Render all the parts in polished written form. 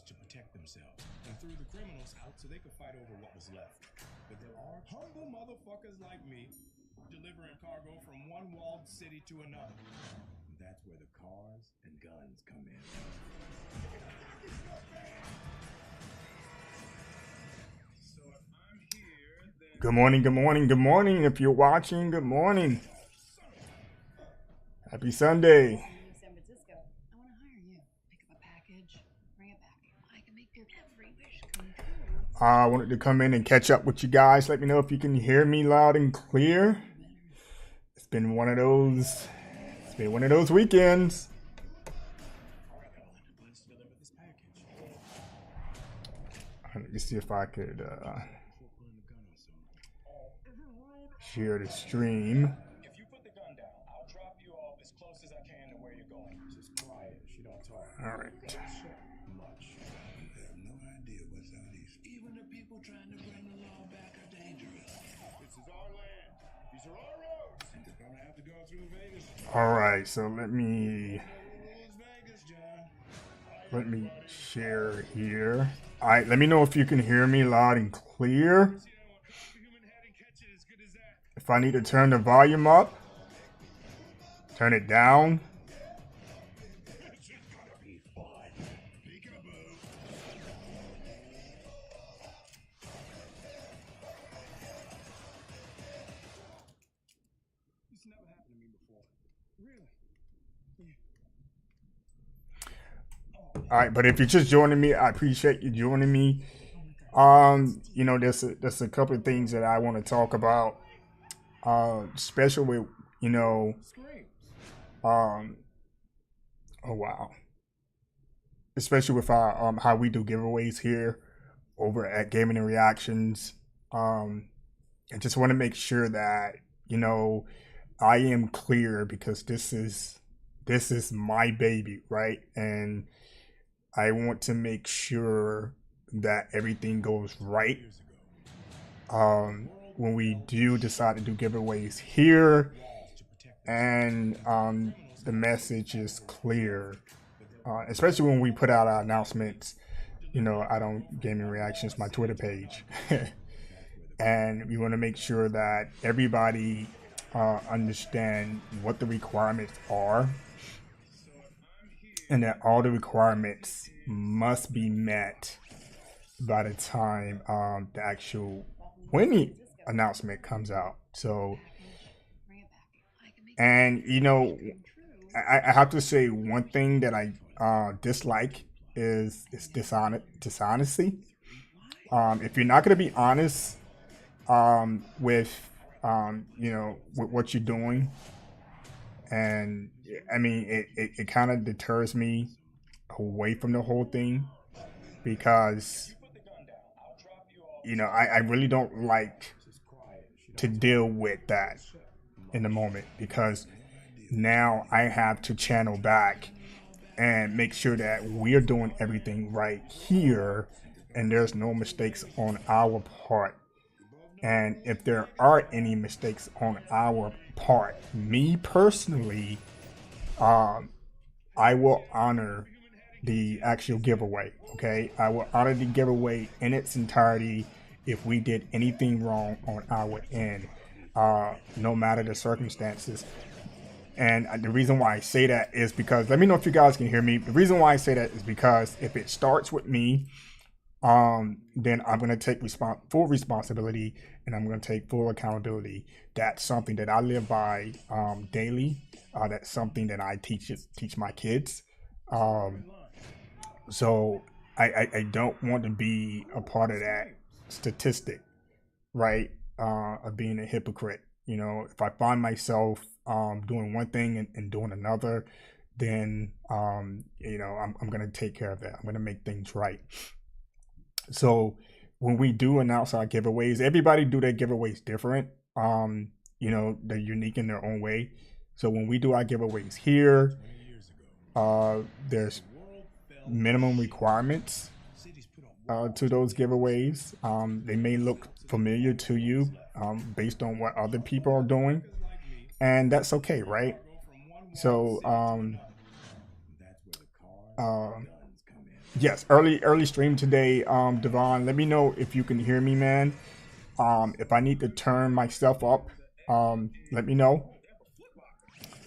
to protect themselves and threw the criminals out so they could fight over what was left. But there are humble motherfuckers like me delivering cargo from one walled city to another. That's where the cars and guns come in. So if I'm here, then... Good morning, good morning, good morning. If you're watching, good morning. Happy Sunday. San Francisco. I want to hire you. Pick up a package, bring it back. I can make your every wish come true. I wanted to come in and catch up with you guys. Let me know if you can hear me loud and clear. It's been one of those weekends. Let me see if I could share the stream. If you put the gun down, I'll drop you off as close as I can to where you're going. Just quiet. She don't talk. All right. Much. They have no idea what's out east. Even the people trying to bring the law back are dangerous. This is our land. These are our roads. And they're gonna have to go through Vegas. All right. So let me Vegas, John. share here. All right. Let me know if you can hear me loud and clear. If I need to turn the volume up, turn it down. This never happened to me before. Really? All right, but if you're just joining me, I appreciate you joining me. You know, there's a couple of things that I want to talk about, especially with, you know, oh wow, especially with our how we do giveaways here over at Gaming and Reactions. I just want to make sure that, you know, I am clear, because this is my baby, right? And I want to make sure that everything goes right. When we do decide to do giveaways here, and the message is clear, especially when we put out our announcements, you know, out on Gaming Reactions, my Twitter page. And we want to make sure that everybody understand what the requirements are, and that all the requirements must be met by the time the actual winning announcement comes out. So, and you know, I have to say, one thing that I dislike is dishonesty. If you're not going to be honest with you know, with what you're doing, and I mean, it kind of deters me away from the whole thing, because, you know, I really don't like to deal with that in the moment, because now I have to channel back and make sure that we're doing everything right here and there's no mistakes on our part. And if there are any mistakes on our part, me personally, I will honor the actual giveaway. Okay, I will honor the giveaway in its entirety if we did anything wrong on our end, no matter the circumstances. And the reason why I say that is because, let me know if you guys can hear me. The reason why I say that is because if it starts with me, then I'm going to take full responsibility, and I'm going to take full accountability. That's something that I live by daily. That's something that I teach my kids. So I don't want to be a part of that statistic, right? Of being a hypocrite. You know, if I find myself doing one thing and doing another, then you know, I'm going to take care of that. I'm going to make things right. So when we do announce our giveaways, everybody do their giveaways different. You know, they're unique in their own way. So when we do our giveaways here, there's minimum requirements to those giveaways. They may look familiar to you based on what other people are doing, and that's okay, right? So Yes, early stream today, Devon. Let me know if you can hear me, man. If I need to turn myself up, let me know.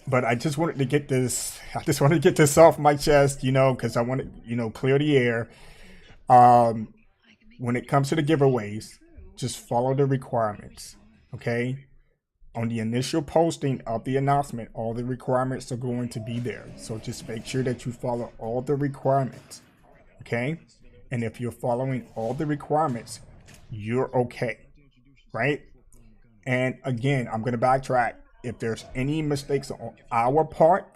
But I just wanted to get this. I just wanted to get this off my chest, because I want to, clear the air. When it comes to the giveaways, just follow the requirements. Okay. On the initial posting of the announcement, all the requirements are going to be there. So just make sure that you follow all the requirements. Okay. And if you're following all the requirements, you're okay. Right. And again, I'm going to backtrack. If there's any mistakes on our part,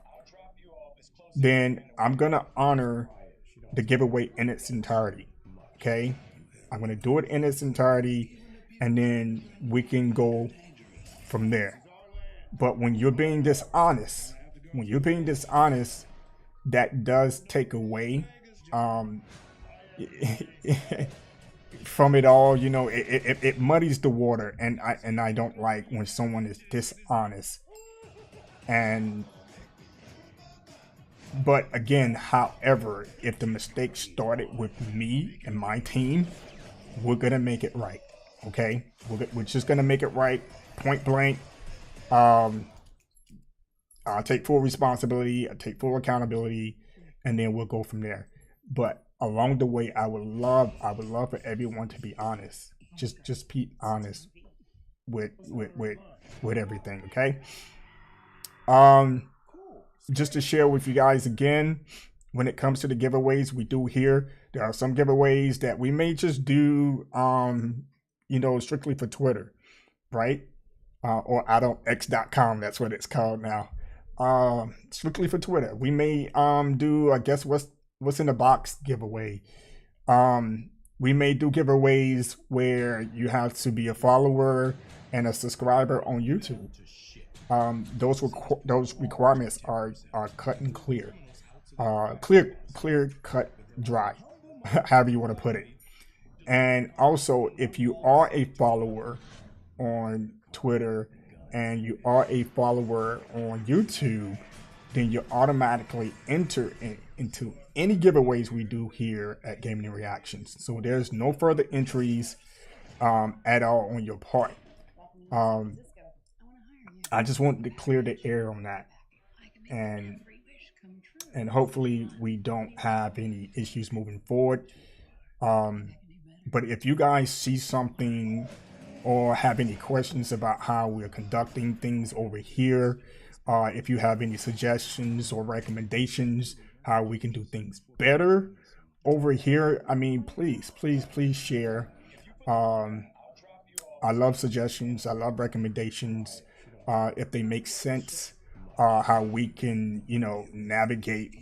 then I'm going to honor the giveaway in its entirety. Okay. I'm going to do it in its entirety, and then we can go from there. But when you're being dishonest, that does take away from it all. It muddies the water, and I don't like when someone is dishonest. But again, however, if the mistake started with me and my team, we're gonna make it right. Okay, we're just gonna make it right, point blank. I'll take full responsibility, I take full accountability, and then we'll go from there. But along the way, I would love for everyone to be honest. Just be honest with everything. Okay. Just to share with you guys again, when it comes to the giveaways we do here, there are some giveaways that we may just do, strictly for Twitter, right? Or AdamX.com, that's what it's called now. Strictly for Twitter. We may do, I guess, what's in the box giveaway. We may do giveaways where you have to be a follower and a subscriber on YouTube. Those requirements are cut and clear, clear cut, dry, however you want to put it. And also, if you are a follower on Twitter and you are a follower on YouTube, then you automatically enter into any giveaways we do here at Gaming Reactions. So there's no further entries at all on your part. I just wanted to clear the air on that, and hopefully we don't have any issues moving forward. But if you guys see something or have any questions about how we're conducting things over here, if you have any suggestions or recommendations how we can do things better over here, I mean, please share. I love suggestions. I love recommendations. If they make sense, how we can, navigate,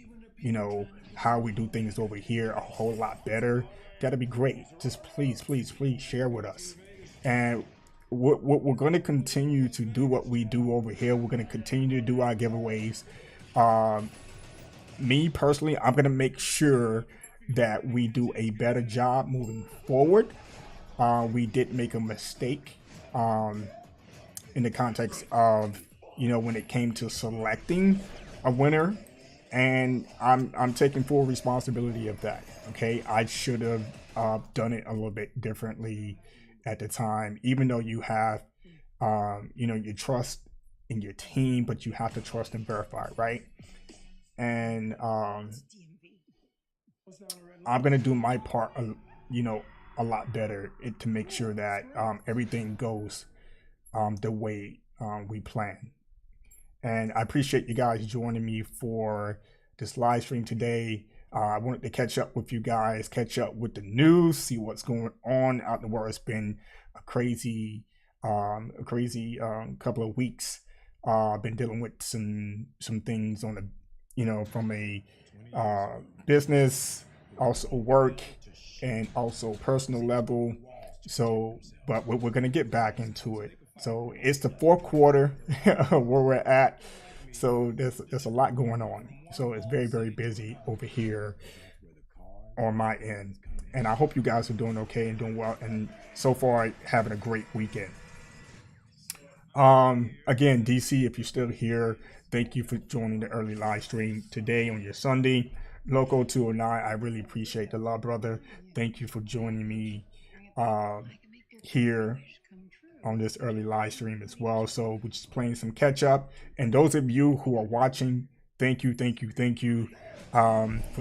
how we do things over here a whole lot better. That'd be great. Just please share with us. And we're going to continue to do what we do over here. We're going to continue to do our giveaways. Me personally, I'm going to make sure that we do a better job moving forward. We did make a mistake in the context of, when it came to selecting a winner, and I'm taking full responsibility of that. Okay, I should have done it a little bit differently at the time, even though you have, you trust in your team, but you have to trust and verify, right? And I'm gonna do my part, a lot better to make sure that everything goes the way we plan. And I appreciate you guys joining me for this live stream today. I wanted to catch up with you guys, catch up with the news, see what's going on out in the world. It's been a crazy couple of weeks. I've been dealing with some things on the, from a business, also work, and also personal level. So, but we're gonna get back into it. So it's the fourth quarter where we're at. So there's a lot going on. So it's very, very busy over here on my end. And I hope you guys are doing okay and doing well. And so far, having a great weekend. Again, DC, if you're still here, thank you for joining the early live stream today on your Sunday. Loco 209, I really appreciate the love, brother. Thank you for joining me here on this early live stream as well. So we're just playing some catch up. And those of you who are watching, thank you for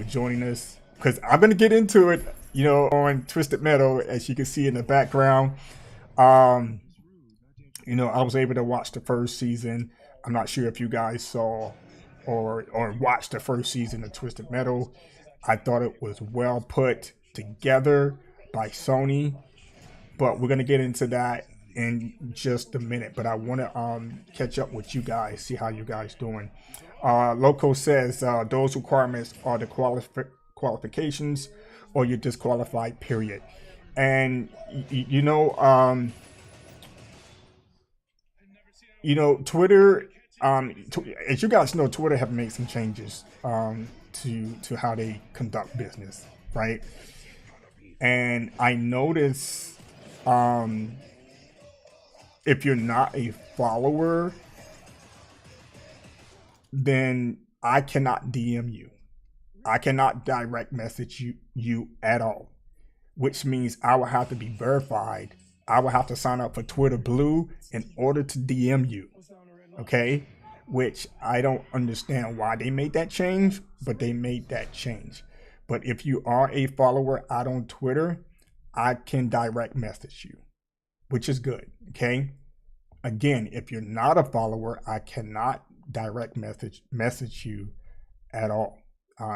joining us. Because I'm going to get into it, you know, on Twisted Metal, as you can see in the background. You know, I was able to watch the first season. I'm not sure if you guys saw or watched the first season of Twisted Metal. I thought it was well put together by Sony, but we're gonna get into that in just a minute. But I want to catch up with you guys, see how you guys doing. Loco says those requirements are the qualifications, or you're disqualified. Period. And you know, Twitter. As you guys know, Twitter have made some changes to how they conduct business, right? And I notice if you're not a follower, then I cannot DM you. I cannot direct message you at all, which means I will have to be verified. I will have to sign up for Twitter Blue in order to DM you. Okay, which I don't understand why they made that change, but they made that change. But if you are a follower out on Twitter, I can direct message you, which is good. Okay, again, if you're not a follower, I cannot direct message you at all.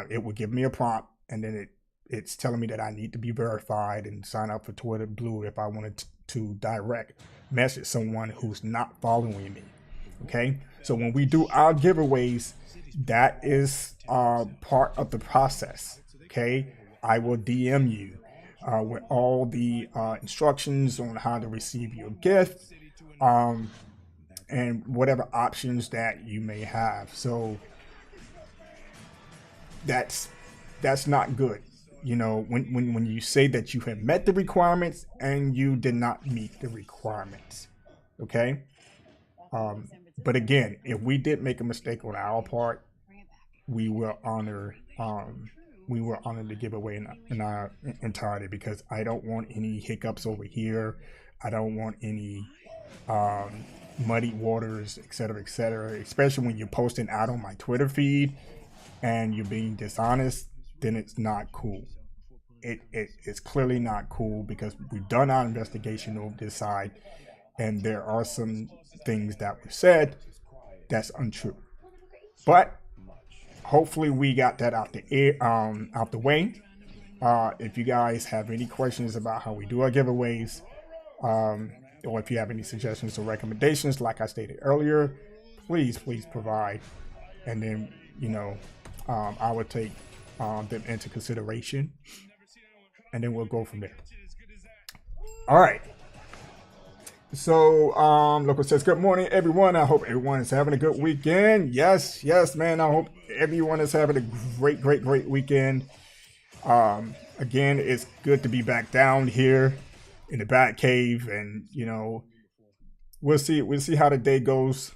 It will give me a prompt, and then it's telling me that I need to be verified and sign up for Twitter Blue if I wanted to direct message someone who's not following me. Okay, so when we do our giveaways, that is part of the process. Okay, I will DM you with all the instructions on how to receive your gift and whatever options that you may have. So that's not good. You know, when you say that you have met the requirements and you did not meet the requirements. Okay. But again, if we did make a mistake on our part, we will honor the giveaway in our entirety, because I don't want any hiccups over here. I don't want any muddy waters, etc., especially when you're posting out on my Twitter feed and you're being dishonest. Then it's not cool. It's clearly not cool, because we've done our investigation over this side, and there are some things that were said that's untrue. But hopefully we got that out the way. If you guys have any questions about how we do our giveaways, or if you have any suggestions or recommendations, like I stated earlier, please provide, and then I would take them into consideration, and then we'll go from there. All right. So, Loco says, good morning, everyone. I hope everyone is having a good weekend. Yes, man. I hope everyone is having a great weekend. Again, it's good to be back down here in the Bat Cave, and we'll see how the day goes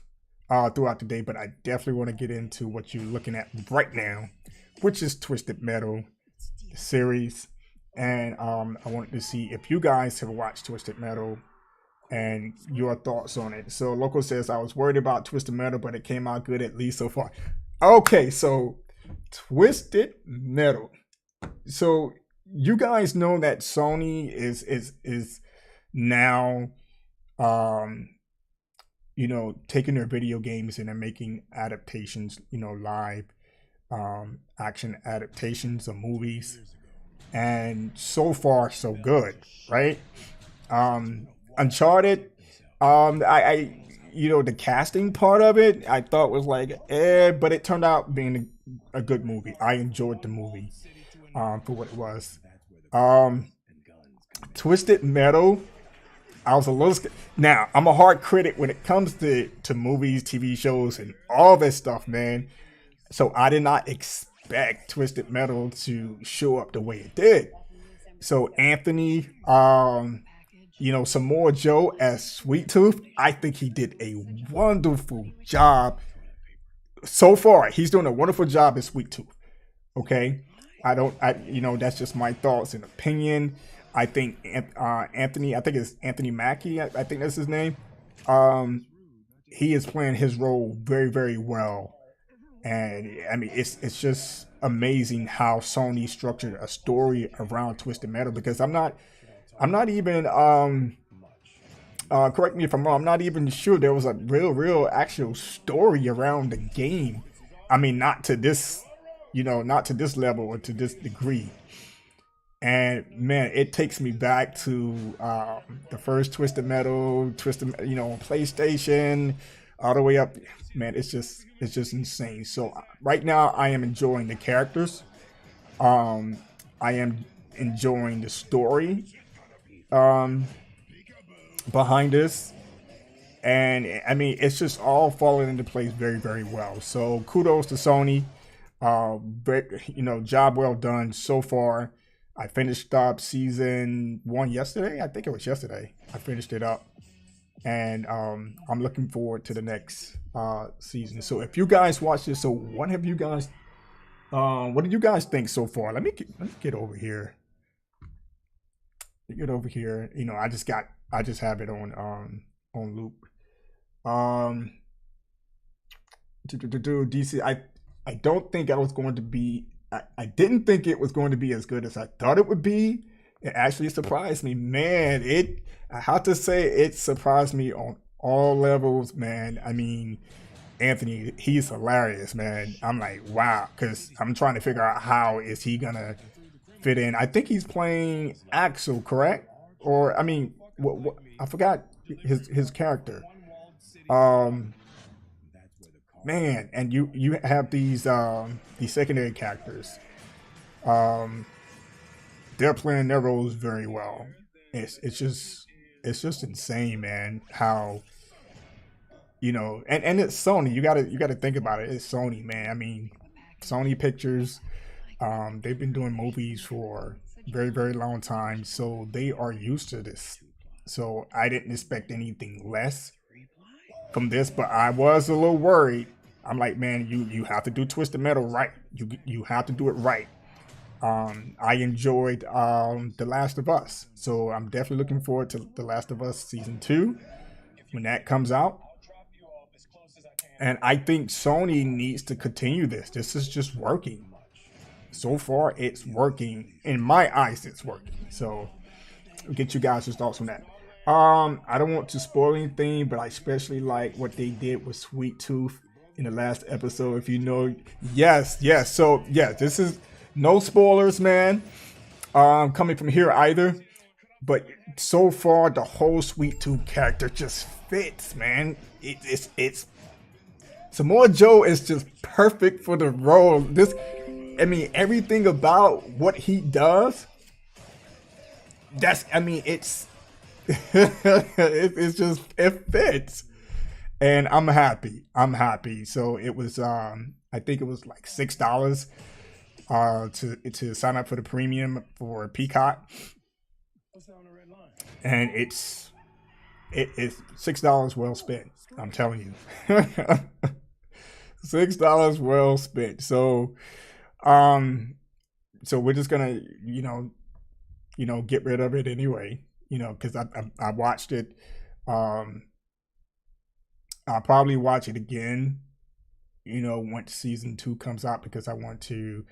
throughout the day. But I definitely want to get into what you're looking at right now, which is Twisted Metal series, and I wanted to see if you guys have watched Twisted Metal and your thoughts on it. So Loco says, I was worried about Twisted Metal, but it came out good, at least so far. Okay, so Twisted Metal. So you guys know that Sony is now taking their video games and they're making adaptations, live action adaptations of movies. And so far so good, right? Uncharted, the casting part of it, I thought was like, but it turned out being a good movie. I enjoyed the movie for what it was. Twisted Metal, I was a little scared. Now, I'm a hard critic when it comes to movies, TV shows, and all this stuff, man. So I did not expect Twisted Metal to show up the way it did. So Anthony, Samoa Joe as Sweet Tooth, I think he did a wonderful job. So far, he's doing a wonderful job as Sweet Tooth. Okay, that's just my thoughts and opinion. I think Anthony, I think it's Anthony Mackie. I think that's his name. Um, he is playing his role very, very well, and I mean, it's just amazing how Sony structured a story around Twisted Metal. Because I'm not even correct me if I'm wrong. I'm not even sure there was a real actual story around the game. I mean, not to this, not to this level or to this degree. And man, it takes me back to the first Twisted, on PlayStation, all the way up. Man, it's just insane. So right now, I am enjoying the characters. Um, I am enjoying the story um, behind this, and I mean, it's just all falling into place very, very well. So kudos to Sony. But job well done so far. I finished up season 1 yesterday. I think it was yesterday. I finished it up, and I'm looking forward to the next season. So if you guys watch this, so what have you guys? What did you guys think so far? Let me get over here. Get over here. I just have it on loop. Um, DC. I don't think I was going to be. I didn't think it was going to be as good as I thought it would be. It actually surprised me, man. I have to say, it surprised me on all levels, man. I mean, Anthony, he's hilarious, man. I'm like, wow, because I'm trying to figure out how is he gonna fit in. I think he's playing Axel, correct? Or I mean, what I forgot his character. Um, Man, and you have these secondary characters. Um, they're playing their roles very well. It's just insane, man. How and it's Sony. You gotta think about it. It's Sony, man. I mean, Sony Pictures. They've been doing movies for very, very long time, so they are used to this. So I didn't expect anything less from this, but I was a little worried. I'm like, man, you have to do Twisted Metal right. You have to do it right. I enjoyed The Last of Us, so I'm definitely looking forward to The Last of Us season 2 when that comes out. And I think Sony needs to continue this. This is just working. So far, it's working. In my eyes, it's working. So, I'll get you guys' thoughts on that. I don't want to spoil anything, but I especially like what they did with Sweet Tooth in the last episode. If you know, yes. So, this is no spoilers, man. Coming from here either. But so far, the whole Sweet Tooth character just fits, man. It's Samoa Joe is just perfect for the role. Everything about what he does. It's it fits, and I'm happy. So it was I think it was like $6 to sign up for the premium for Peacock, and it's $6 well spent. I'm telling you. $6 well spent. So so we're just gonna get rid of it anyway, because I watched it. I'll probably watch it again, once season 2 comes out, because I want to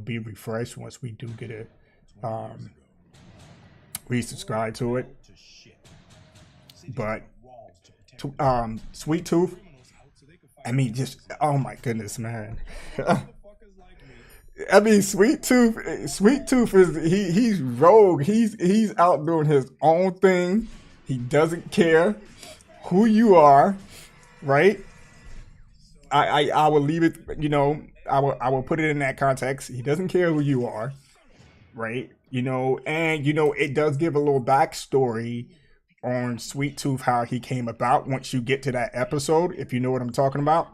be refreshed once we do get it resubscribe to it. But Sweet Tooth, just, oh my goodness, man. Sweet Tooth is he's rogue. He's out doing his own thing. He doesn't care who you are, right? I will leave it, I will put it in that context. He doesn't care who you are, right? And it does give a little backstory on Sweet Tooth, how he came about once you get to that episode, if you know what I'm talking about.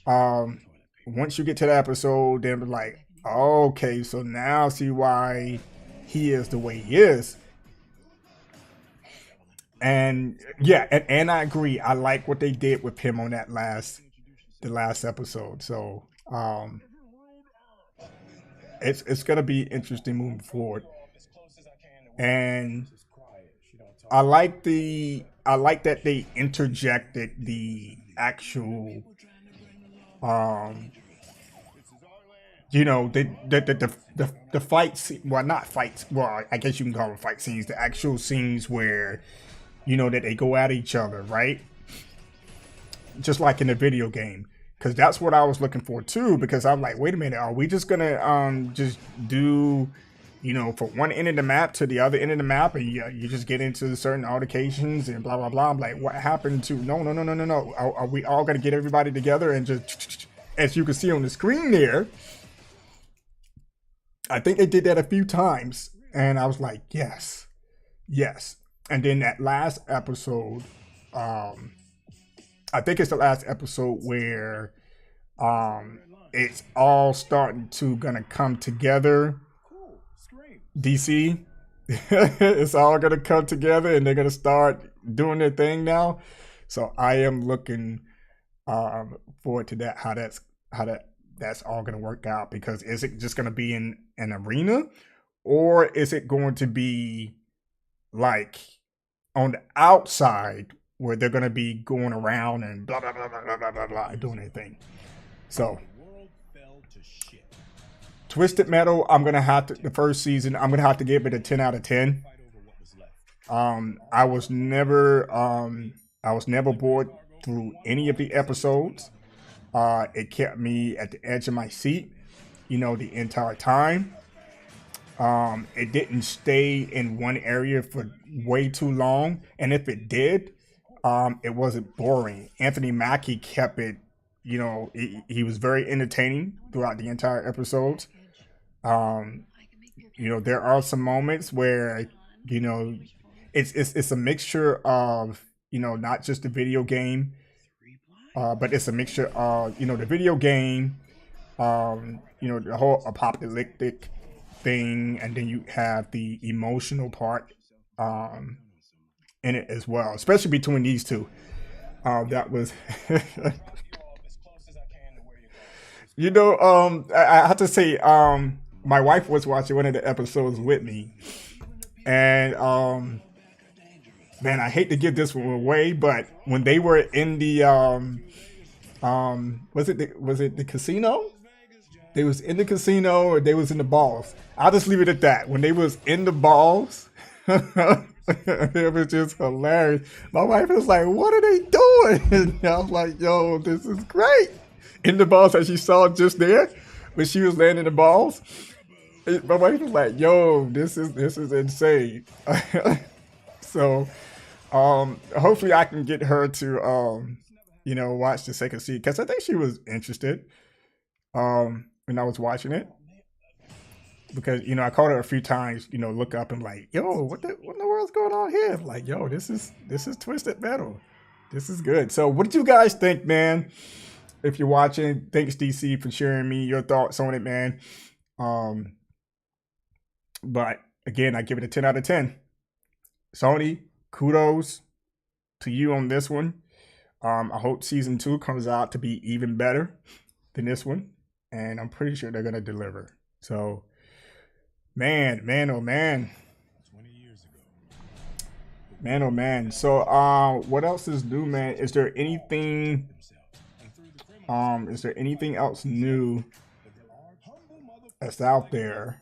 Once you get to that episode, then be like, okay, so now see why he is the way he is. And yeah, and I agree. I like what they did with him on the last episode. So it's gonna be interesting moving forward. And I like that they interjected the actual um the fight scene, well, not fights, well, I guess you can call them fight scenes, the actual scenes where that they go at each other, right? Just like in the video game, because that's what I was looking for too, because I'm like, wait a minute, are we just gonna just do from one end of the map to the other end of the map, and you just get into certain altercations and blah blah blah. I'm like, what happened to no. Are we all gonna get everybody together and just, as you can see on the screen there, I think they did that a few times, and I was like, yes. And then that last episode, I think it's the last episode where it's all starting to gonna come together. DC, it's all gonna come together, and they're gonna start doing their thing now. So I am looking forward to that. How that's all gonna work out, because is it just gonna be in an arena, or is it going to be like on the outside where they're gonna be going around and blah blah blah blah blah blah blah doing their thing? So Twisted Metal, I'm gonna have to, the first season, I'm gonna have to give it a 10 out of 10. I was never bored through any of the episodes. It kept me at the edge of my seat, the entire time. It didn't stay in one area for way too long, and if it did, it wasn't boring. Anthony Mackie kept it, he was very entertaining throughout the entire episodes. There are some moments where, it's a mixture of, not just the video game, but it's a mixture of, the video game, the whole apocalyptic thing, and then you have the emotional part in it as well, especially between these two. That was I have to say, my wife was watching one of the episodes with me, and man, I hate to give this one away, but when they were in the was it the casino? They was in the casino, or they was in the balls. I'll just leave it at that. When they was in the balls, it was just hilarious. My wife was like, "What are they doing?" And I was like, "Yo, this is great." In the balls, as you saw just there, when she was landing the balls, my wife was like, "Yo, this is insane." So, hopefully, I can get her to watch the second season, because I think she was interested when I was watching it, because I called her a few times, look up and like, "Yo, what in the world's going on here?" I'm like, "Yo, this is Twisted Metal. This is good." So, what did you guys think, man? If you're watching, thanks DC for sharing me your thoughts on it, man. But again, I give it a 10 out of 10. Sony, kudos to you on this one. I hope season 2 comes out to be even better than this one, and I'm pretty sure they're gonna deliver. So, man, oh man, 20 years ago. man, oh man. So, what else is new, man? Is there anything else new that's out there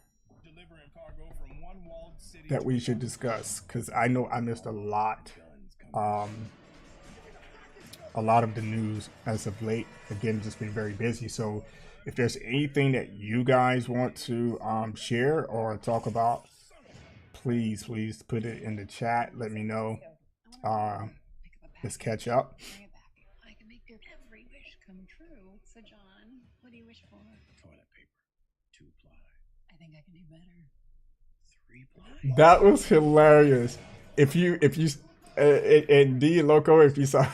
that we should discuss? Because I know I missed a lot of the news as of late. Again, just been very busy. So if there's anything that you guys want to share or talk about, please put it in the chat. Let me know. Let's catch up. I can make your every wish come true. So, John, what do you wish for? Toilet paper. 2-ply. I think I can do better. 3-ply. That was hilarious. If you and D Loco, if you saw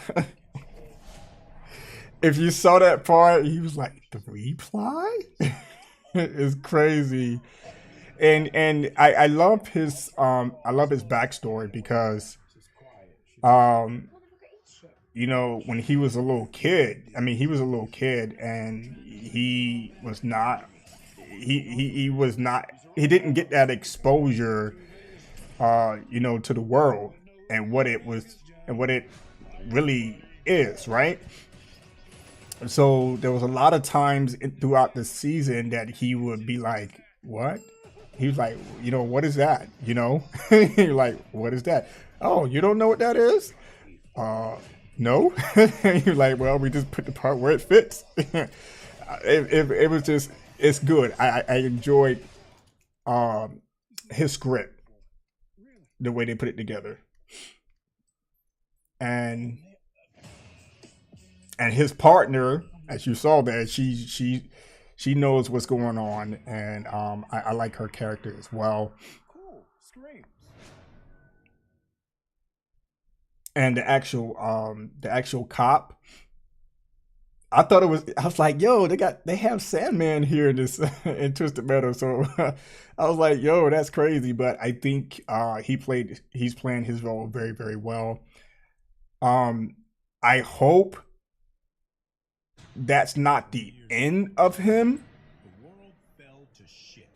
that part, he was like, 3-ply? It's crazy. And I love his backstory, because when he was a little kid, and he was he was not, he didn't get that exposure, you know, to the world and what it was and what it really is, right? So there was a lot of times throughout the season that he would be like, "What?" He was like, "You know, what is that?" You know, you're like, "What is that?" "Oh, you don't know what that is?" No. You're like, "Well, we just put the part where it fits." It was just, it's good. I enjoyed his script, the way they put it together, and his partner, as you saw there, she knows what's going on, and I like her character as well. Cool. Screams. And the actual cop, I thought it was, I was like, yo, they have Sandman here in this in Twisted Metal, so I was like, yo, that's crazy. But I think he's playing his role very, very well. I hope that's not the end of him. The world fell to shit.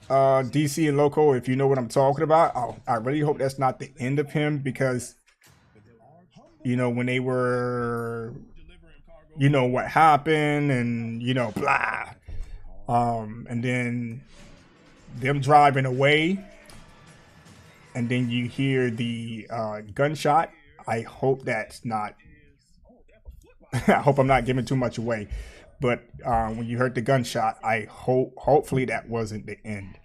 DC and Loco, if you know what I'm talking about, I really hope that's not the end of him, because you know, when they were, you know, what happened, and you know, blah, and then them driving away, and then you hear the gunshot. I hope that's not. I hope I'm not giving too much away, but when you heard the gunshot, I hopefully that wasn't the end,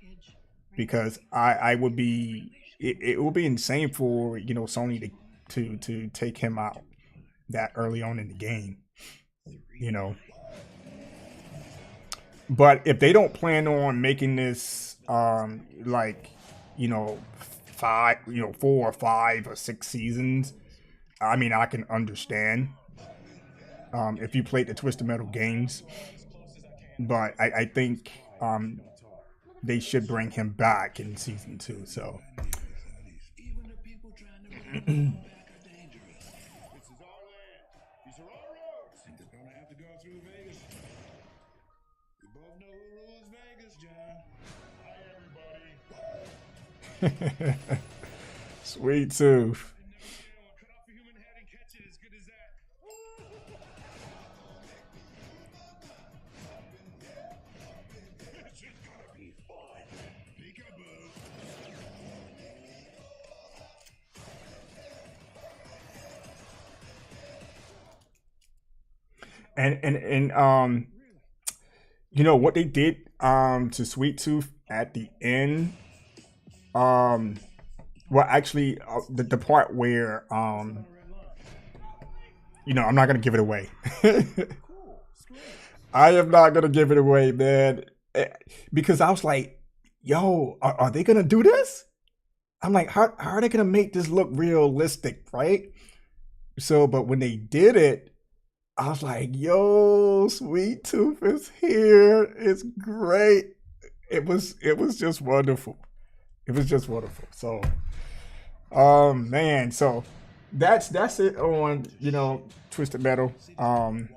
because I would be, it would be insane for, you know, Sony to take him out that early on in the game, you know. But if they don't plan on making this like, you know, 4 or 5 or 6 seasons, I mean, I can understand if you played the Twisted Metal games, but I think they should bring him back in season 2. So Even the people trying to bring him back are dangerous. This is our land. These are our roads. They're gonna have to go through Vegas. We both know who rules Vegas, John. Hi, everybody. Sweet Tooth. Cut off a human head and catch it as good as that. This is gonna be fun. Peekaboo. And you know what they did to Sweet Tooth at the end, well, actually, the part where you know, I'm not gonna give it away. I am not gonna give it away, man, because I was like, yo, are they gonna do this? I'm like, how are they gonna make this look realistic, right? So, but when they did it, I was like, yo, Sweet Tooth is here. It's great. It was just wonderful. It was just wonderful. So, man, so that's it on, you know, Twisted Metal. And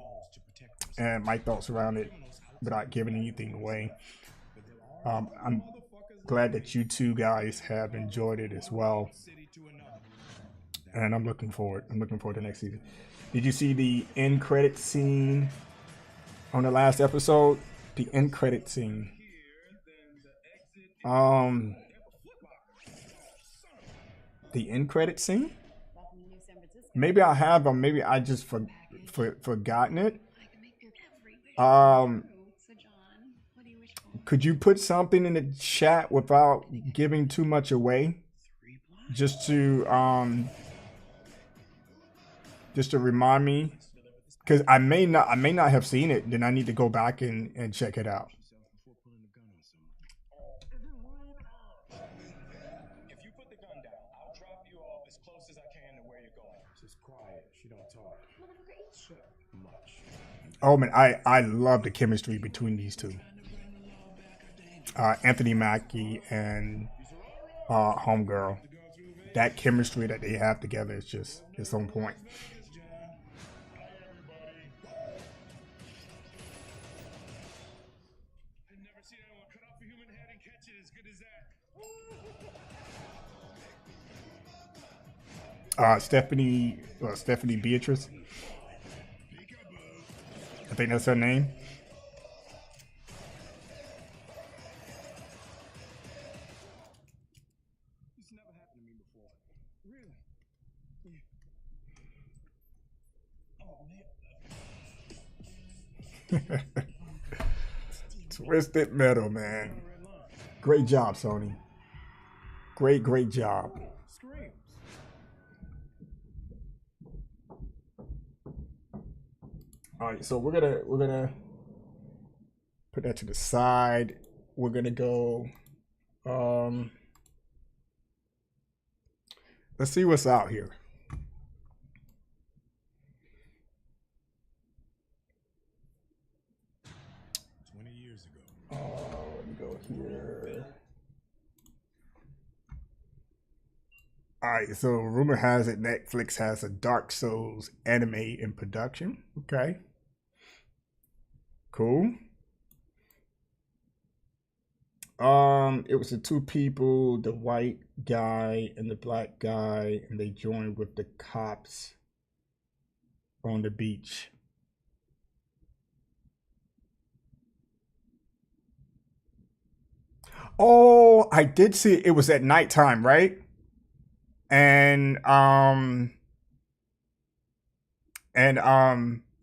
my thoughts around it without giving anything away. I'm glad that you two guys have enjoyed it as well. And I'm looking forward. I'm looking forward to next season. Did you see the end credit scene on the last episode? The end credit scene. The end credit scene? Maybe I have, or maybe I just forgotten it. Could you put something in the chat without giving too much away? Just to remind me, because I may not have seen it. Then I need to go back and check it out. If you put the gun down, I'll drop you off as close as I can to where you're going. Just quiet. She don't talk. Much. Oh man, I love the chemistry between these two. Anthony Mackie and Homegirl. That chemistry that they have together is just, it's on point. I've never seen anyone Stephanie Beatrice. I think that's her name. This never happened to me before. Really? Yeah. Oh man. Twisted Metal, man. Great job, Sony. Great job. Screams. All right, so we're gonna put that to the side. We're gonna go. Let's see what's out here. Let me go here. All right, so rumor has it Netflix has a Dark Souls anime in production. Okay. Cool. It was the two people, the white guy and the black guy, and they joined with the cops on the beach. Oh, I did see it. It was at nighttime, right? And my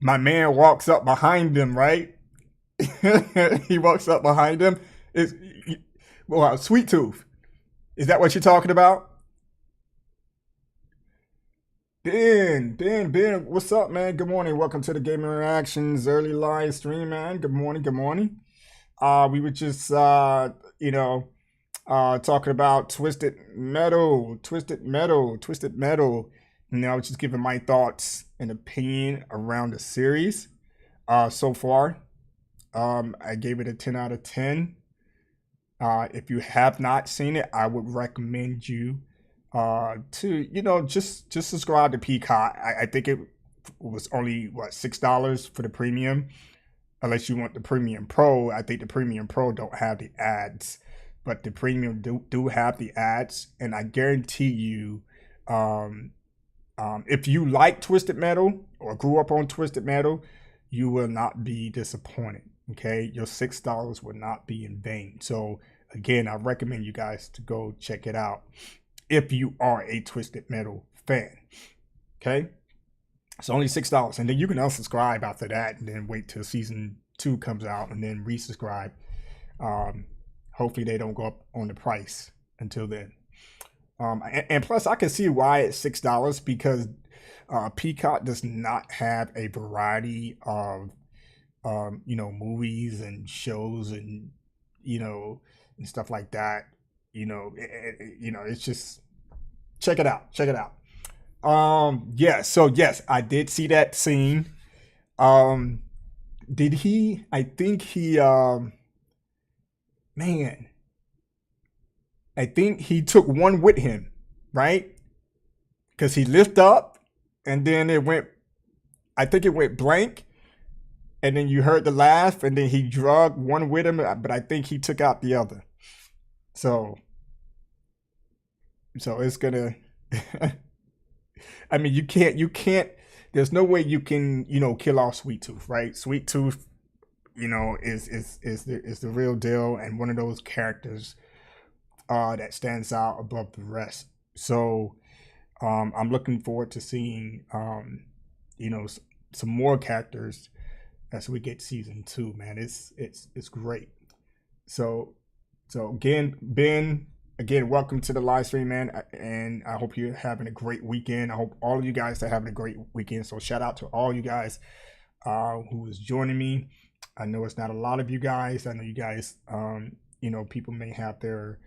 man walks up behind them, right? He walks up behind him. Is well, Sweet Tooth. Is that what you're talking about? Ben, what's up, man? Good morning. Welcome to the Gaming Reactions early live stream, man. Good morning. We were just talking about Twisted Metal. You know, just giving my thoughts and opinion around the series so far. I gave it a 10 out of 10. If you have not seen it, I would recommend you to just subscribe to Peacock. I think it was only $6 for the premium, unless you want the premium pro. I think the premium pro don't have the ads, but the premium do have the ads, and I guarantee you, if you like Twisted Metal or grew up on Twisted Metal, you will not be disappointed. Okay, your $6 will not be in vain. So again, I recommend you guys to go check it out if you are a Twisted Metal fan. Okay, it's only $6, and then you can unsubscribe after that, and then wait till season 2 comes out, and then resubscribe. Hopefully, they don't go up on the price until then. And plus, I can see why it's $6, because Peacock does not have a variety of movies and shows and and stuff like that. It's just check it out. So yes, I did see that scene. Did he? I think he. Man, I think he took one with him, right? Because he lifted up, and then it went. I think it went blank. And then you heard the laugh, and then he drug one with him, but I think he took out the other. So it's gonna. I mean, you can't. There's no way you can, kill off Sweet Tooth, right? Sweet Tooth, is the real deal, and one of those characters that stands out above the rest. So I'm looking forward to seeing some more characters as we get season 2, man. It's great. So again, Ben, welcome to the live stream, man. And I hope you're having a great weekend. I hope all of you guys are having a great weekend. So shout out to all you guys who is joining me. I know it's not a lot of you guys. I know you guys, people may have their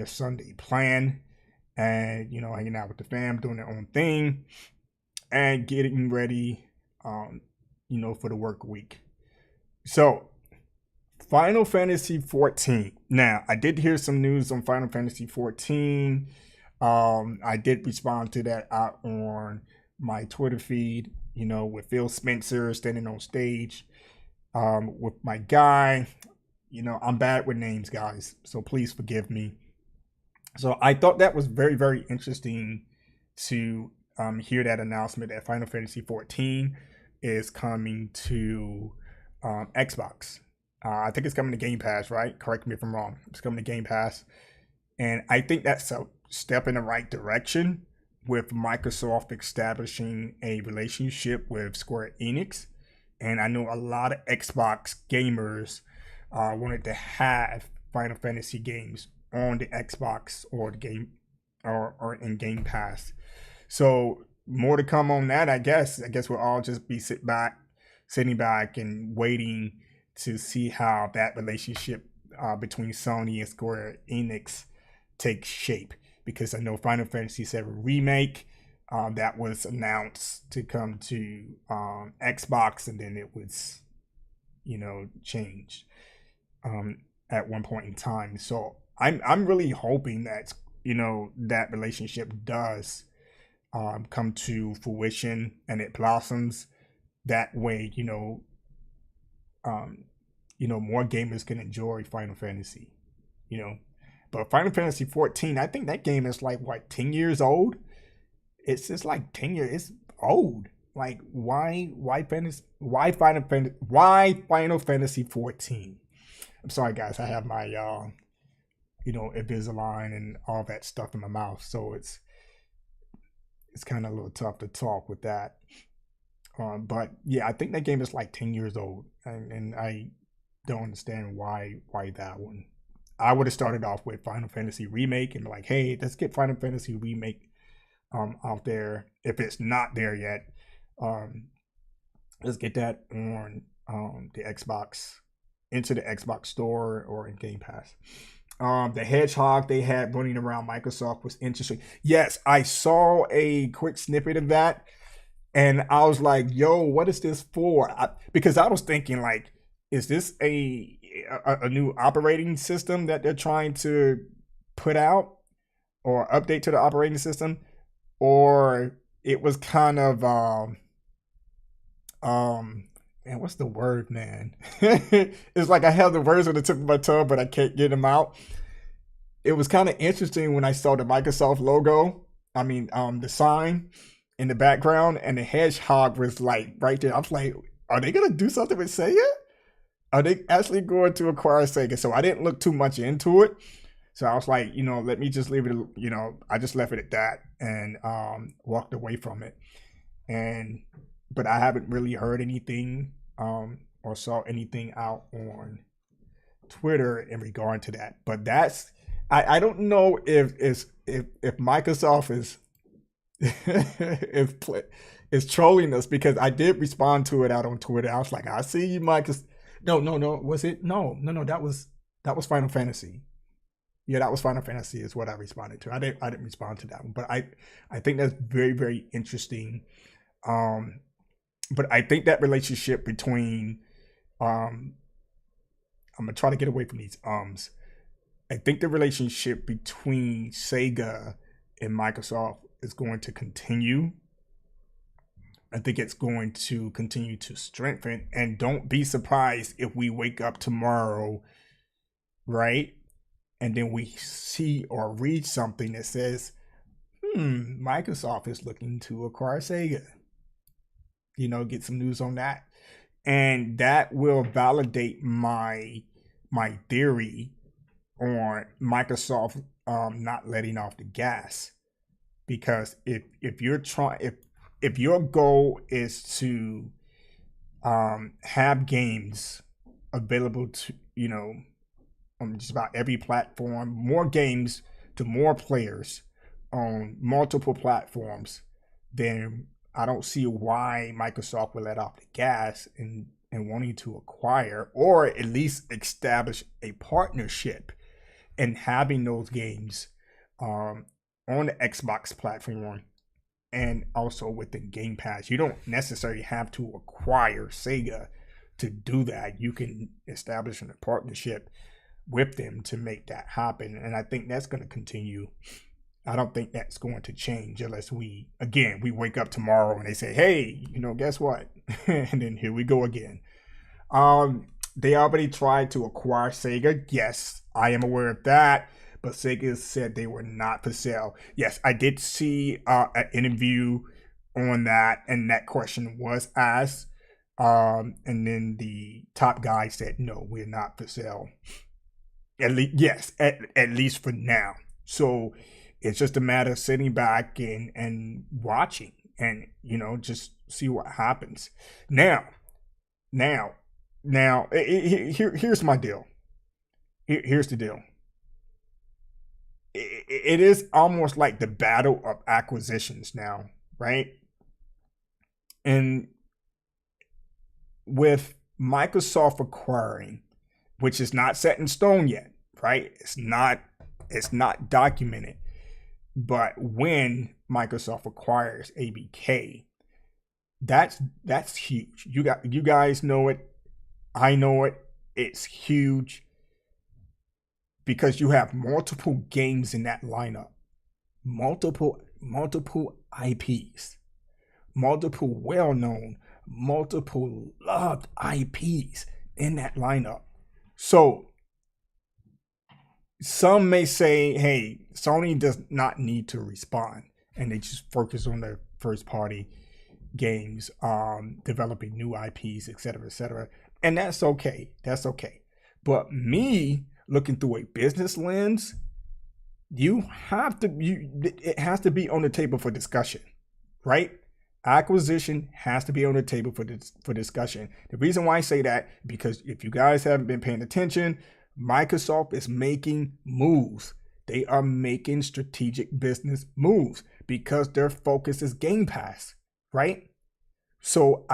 Sunday plan and, hanging out with the fam, doing their own thing and getting ready, for the work week. So Final Fantasy 14. Now, I did hear some news on Final Fantasy 14. I did respond to that out on my Twitter feed, with Phil Spencer standing on stage with my guy. I'm bad with names, guys, so please forgive me. So I thought that was very, very interesting to hear that announcement that Final Fantasy 14 is coming to Xbox. I think it's coming to Game Pass, right? Correct me if I'm wrong. It's coming to Game Pass. And I think that's a step in the right direction with Microsoft establishing a relationship with Square Enix. And I know a lot of Xbox gamers wanted to have Final Fantasy games on the Xbox or the game or in Game Pass. So more to come on that, I guess. I guess we'll all just be sitting back and waiting to see how that relationship between Sony and Square Enix takes shape. Because I know Final Fantasy VII Remake that was announced to come to Xbox, and then it was, changed at one point in time. So I'm really hoping that that relationship does come to fruition and it blossoms. That way, more gamers can enjoy Final Fantasy. But Final Fantasy 14, I think that game is like 10 years old. It's just like 10 years. It's old. Like why Final Fantasy 14? I'm sorry guys, I have my Invisalign and all that stuff in my mouth, so it's kind of a little tough to talk with that. But yeah, I think that game is like 10 years old, and I don't understand why that one. I would have started off with Final Fantasy Remake and be like, hey, let's get Final Fantasy Remake out there. If it's not there yet, let's get that on the Xbox, into the Xbox store or in Game Pass. The hedgehog they had running around Microsoft was interesting. Yes, I saw a quick snippet of that, and I was like, yo, what is this for? Because I was thinking, like, is this a new operating system that they're trying to put out or update to the operating system? Or it was kind of, man, what's the word, man? It's like I have the words on the tip of my tongue, but I can't get them out. It was kind of interesting when I saw the Microsoft logo. I mean, the sign in the background, and the hedgehog was like right there. I was like, are they gonna do something with Sega? Are they actually going to acquire Sega? So I didn't look too much into it. So I was like, let me just leave it, I just left it at that and walked away from it. But I haven't really heard anything or saw anything out on Twitter in regard to that. But I don't know if Microsoft is trolling us, because I did respond to it out on Twitter. I was like, I see you, Microsoft. No. Was it? No. That was Final Fantasy. Yeah, that was Final Fantasy is what I responded to. I didn't respond to that one, but I think that's very, very interesting. But I think that relationship between I'm gonna try to get away from these ums. I think the relationship between Sega and Microsoft is going to continue. I think it's going to continue to strengthen, and don't be surprised if we wake up tomorrow, right? And then we see or read something that says, Microsoft is looking to acquire Sega. Get some news on that. And that will validate my theory on Microsoft not letting off the gas. Because if your goal is to have games available to, on just about every platform, more games to more players on multiple platforms, then I don't see why Microsoft would let off the gas in wanting to acquire or at least establish a partnership and having those games on the Xbox platform and also within Game Pass. You don't necessarily have to acquire Sega to do that. You can establish a partnership with them to make that happen, and I think that's going to continue. I don't think that's going to change unless we wake up tomorrow and they say, hey, guess what? And then here we go again. They already tried to acquire Sega. Yes, I am aware of that. but Sega said they were not for sale. Yes, I did see an interview on that, and that question was asked. And then the top guy said, no, we're not for sale. At least, yes, at least for now. So it's just a matter of sitting back and watching and, just see what happens. Now, here's my deal. Here's the deal. It is almost like the battle of acquisitions now, right? And with Microsoft acquiring, which is not set in stone yet, right? It's not documented. But when Microsoft acquires ABK, that's huge. You guys know it. I know it. It's huge because you have multiple games in that lineup, multiple IPs, multiple well-known, multiple loved IPs in that lineup. So some may say, hey, Sony does not need to respond, and they just focus on their first party games, developing new IPs, etc., etc. And that's okay. That's okay. But me looking through a business lens, it has to be on the table for discussion, right? Acquisition has to be on the table for discussion. The reason why I say that, because if you guys haven't been paying attention, Microsoft is making moves. They are making strategic business moves because their focus is Game Pass, right? So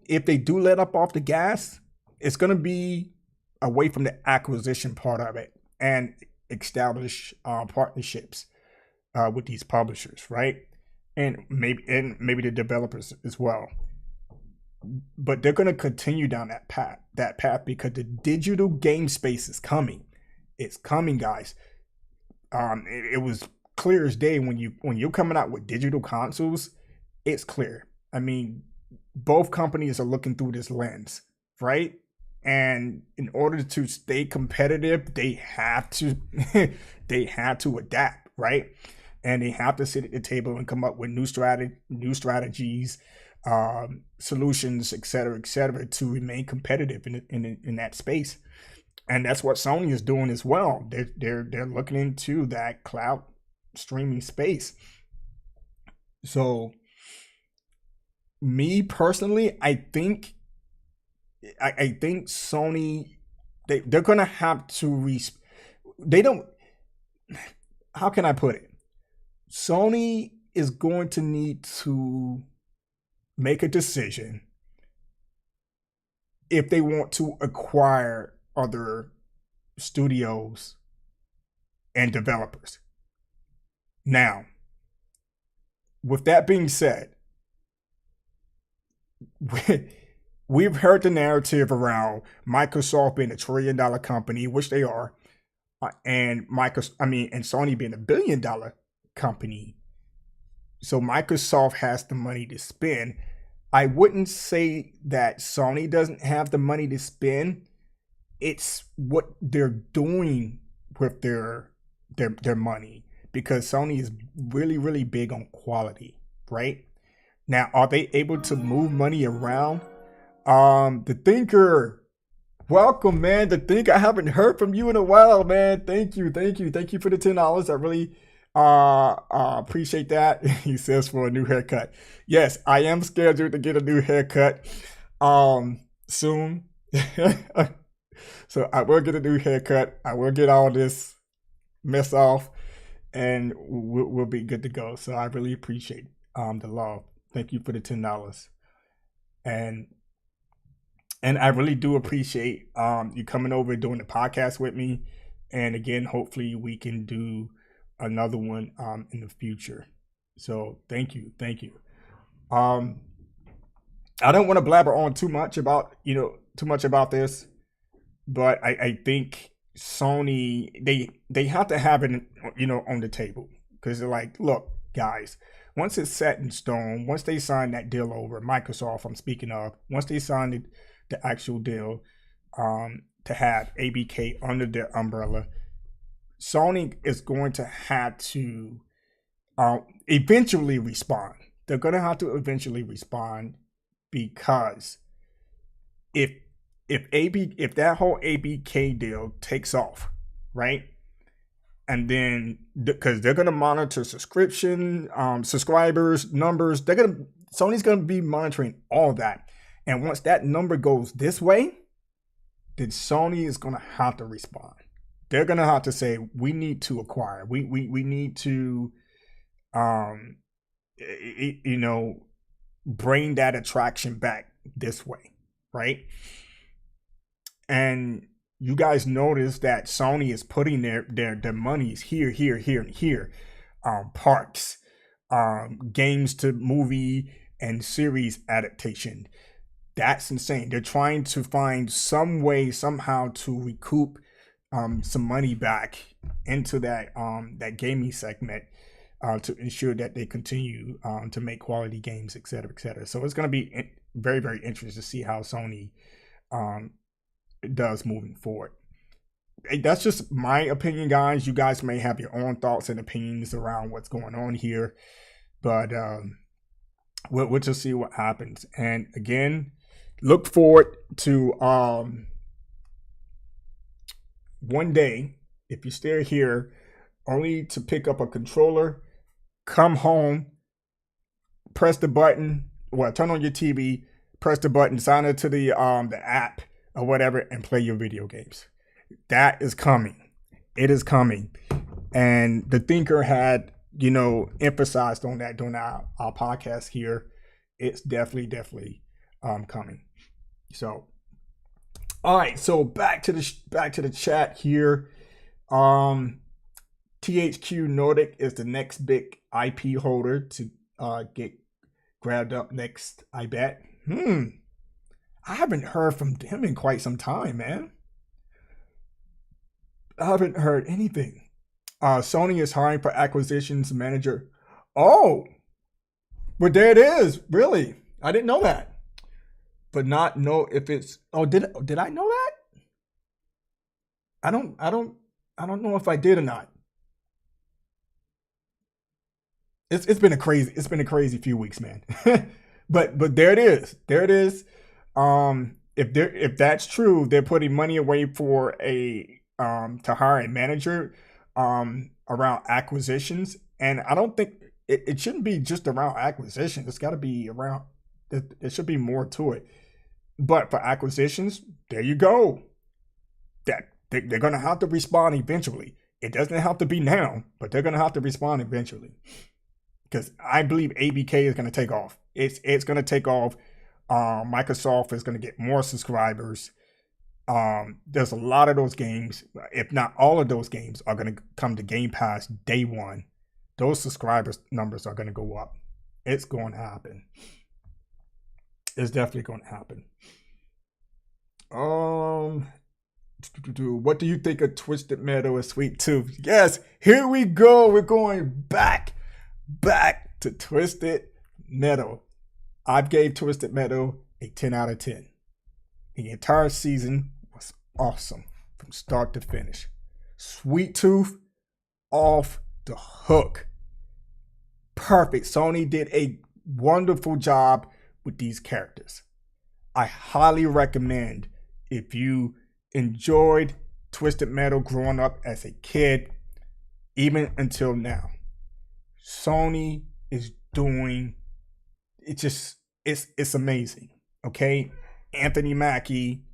if they do let up off the gas, it's going to be away from the acquisition part of it and establish partnerships with these publishers, right? And maybe the developers as well. But they're going to continue down that path because the digital game space is coming. It's coming, guys. It was clear as day when you're coming out with digital consoles. It's clear. I mean, both companies are looking through this lens, right? And in order to stay competitive, they have to adapt, right? And they have to sit at the table and come up with new strategies, solutions, et cetera, to remain competitive in that space. And that's what Sony is doing as well. They're looking into that cloud streaming space. So, me personally, I think Sony, they're gonna have to how can I put it? Sony is going to need to make a decision if they want to acquire other studios and developers. Now, with that being said, we've heard the narrative around Microsoft being $1 trillion company, which they are, and Sony being $1 billion company. So Microsoft has the money to spend. I wouldn't say that Sony doesn't have the money to spend. It's what they're doing with their money, because Sony is really, really big on quality, right? Now, are they able to move money around? The Thinker, welcome, man. The Thinker, I haven't heard from you in a while, man. Thank you for the $10. I really appreciate that. He says for a new haircut. Yes, I am scheduled to get a new haircut soon. So I will get a new haircut. I will get all this mess off, and we'll be good to go. So I really appreciate the love. Thank you for the $10. And I really do appreciate you coming over and doing the podcast with me. And again, hopefully we can do another one in the future. So thank you. I don't want to blabber on too much about this, but I think Sony, they have to have it on the table, because they're like, look, guys, once it's set in stone, once they sign that deal over, Microsoft I'm speaking of, once they signed the actual deal to have ABK under their umbrella, Sony is going to have to eventually respond. They're going to have to eventually respond, because if that whole ABK deal takes off, right? And then because they're going to monitor subscribers, numbers, Sony's going to be monitoring all that. And once that number goes this way, then Sony is going to have to respond. They're going to have to say, we need to acquire. We need to, bring that attraction back this way, right? And you guys notice that Sony is putting their monies here, and here. Parks, games to movie and series adaptation. That's insane. They're trying to find some way, somehow, to recoup some money back into that gaming segment, to ensure that they continue to make quality games, et cetera, et cetera. So it's going to be very, very interesting to see how Sony does moving forward. That's just my opinion, guys. You guys may have your own thoughts and opinions around what's going on here, but we'll just see what happens. And again, look forward to one day, if you stay here, only to pick up a controller, come home, press the button, turn on your TV, press the button, sign into the app or whatever, and play your video games. That is coming. It is coming. And the Thinker had, emphasized on that during our podcast here. It's definitely coming. So, all right. So back to the chat here. THQ Nordic is the next big IP holder to get grabbed up next, I bet. I haven't heard from them in quite some time, man. I haven't heard anything. Sony is hiring for acquisitions manager. Oh, well, there it is. Really, I didn't know that, but not know if it's. Oh, did I know that? I don't know if I did or not. It's been a crazy few weeks, man. but there it is. There it is. If that's true, they're putting money away for to hire a manager around acquisitions, and I don't think it shouldn't be just around acquisitions. It's got to be around. There should be more to it. But for acquisitions, there you go. That they're going to have to respond eventually. It doesn't have to be now, but they're going to have to respond eventually, because I believe ABK is going to take off. It's going to take off. Microsoft is going to get more subscribers. There's a lot of those games, if not all of those games, are going to come to Game Pass day one. Those subscribers numbers are going to go up. It's going to happen. It's definitely going to happen. What do you think of Twisted Metal and Sweet Tooth? Yes, here we go. We're going back to Twisted Metal. I gave Twisted Metal a 10 out of 10. The entire season was awesome from start to finish. Sweet Tooth, off the hook. Perfect. Sony did a wonderful job with these characters. I highly recommend, if you enjoyed Twisted Metal growing up as a kid, even until now, Sony is doing, it's amazing. Okay, Anthony Mackie,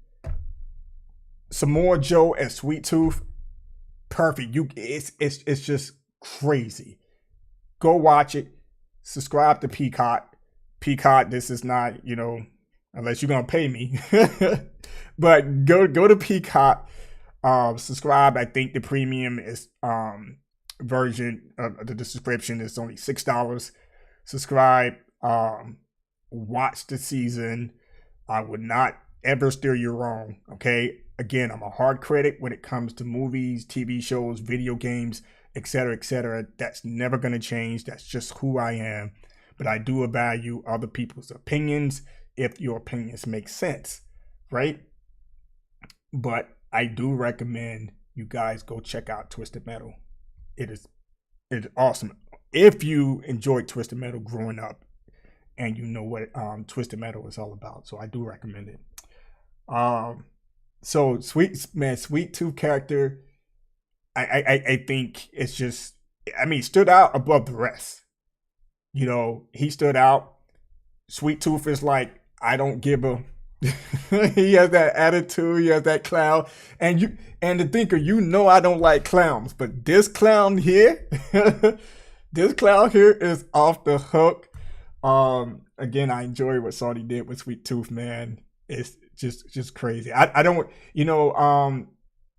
Samoa Joe as Sweet Tooth, perfect. It's just crazy. Go watch it. Subscribe to Peacock. Peacock, this is not, unless you're gonna pay me. But go to Peacock. Subscribe. I think the premium is version of the subscription is only $6. Subscribe. Watch the season. I would not ever steer you wrong. Okay. Again, I'm a hard critic when it comes to movies, TV shows, video games, etc., etc. That's never going to change. That's just who I am. But I do value other people's opinions if your opinions make sense, right? But I do recommend you guys go check out Twisted Metal. It's awesome. If you enjoyed Twisted Metal growing up and you know what Twisted Metal is all about, so I do recommend it. So Sweet Tooth character, I think it's just, I mean, stood out above the rest. You know, he stood out. Sweet Tooth is like, I don't give a. He has that attitude. He has that clown, and the thinker. You know, I don't like clowns, but this clown here, this clown here is off the hook. Again, I enjoy what Saudi did with Sweet Tooth, man. It's just crazy. I don't, you know,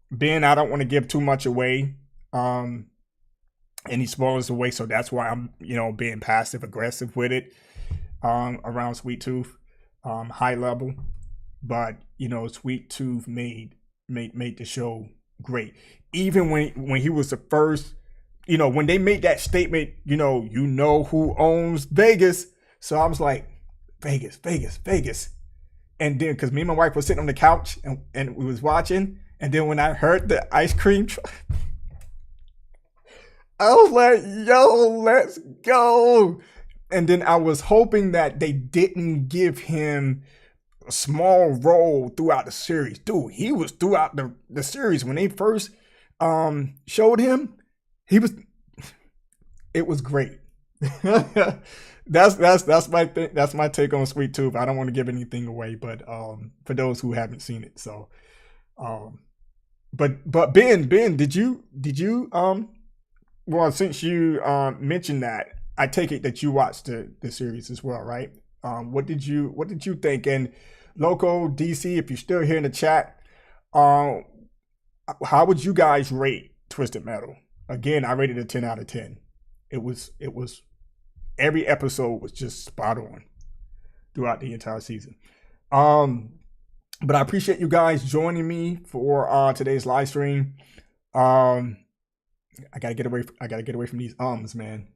Ben, I don't want to give too much away, any spoilers away, so that's why I'm, you know, being passive aggressive with it, around Sweet Tooth, high level. But you know, Sweet Tooth made the show great. Even when he was the first, you know, when they made that statement, you know who owns Vegas. So I was like, Vegas. And then, because me and my wife were sitting on the couch and we was watching, and then when I heard the ice cream truck, I was like, yo, let's go. And then I was hoping that they didn't give him a small role throughout the series. Dude, he was throughout the series. When they first showed him, it was great. That's my thing. That's my take on Sweet Tooth. I don't want to give anything away, but for those who haven't seen it. So but Ben, did you well, since you mentioned that, I take it that you watched the series as well, right? What did you think? And Loco, DC, if you're still here in the chat, how would you guys rate Twisted Metal? Again, I rated it a 10 out of 10. It was every episode was just spot on throughout the entire season. But I appreciate you guys joining me for today's live stream. I gotta get away from these man.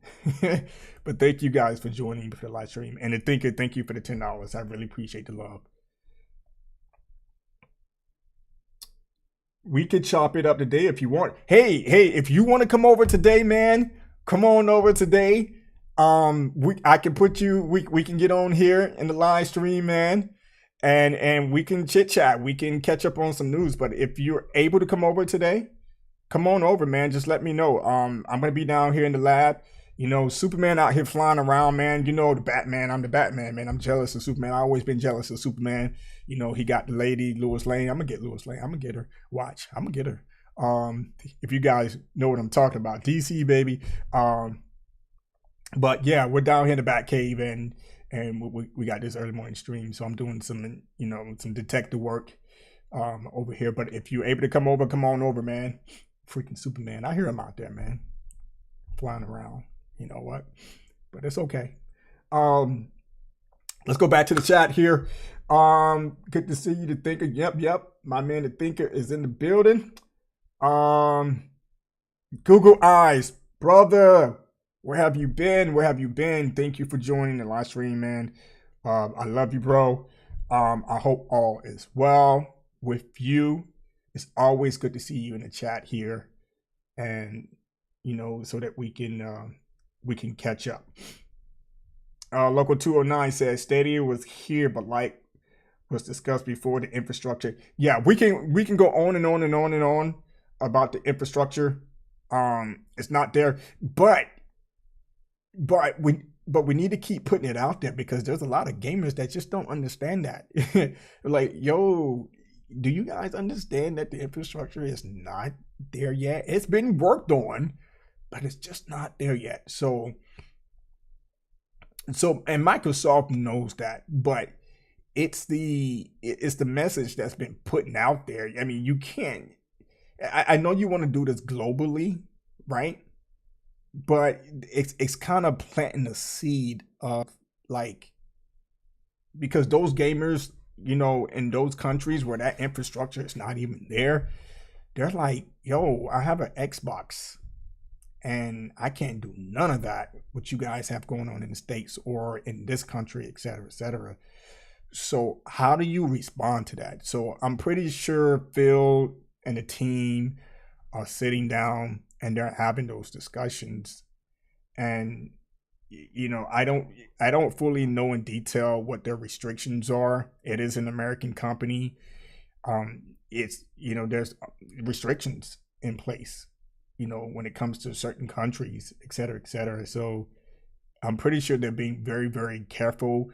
But thank you guys for joining me for the live stream. And the thinker, thank you for the $10. I really appreciate the love. We could chop it up today if you want. Hey, if you want to come over today, man, come on over today. I can put you. We can get on here in the live stream, man, and we can chit chat. We can catch up on some news. But if you're able to come over today, come on over, man. Just let me know. I'm gonna be down here in the lab. You know, Superman out here flying around, man. You know, the Batman. I'm the Batman, man. I'm jealous of Superman. I've always been jealous of Superman. You know, he got the lady, Lois Lane. I'm gonna get Lois Lane. I'm gonna get her. Watch. I'm gonna get her. If you guys know what I'm talking about, DC, baby. But yeah, we're down here in the Batcave, and we got this early morning stream. So I'm doing some, you know, some detective work over here. But if you're able to come over, come on over, man. Freaking Superman. I hear him out there, man. Flying around. You know what? But it's okay. Let's go back to the chat here. Good to see you, the thinker. Yep. My man, the thinker, is in the building. Google Eyes, brother. Where have you been? Thank you for joining the live stream, man. I love you, bro. I hope all is well with you. It's always good to see you in the chat here, and you know, so that we can catch up. Local 209 says Stadia was here, but like was discussed before, the infrastructure. Yeah, we can go on and on and on and on about the infrastructure. It's not there, but we need to keep putting it out there, because there's a lot of gamers that just don't understand that. Like, yo, do you guys understand that the infrastructure is not there yet? It's been worked on, but it's just not there yet. So and Microsoft knows that, but it's the message that's been putting out there. I mean, you can't. I know you want to do this globally, right? But it's kind of planting the seed of, like, because those gamers, you know, in those countries where that infrastructure is not even there, they're like, yo, I have an Xbox and I can't do none of that, what you guys have going on in the States or in this country, et cetera, et cetera. So how do you respond to that? So I'm pretty sure Phil and the team are sitting down and they're having those discussions. And I don't fully know in detail what their restrictions are. It is an American company. It's there's restrictions in place, when it comes to certain countries, et cetera, et cetera. So I'm pretty sure they're being very, very careful,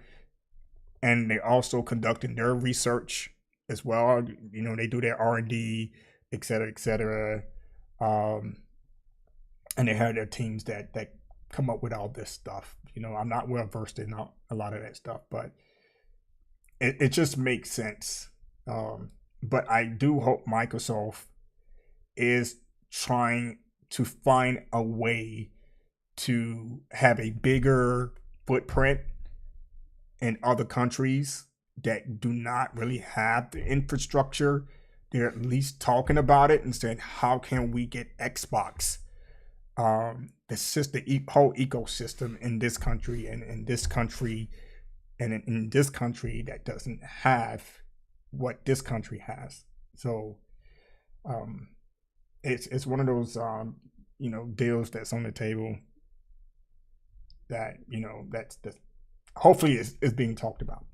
and they're also conducting their research as well. They do their R&D, et cetera, et cetera. And they have their teams that come up with all this stuff. I'm not well versed in a lot of that stuff, but it just makes sense. But I do hope Microsoft is trying to find a way to have a bigger footprint in other countries that do not really have the infrastructure. They're at least talking about it and saying, how can we get Xbox, the whole ecosystem in this country and in this country and in this country that doesn't have what this country has. So it's one of those deals that's on the table that that's hopefully is being talked about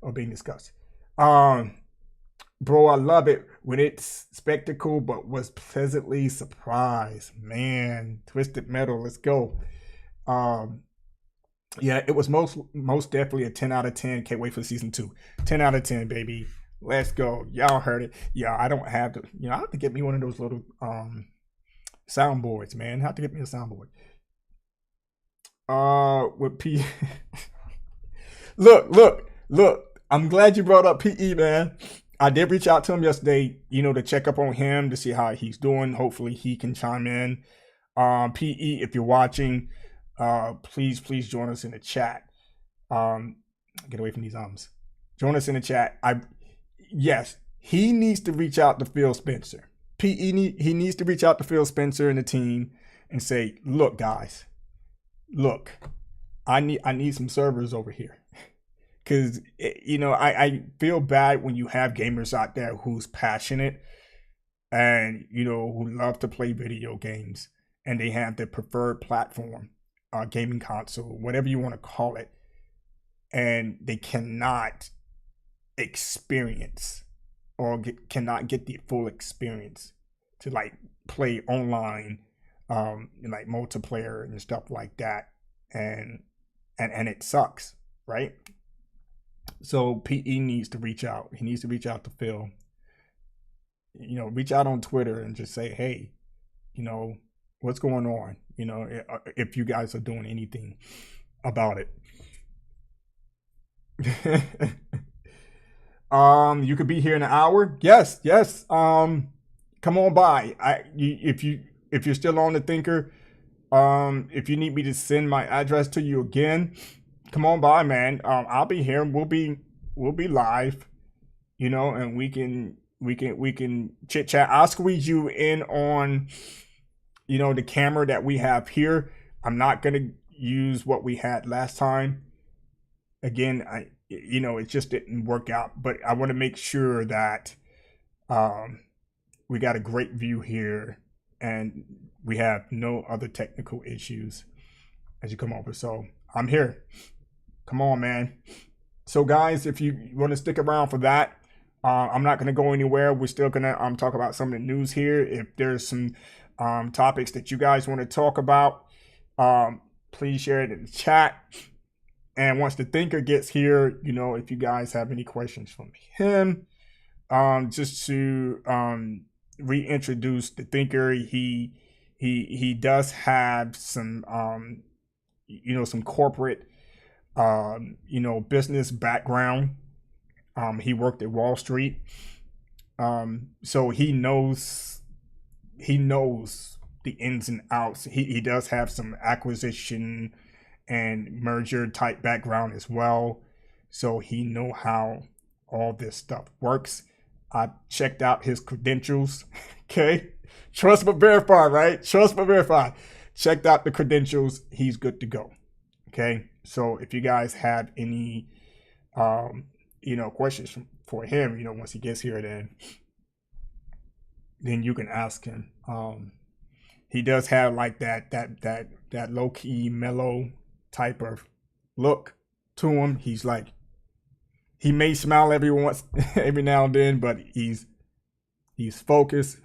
or being discussed. Bro, I love it when it's spectacle, but was pleasantly surprised. Man, Twisted Metal, let's go. Yeah, it was most definitely a 10 out of 10. Can't wait for season 2. 10 out of 10, baby. Let's go. Y'all heard it. Yeah, I don't have to, I have to get me one of those little soundboards, man. I have to get me a soundboard. With P Look. I'm glad you brought up PE, man. I did reach out to him yesterday, to check up on him to see how he's doing. Hopefully he can chime in. PE, if you're watching, please join us in the chat. Get away from these ums. Join us in the chat. Yes, he needs to reach out to Phil Spencer. He needs to reach out to Phil Spencer and the team and say, look, guys, I need some servers over here. Because, I feel bad when you have gamers out there who's passionate and, who love to play video games and they have their preferred platform, gaming console, whatever you want to call it, and they cannot experience or cannot get the full experience to play online, like multiplayer and stuff like that. And it sucks, right? So PE needs to reach out. He needs to reach out to Phil. Reach out on Twitter and just say, hey, what's going on? If you guys are doing anything about it. You could be here in an hour. Yes. Come on by. If you're still on the Thinker, if you need me to send my address to you again, come on by, man. I'll be here. We'll be live, and we can chit chat. I'll squeeze you in on, the camera that we have here. I'm not gonna use what we had last time. Again, it just didn't work out. But I want to make sure that we got a great view here, and we have no other technical issues as you come over. So I'm here. Come on, man. So guys, if you want to stick around for that, I'm not going to go anywhere. We're still going to talk about some of the news here. If there's some topics that you guys want to talk about, please share it in the chat. And once the Thinker gets here, if you guys have any questions from him, just to reintroduce the Thinker, he does have some some corporate business background. He worked at Wall Street. So he knows the ins and outs. He does have some acquisition and merger type background as well. So he know how all this stuff works. I checked out his credentials. Okay. Trust but verify, right? Trust but verify. Checked out the credentials. He's good to go. Okay. So if you guys have any, questions for him, once he gets here, then then you can ask him. He does have like that low key mellow type of look to him. He's like, he may smile every now and then, but he's focused.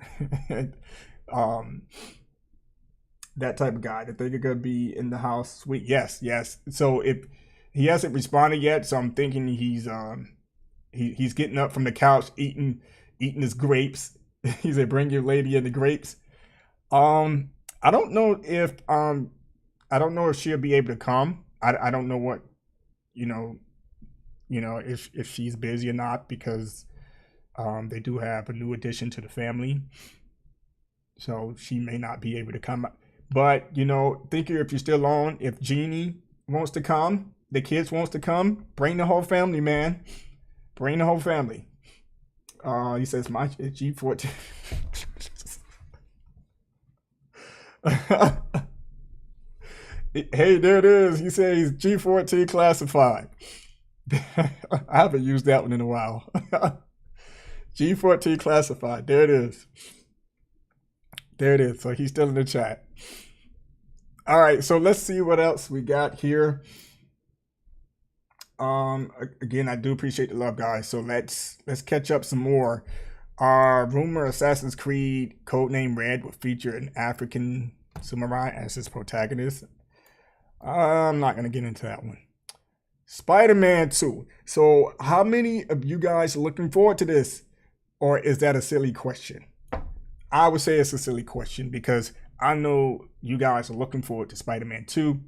That type of guy. That they're gonna be in the house. Sweet, yes. So if he hasn't responded yet, so I'm thinking he's getting up from the couch, eating his grapes. He said, "Bring your lady in the grapes." I don't know if she'll be able to come. I don't know what, if she's busy or not, because they do have a new addition to the family, so she may not be able to come. But Thinker, if you're still on, if Jeannie wants to come, the kids wants to come, bring the whole family, man. Bring the whole family. He says my G14. Hey, there it is. He says G14 classified. I haven't used that one in a while. G14 classified. There it is. So he's still in the chat. All right, so let's see what else we got here. Again, I do appreciate the love, guys. So let's catch up some more. Rumor Assassin's Creed Codename Red will feature an African samurai as its protagonist. I'm not gonna get into that one. Spider-Man 2. So how many of you guys are looking forward to this? Or is that a silly question? I would say it's a silly question because I know you guys are looking forward to Spider-Man 2.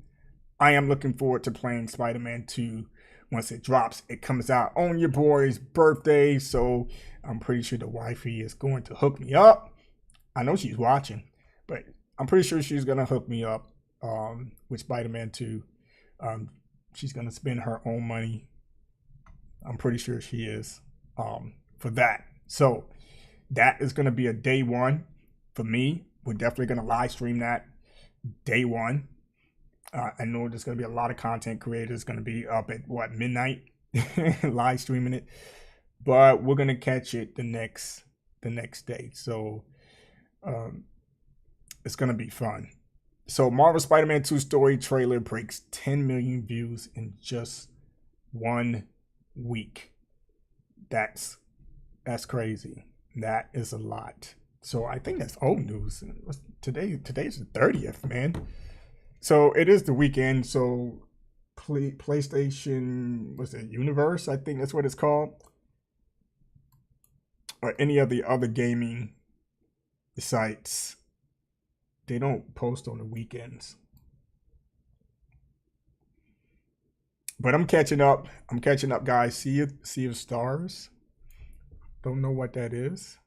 I am looking forward to playing Spider-Man 2 once it drops. It comes out on your boy's birthday, so I'm pretty sure the wifey is going to hook me up. I know she's watching, but I'm pretty sure she's going to hook me up with Spider-Man 2. She's going to spend her own money. I'm pretty sure she is for that. So that is going to be a day one for me. We're definitely going to live stream that day one. I know there's going to be a lot of content creators going to be up at midnight live streaming it, but we're going to catch it the next day. So it's going to be fun. So Marvel Spider-Man 2 story trailer breaks 10 million views in just 1 week. That's crazy. That is a lot. So I think that's old news. Today's the 30th, man. So it is the weekend. So PlayStation, what's it, Universe? I think that's what it's called. Or any of the other gaming sites, they don't post on the weekends. But I'm catching up. Guys. Sea of Stars. Don't know what that is.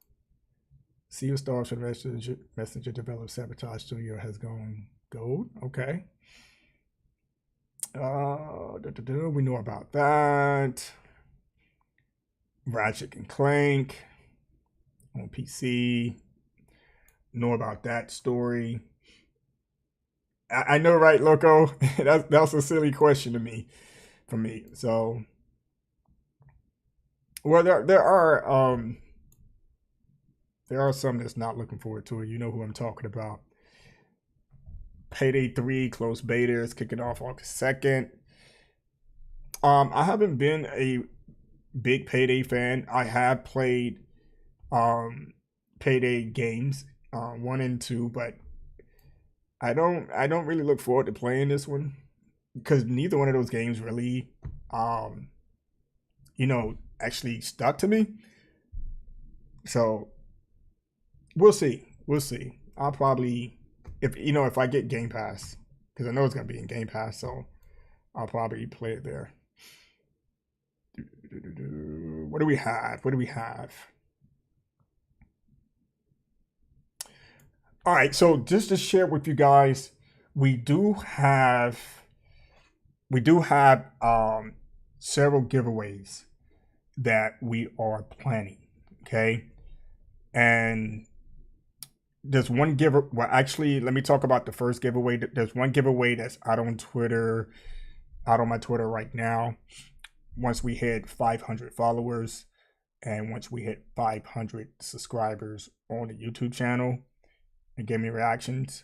Sea of Stars for Messenger developed Sabotage Studio has gone gold. Okay. We know about that. Ratchet and Clank on PC. Know about that story. I know, right, Loco? That's a silly question for me. So, well, there are some that's not looking forward to it. You know who I'm talking about. Payday 3 closed beta is kicking off August 2nd. I haven't been a big Payday fan. I have played Payday games 1 and 2, but I don't really look forward to playing this one because neither one of those games really actually stuck to me. So we'll see. I'll probably, if I get Game Pass, because I know it's gonna be in Game Pass, so I'll probably play it there. What do we have? All right, so just to share with you guys, we do have several giveaways that we are planning. Okay, and there's one giveaway. Well, actually, let me talk about the first giveaway. There's one giveaway that's out on my Twitter right now. Once we hit 500 followers, And once we hit 500 subscribers on the YouTube channel and give me reactions,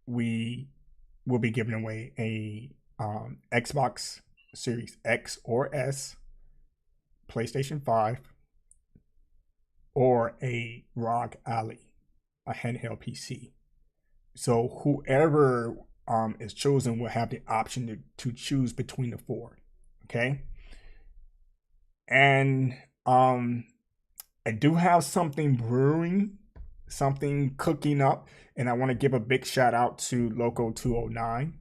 we will be giving away a Xbox Series X or S, PlayStation 5, or a ROG Ally, a handheld PC. So whoever is chosen will have the option to choose between the four. Okay. And I do have something brewing, something cooking up, and I want to give a big shout out to Loco 209.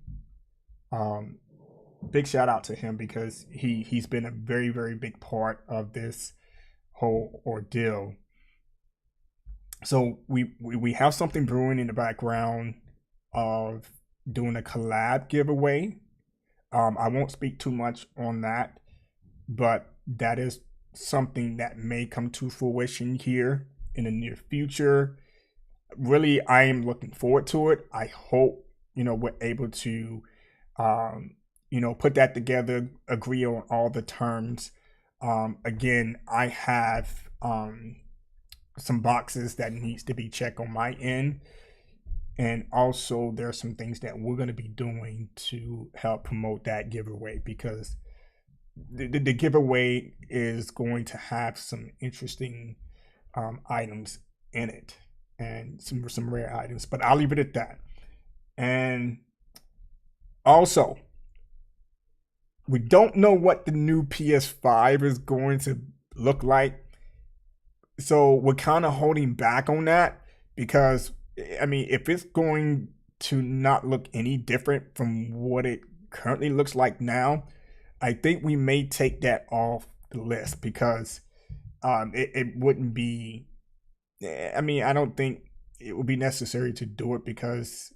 Big shout out to him because he's been a very, very big part of this whole ordeal. So we have something brewing in the background of doing a collab giveaway. I won't speak too much on that, but that is something that may come to fruition here in the near future. Really, I am looking forward to it. I hope, we're able to, put that together, agree on all the terms. Again, I have some boxes that needs to be checked on my end. And also there's some things that we're going to be doing to help promote that giveaway, because the giveaway is going to have some interesting items in it, and some rare items, but I'll leave it at that. And also, we don't know what the new PS5 is going to look like, so we're kind of holding back on that, because if it's going to not look any different from what it currently looks like now, I think we may take that off the list, because it wouldn't be, I don't think it would be necessary to do it, because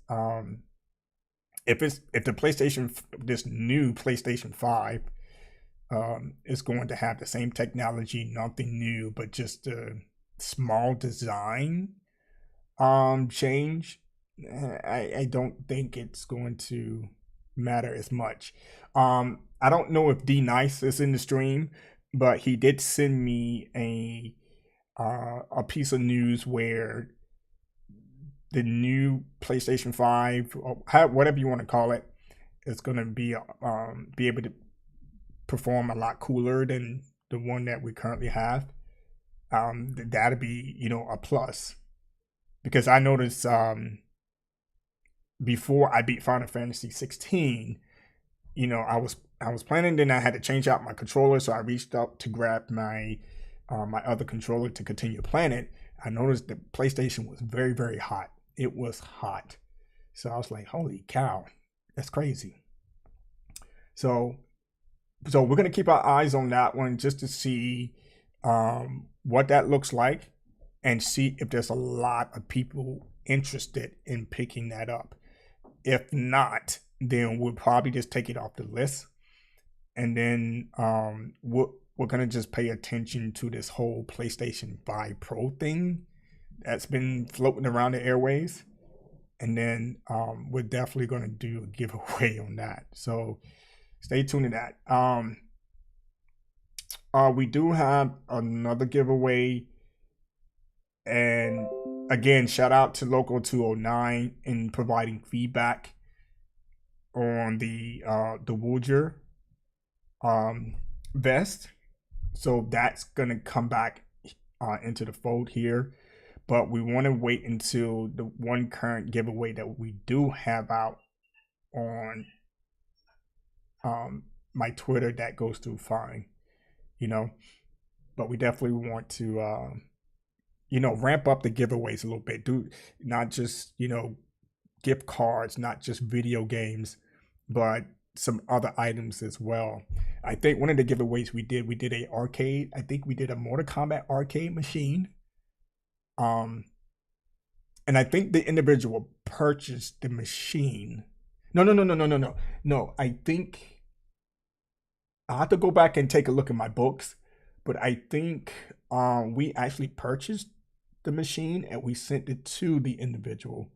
if the this new PlayStation 5 is going to have the same technology, nothing new, but just a small design change, I don't think it's going to matter as much. I don't know if D Nice is in the stream, but he did send me a piece of news where the new PlayStation 5, or whatever you want to call it, is going to be able to perform a lot cooler than the one that we currently have. That'd be, a plus, because I noticed before I beat Final Fantasy 16, I was planning, then I had to change out my controller, so I reached up to grab my my other controller to continue playing it. I noticed the PlayStation was very, very hot. It was hot. So I was like, holy cow, that's crazy. So we're gonna keep our eyes on that one, just to see what that looks like, and see if there's a lot of people interested in picking that up. If not, then we'll probably just take it off the list, and then we're gonna just pay attention to this whole PlayStation 5 Pro thing that's been floating around the airways, and then we're definitely gonna do a giveaway on that. So stay tuned to that. We do have another giveaway, and again, shout out to Local 209 in providing feedback on the Woolger vest. So that's gonna come back into the fold here, but we want to wait until the one current giveaway that we do have out on my Twitter that goes through fine, but we definitely want to ramp up the giveaways a little bit. Do not just gift cards, not just video games, but some other items as well. I think one of the giveaways we did a arcade. I think we did a Mortal Kombat arcade machine. And I think the individual purchased the machine. No. I think I have to go back and take a look at my books, but I think we actually purchased the machine and we sent it to the individual,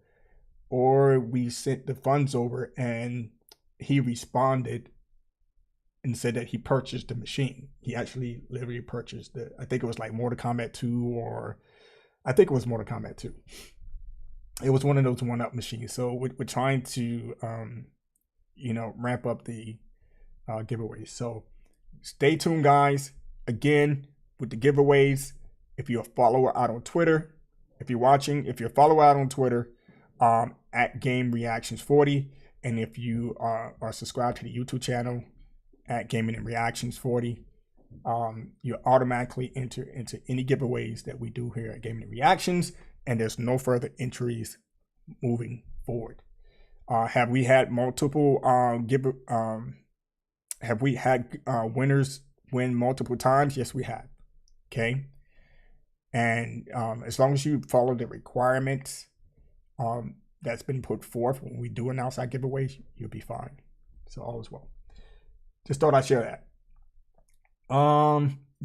or we sent the funds over and he responded and said that he purchased the machine. He actually literally purchased it. I think it was like Mortal Kombat 2, or I think it was Mortal Kombat 2. It was one of those one-up machines. So we're trying to, ramp up the giveaways. So stay tuned, guys. Again, with the giveaways, if you're a follower out on Twitter, if you're a follower out on Twitter, at Game Reactions 40, and if you are subscribed to the YouTube channel at Gaming and Reactions 40, you automatically enter into any giveaways that we do here at Gaming and Reactions, and there's no further entries moving forward. Have we had multiple have we had winners win multiple times? Yes, we have. Okay. And as long as you follow the requirements that's been put forth when we do announce our giveaways, you'll be fine. So all is well. Just thought I'd share that.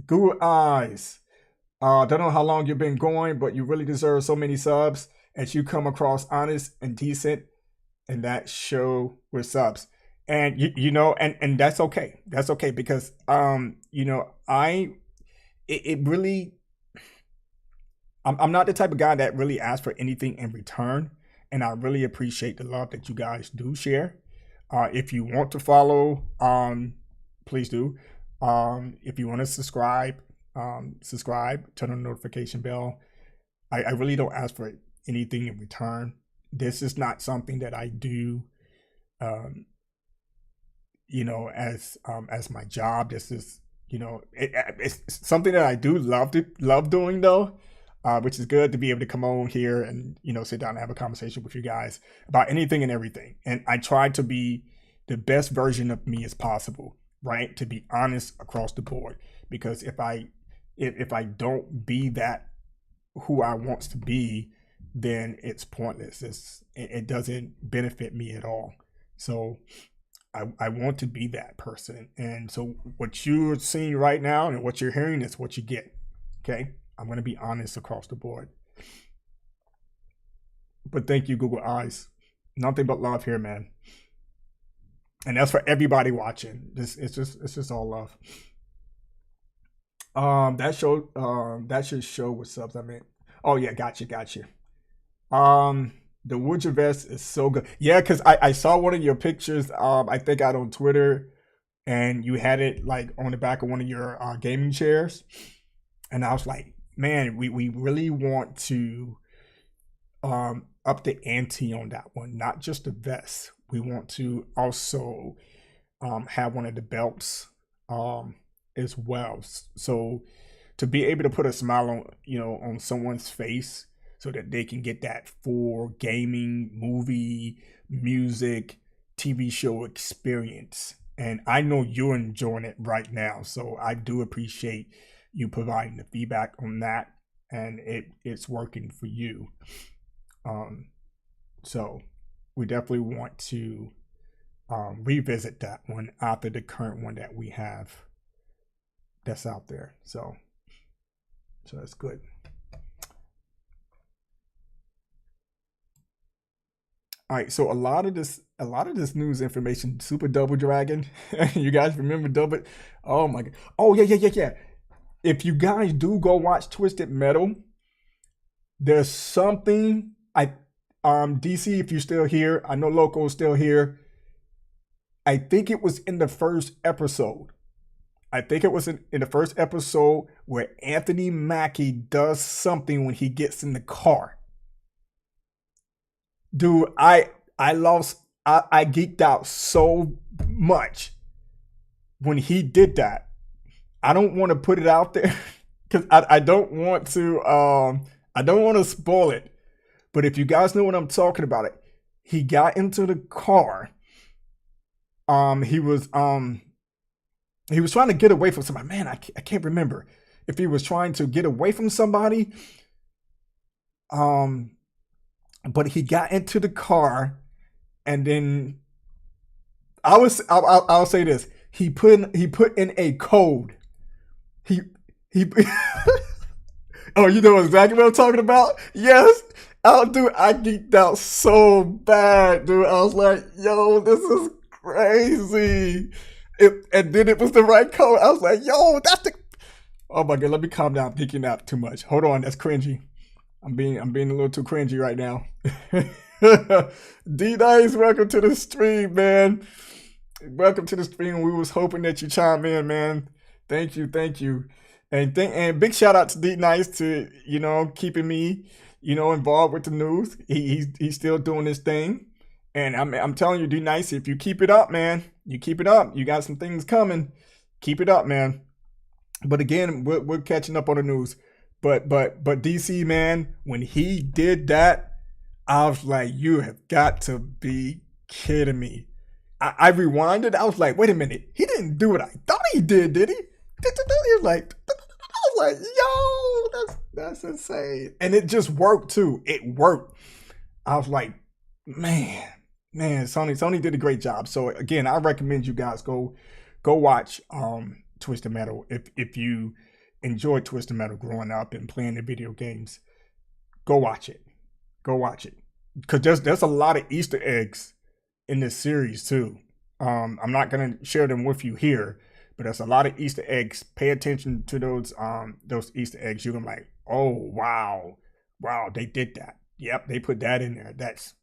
Google Eyes. Don't know how long you've been going, but you really deserve so many subs as you come across honest and decent, and that show with subs. And and that's okay. That's okay, because I'm not the type of guy that really asks for anything in return, and I really appreciate the love that you guys do share. If you want to follow, please do. If you want to subscribe, turn on the notification bell. I really don't ask for anything in return. This is not something that I do, as my job. This is, it's something that I do love doing though. Which is good to be able to come on here and, sit down and have a conversation with you guys about anything and everything. And I try to be the best version of me as possible, right? To be honest across the board. Because if I don't be that who I want to be, then it's pointless. It doesn't benefit me at all. So I want to be that person. And so what you're seeing right now and what you're hearing is what you get. Okay? I'm going to be honest across the board. But thank you, Google Eyes. Nothing but love here, man. And that's for everybody watching. It's just all love. That should show with subs. I mean, oh yeah, gotcha. The Woodger vest is so good. Yeah, because I saw one of your pictures. I think out on Twitter, and you had it like on the back of one of your gaming chairs, and I was like, man, we really want to up the ante on that one. Not just the vest. We want to also have one of the belts as well. So to be able to put a smile on someone's face so that they can get that for gaming, movie, music, TV show experience. And I know you're enjoying it right now. So I do appreciate you providing the feedback on that, and it's working for you. So we definitely want to revisit that one after the current one that we have that's out there. So that's good. All right, so a lot of this news information, Super Double Dragon. You guys remember Double? Oh my god. Oh yeah. If you guys do go watch Twisted Metal, there's something DC, if you're still here, I know Loco is still here. I think it was in the first episode. In the first episode where Anthony Mackie does something when he gets in the car. Dude, I geeked out so much when he did that. I don't want to put it out there because I don't want to spoil it. But if you guys know what I'm talking about, he got into the car. He was trying to get away from somebody. Man, I can't remember if he was trying to get away from somebody. But he got into the car, and then I'll say this: he put in a code. He oh, you know exactly what I'm talking about? Yes. Oh, dude, I geeked out so bad, dude. I was like, yo, this is crazy. And then it was the right color. I was like, yo, that's the. Oh my god, let me calm down. Thinking that too much. Hold on, that's cringy. I'm being a little too cringy right now. D Nice, welcome to the stream, man. Welcome to the stream. We was hoping that you chime in, man. Thank you. And big shout out to D Nice to, keeping me, involved with the news. He's still doing his thing. And I'm telling you, D Nice, if you keep it up, man, you keep it up. You got some things coming. Keep it up, man. But again, we're catching up on the news. But DC, man, when he did that, I was like, you have got to be kidding me. I rewinded. I was like, wait a minute. He didn't do what I thought he did he? He was like, I was like, yo, that's insane. And it just worked too. It worked. I was like, man, Sony did a great job. So again, I recommend you guys go watch Twisted Metal. If you enjoyed Twisted Metal growing up and playing the video games, go watch it. Because there's a lot of Easter eggs in this series too. I'm not gonna share them with you here, but there's a lot of Easter eggs. Pay attention to those Easter eggs. You're gonna like, oh wow, they did that. Yep, they put that in there. That's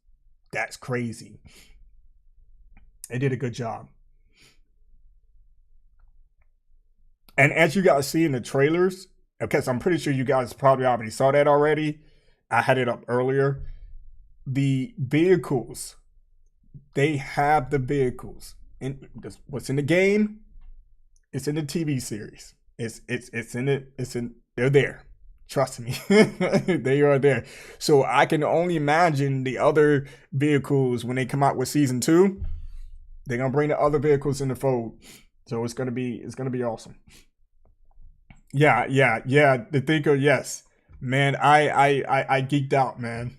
crazy. They did a good job. And as you guys see in the trailers, because I'm pretty sure you guys probably already saw that already. I had it up earlier. The vehicles, they have the vehicles. And what's in the game? It's in the TV series. They're there. Trust me. They are there. So I can only imagine the other vehicles when they come out with season 2. They're gonna bring the other vehicles in the fold. So it's gonna be awesome. Yeah. The thinker, yes. Man, I geeked out, man.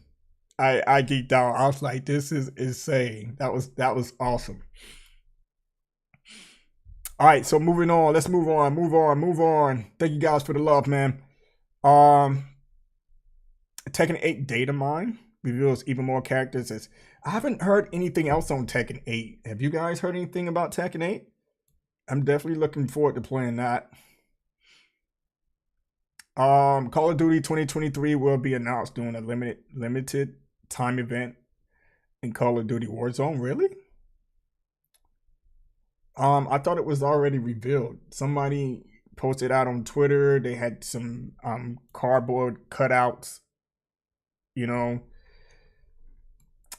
I geeked out. I was like, this is insane. That was awesome. All right, so moving on. Let's move on. Thank you guys for the love, man. Tekken 8 data mine reveals even more characters. I haven't heard anything else on Tekken 8. Have you guys heard anything about Tekken 8? I'm definitely looking forward to playing that. Call of Duty 2023 will be announced during a limited time event in Call of Duty Warzone. Really? I thought it was already revealed. Somebody posted out on Twitter. They had some cardboard cutouts, and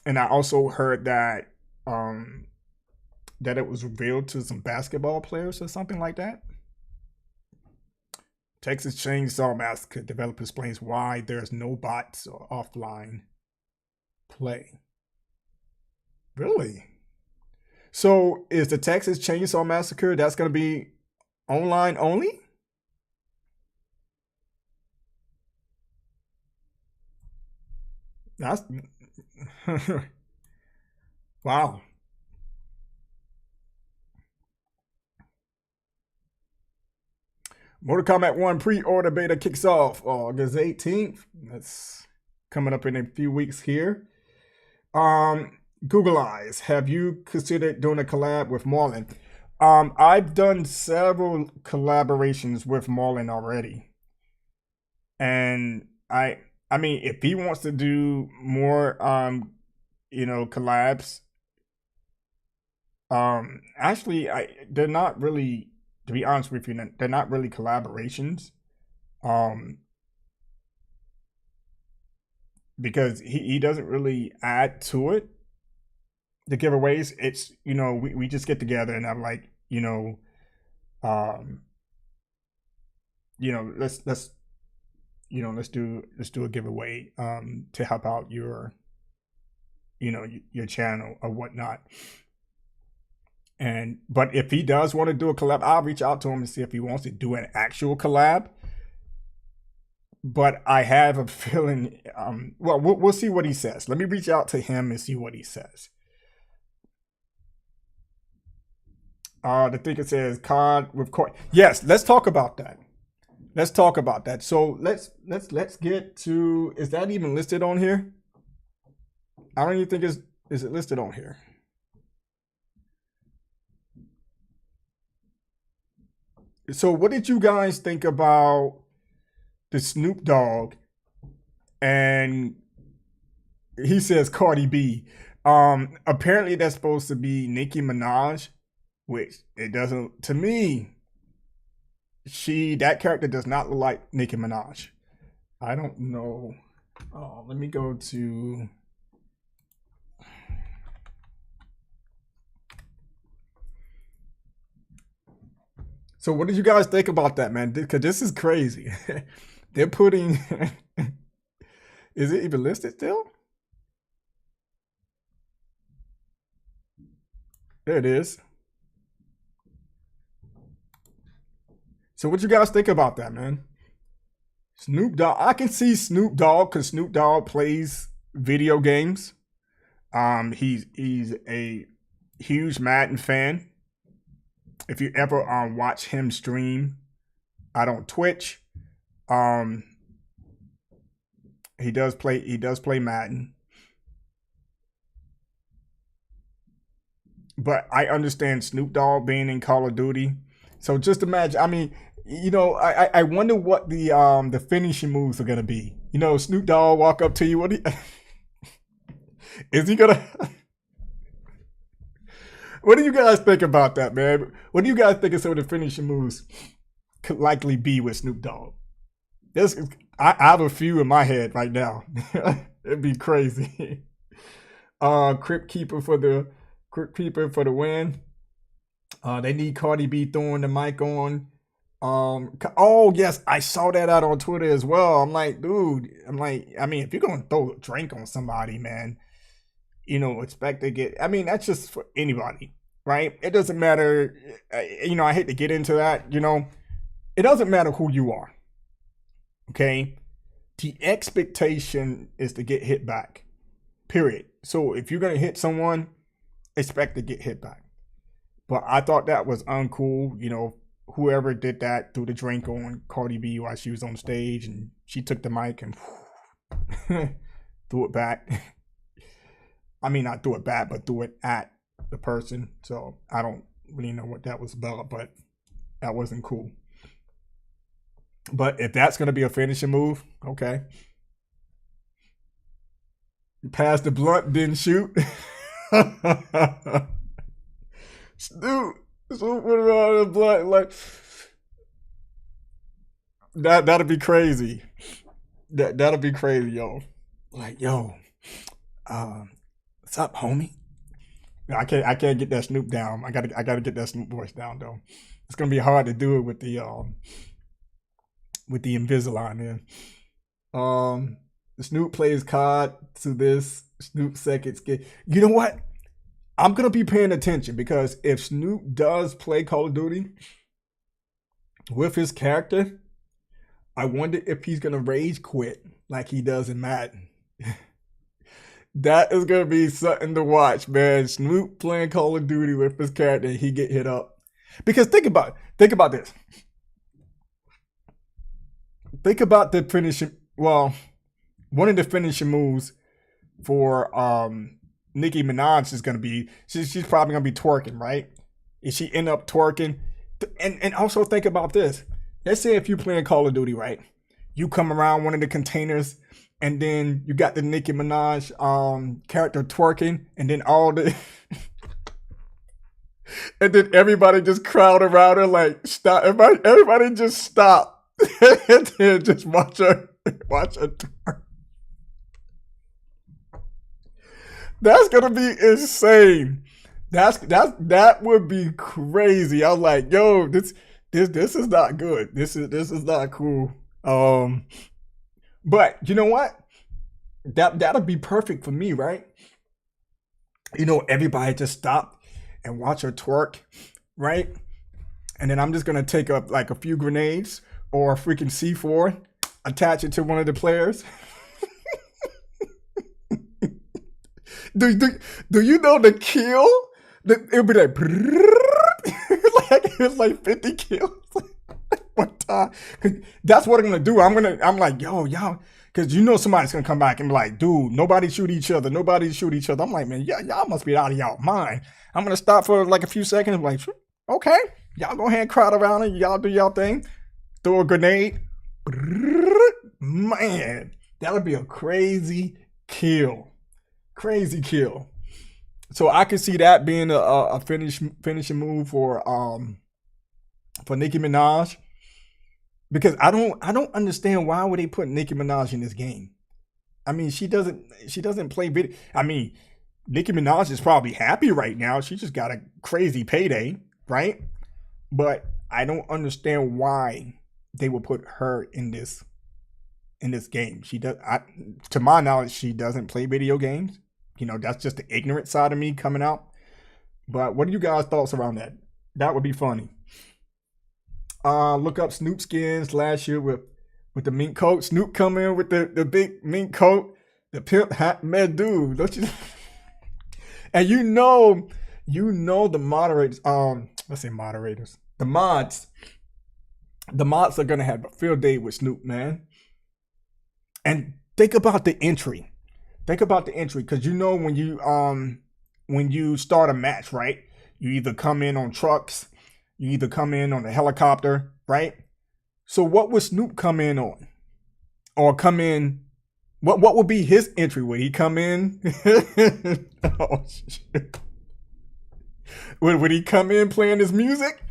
I also heard that that it was revealed to some basketball players or something like that. Texas Chainsaw Massacre developer explains why there's no bots or offline play. Really? So is the Texas Chainsaw Massacre, that's going to be online only? That's wow. Mortal Kombat 1 pre-order beta kicks off August 18th. That's coming up in a few weeks here. Google Eyes, have you considered doing a collab with Marlon? I've done several collaborations with Marlon already. And I mean, if he wants to do more collabs, actually they're not really, to be honest with you, they're not really collaborations. Because he doesn't really add to it. The giveaways, it's, we just get together and I'm like, let's do a giveaway to help out your channel or whatnot. But if he does want to do a collab, I'll reach out to him and see if he wants to do an actual collab. But I have a feeling, we'll see what he says. Let me reach out to him and see what he says. The thinker says COD with Corey. Yes, let's talk about that. So let's get to, is that even listed on here? I don't even think is it listed on here? So what did you guys think about the Snoop Dogg? And he says Cardi B. Apparently that's supposed to be Nicki Minaj, which it doesn't. To me, that character does not look like Nicki Minaj. I don't know. Oh, let me go to. So what did you guys think about that, man? Because this is crazy. They're putting. Is it even listed still? There it is. So what you guys think about that, man? Snoop Dogg. I can see Snoop Dogg because Snoop Dogg plays video games. He's a huge Madden fan. If you ever watch him stream out on Twitch, he does play Madden. But I understand Snoop Dogg being in Call of Duty. So just imagine, I mean, you know, I wonder what the finishing moves are gonna be. You know, Snoop Dogg walk up to you, is he gonna What do you guys think about that, man? What do you guys think of some of the finishing moves could likely be with Snoop Dogg? I have a few in my head right now. It'd be crazy. Crypt Keeper for the win. They need Cardi B throwing the mic on. Oh yes, I saw that out on Twitter as well. I'm like, dude, I mean, if you're gonna throw a drink on somebody, man, you know, expect to get. I mean, that's just for anybody, right? It doesn't matter. You know, I hate to get into that. You know, it doesn't matter who you are. Okay, the expectation is to get hit back. Period. So if you're gonna hit someone, expect to get hit back. But I thought that was uncool. You know, whoever did that threw the drink on Cardi B while she was on stage, and she took the mic and threw it back. I mean, not threw it back, but threw it at the person. So I don't really know what that was about, but that wasn't cool. But if that's going to be a finishing move, okay. You passed the blunt, didn't shoot. Snoop, put around the blunt, like that'd be crazy. That'll be crazy, yo. Like, yo, what's up, homie? I can't get that Snoop down. I gotta get that Snoop voice down though. It's gonna be hard to do it with the Invisalign there. Snoop plays COD to this. Snoop seconds get. You know what? I'm gonna be paying attention because if Snoop does play Call of Duty with his character, I wonder if he's gonna rage quit like he does in Madden. That is gonna be something to watch, man. Snoop playing Call of Duty with his character, and he get hit up. Because think about this. Think about the finishing. Well, one of the finishing moves for Nicki Minaj is gonna be she's probably gonna be twerking, right? If she end up twerking, and also think about this. Let's say if you're playing Call of Duty, right? You come around one of the containers, and then you got the Nicki Minaj character twerking, and then all the and then everybody just crowd around her like stop. Everybody just stop and then just watch her twerk. That's gonna be insane. That would be crazy. I was like, yo, this is not good. This is not cool. But you know what? That'll be perfect for me, right? You know, everybody just stop and watch her twerk, right? And then I'm just gonna take up like a few grenades or a freaking C4, attach it to one of the players. Do you know the kill? It'll be like, it's like 50 kills one time. That's what I'm gonna do. I'm like, yo, y'all, because you know somebody's gonna come back and be like, dude, nobody shoot each other. I'm like, man, y'all must be out of y'all mind. I'm gonna stop for like a few seconds. I'm like, okay, Y'all go ahead and crowd around it. Y'all do y'all thing. Throw a grenade. Man, that would be a crazy kill. Crazy kill. So I could see that being a finishing move for Nicki Minaj. Because I don't understand why would they put Nicki Minaj in this game. I mean, she doesn't play video. I mean, Nicki Minaj is probably happy right now. She just got a crazy payday, right? But I don't understand why they would put her in this game. She does, to my knowledge, she doesn't play video games. You know, that's just the ignorant side of me coming out. But what are you guys' thoughts around that? That would be funny. Look up Snoop skins last year with the mink coat. Snoop come in with the big mink coat, the pimp hat, man, dude, don't you? And you know the moderators. Let's say moderators. The mods are gonna have a field day with Snoop, man. And think about the entry. Because you know when you start a match, right? You either come in on trucks, you either come in on a helicopter, right? So what would Snoop come in on? Or come in, what would be his entry? Would he come in? Oh, shit. Would he come in playing his music?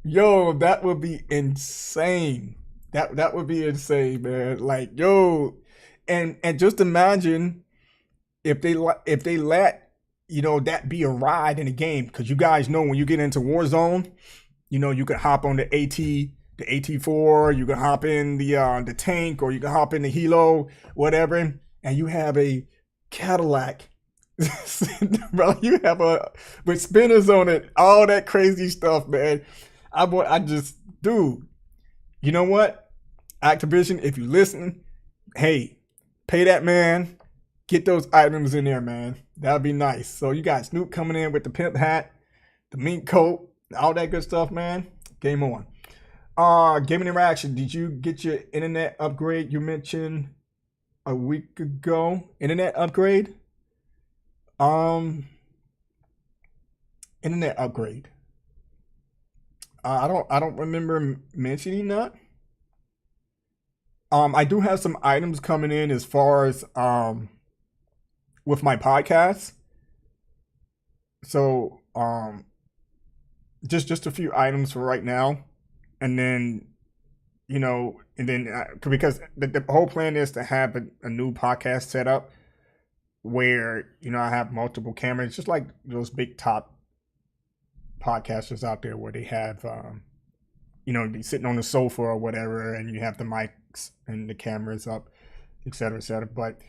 Yo, that would be insane. That would be insane, man. Like, yo, and just imagine if they let, you know, that be a ride in the game. Because you guys know when you get into Warzone, you know, you can hop on the AT4, you can hop in the tank, or you can hop in the helo, whatever, and you have a Cadillac. Bro, you have with spinners on it, all that crazy stuff, man. Dude, you know what? Activision, if you listen, hey, pay that man, get those items in there, man. That'd be nice. So you got Snoop coming in with the pimp hat, the mink coat, all that good stuff, man. Game on. Gaming Interaction, did you get your internet upgrade you mentioned a week ago? Internet upgrade? Internet upgrade. I don't remember mentioning that. I do have some items coming in as far as with my podcast. So just a few items for right now, and then because the whole plan is to have a new podcast set up where I have multiple cameras, just like those big top podcasters out there where they have they sitting on the sofa or whatever, and you have the mics and the cameras up, etc., etc. But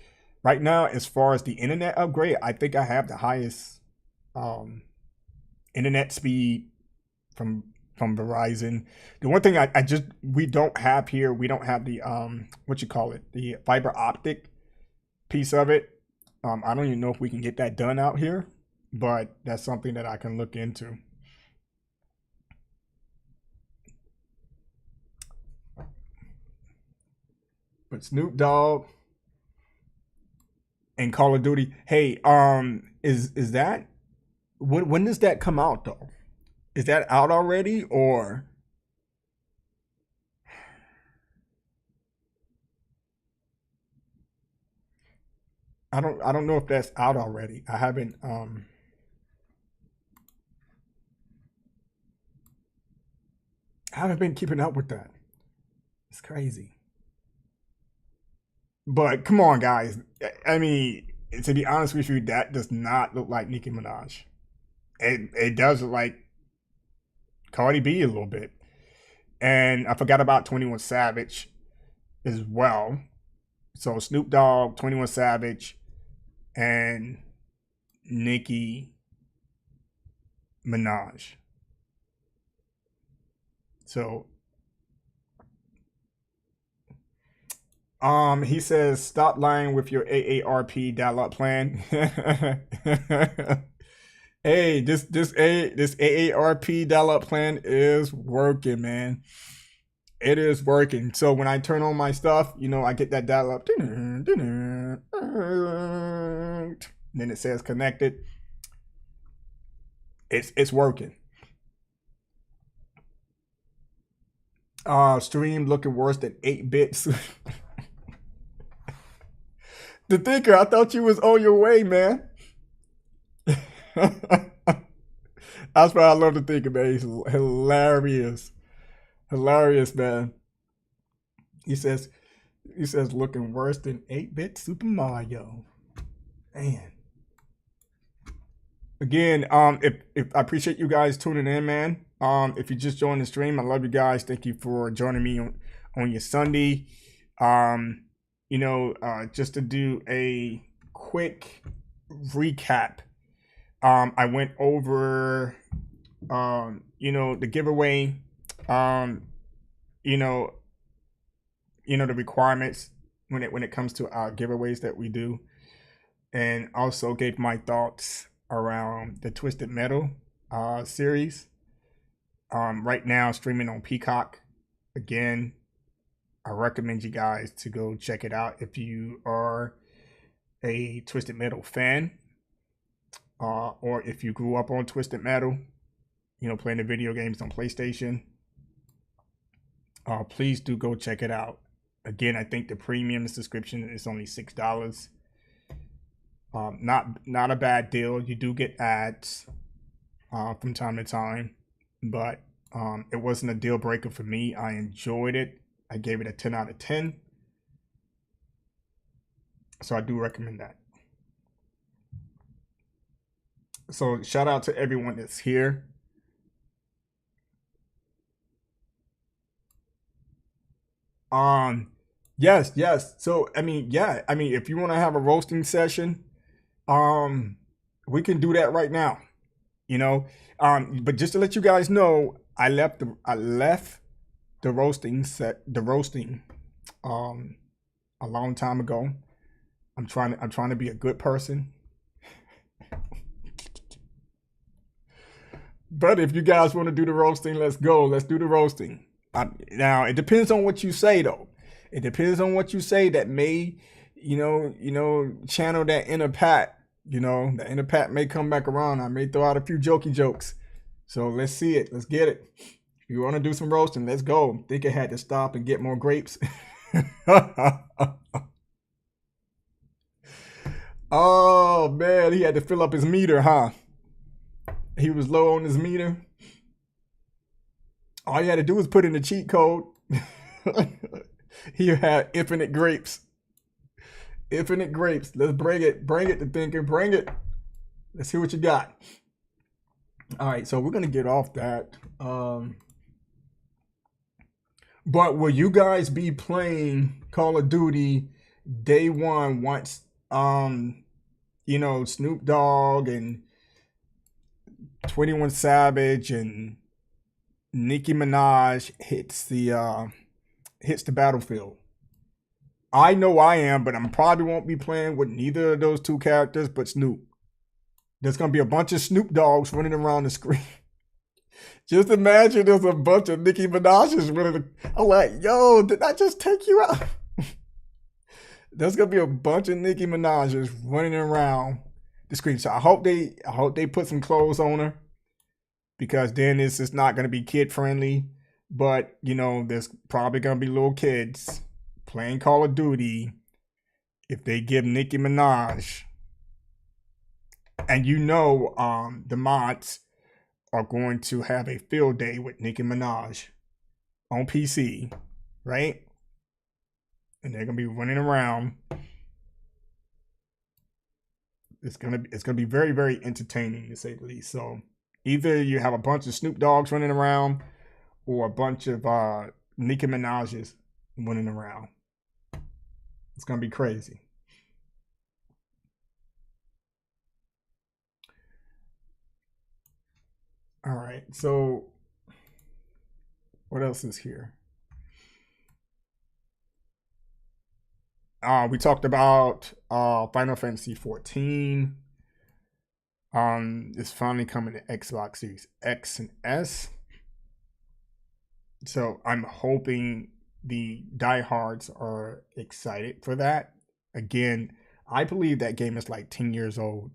right now, as far as the internet upgrade, I think I have the highest internet speed from Verizon. The one thing we don't have here, we don't have the the fiber optic piece of it. I don't even know if we can get that done out here, but that's something that I can look into. But Snoop Dogg and Call of Duty, hey, is that when does that come out though? Is that out already, or I don't know if that's out already. I haven't been keeping up with that. It's crazy. But come on, guys. I mean, to be honest with you, that does not look like Nicki Minaj. It does look like Cardi B a little bit. And I forgot about 21 Savage as well. So Snoop Dogg, 21 Savage, and Nicki Minaj. So he says, stop lying with your AARP dial-up plan. Hey, this AARP dial-up plan is working, man. It is working. So when I turn on my stuff, I get that dial-up. Then it says connected. It's working. Stream looking worse than 8 bits. The Thinker, I thought you was on your way, man. That's why I love The Thinker, man. He's hilarious. Hilarious, man. He says looking worse than 8-bit Super Mario. Man. Again, if I appreciate you guys tuning in, man. If you just joined the stream, I love you guys. Thank you for joining me on your Sunday. Just to do a quick recap. I went over the giveaway, the requirements when it comes to our giveaways that we do, and also gave my thoughts around the Twisted Metal series. Right now streaming on Peacock. Again, I recommend you guys to go check it out if you are a Twisted Metal fan, or if you grew up on Twisted Metal, playing the video games on PlayStation. Please do go check it out. Again, I think the premium subscription is only $6. Not a bad deal. You do get ads from time to time, but it wasn't a deal breaker for me. I enjoyed it. I gave it a 10 out of 10. So I do recommend that. So shout out to everyone that's here. Yes. So if you want to have a roasting session, we can do that right now. But just to let you guys know, I left the roasting a long time ago. I'm trying to be a good person. But if you guys want to do the roasting, let's go. Let's do the roasting. Now it depends on what you say, though. It depends on what you say that may, channel that inner Pat. The inner Pat may come back around. I may throw out a few jokey jokes. So let's see it. Let's get it. If you want to do some roasting, let's go. Think I had to stop and get more grapes. Oh man, he had to fill up his meter, huh? He was low on his meter. All you had to do was put in the cheat code. He had infinite grapes. Infinite grapes. Let's bring it. Bring it, The Thinker. Bring it. Let's see what you got. All right, so we're going to get off that. But will you guys be playing Call of Duty day one once, Snoop Dogg and 21 Savage and Nicki Minaj hits the battlefield? I know I am, but I probably won't be playing with neither of those two characters but Snoop. There's going to be a bunch of Snoop Dogs running around the screen. Just imagine there's a bunch of Nicki Minaj's running. I'm like, yo, did I just take you out? There's going to be a bunch of Nicki Minaj's running around the screen. So I hope they put some clothes on her, because then this is not going to be kid friendly. But, there's probably going to be little kids playing Call of Duty if they give Nicki Minaj. And the mods are going to have a field day with Nicki Minaj on PC, right? And they're going to be running around. It's going to be very, very entertaining, to say the least. So either you have a bunch of Snoop Dogs running around or a bunch of Nicki Minaj's running around. It's going to be crazy. All right, so what else is here? We talked about Final Fantasy 14. It's finally coming to Xbox Series X and S. So I'm hoping the diehards are excited for that. Again, I believe that game is like 10 years old.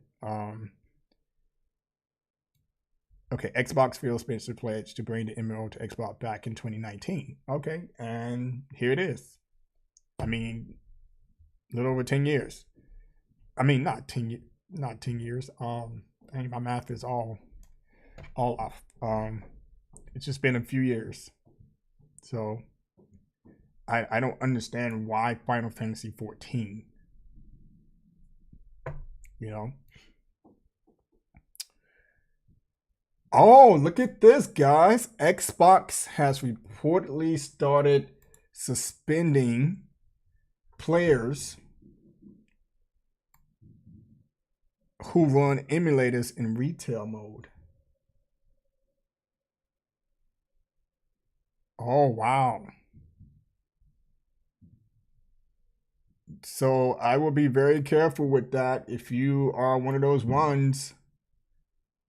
Okay, Xbox Phil Spencer pledged to bring the MMO to Xbox back in 2019. Okay, and here it is. I mean, a little over 10 years. I mean, not 10 years. I think my math is all off. It's just been a few years. So I don't understand why Final Fantasy 14. You know? Oh, look at this, guys. Xbox has reportedly started suspending players who run emulators in retail mode. Oh, wow. So I will be very careful with that if you are one of those ones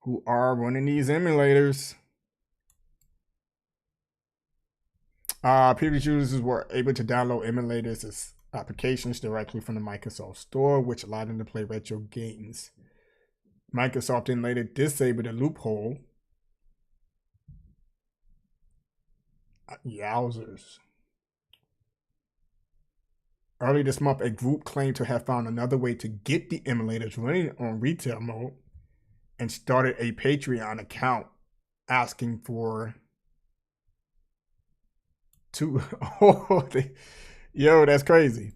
who are running these emulators. Previous users were able to download emulators as applications directly from the Microsoft Store, which allowed them to play retro games. Microsoft then later disabled a loophole. Yowzers. Early this month, a group claimed to have found another way to get the emulators running on retail mode and started a Patreon account asking for yo, that's crazy.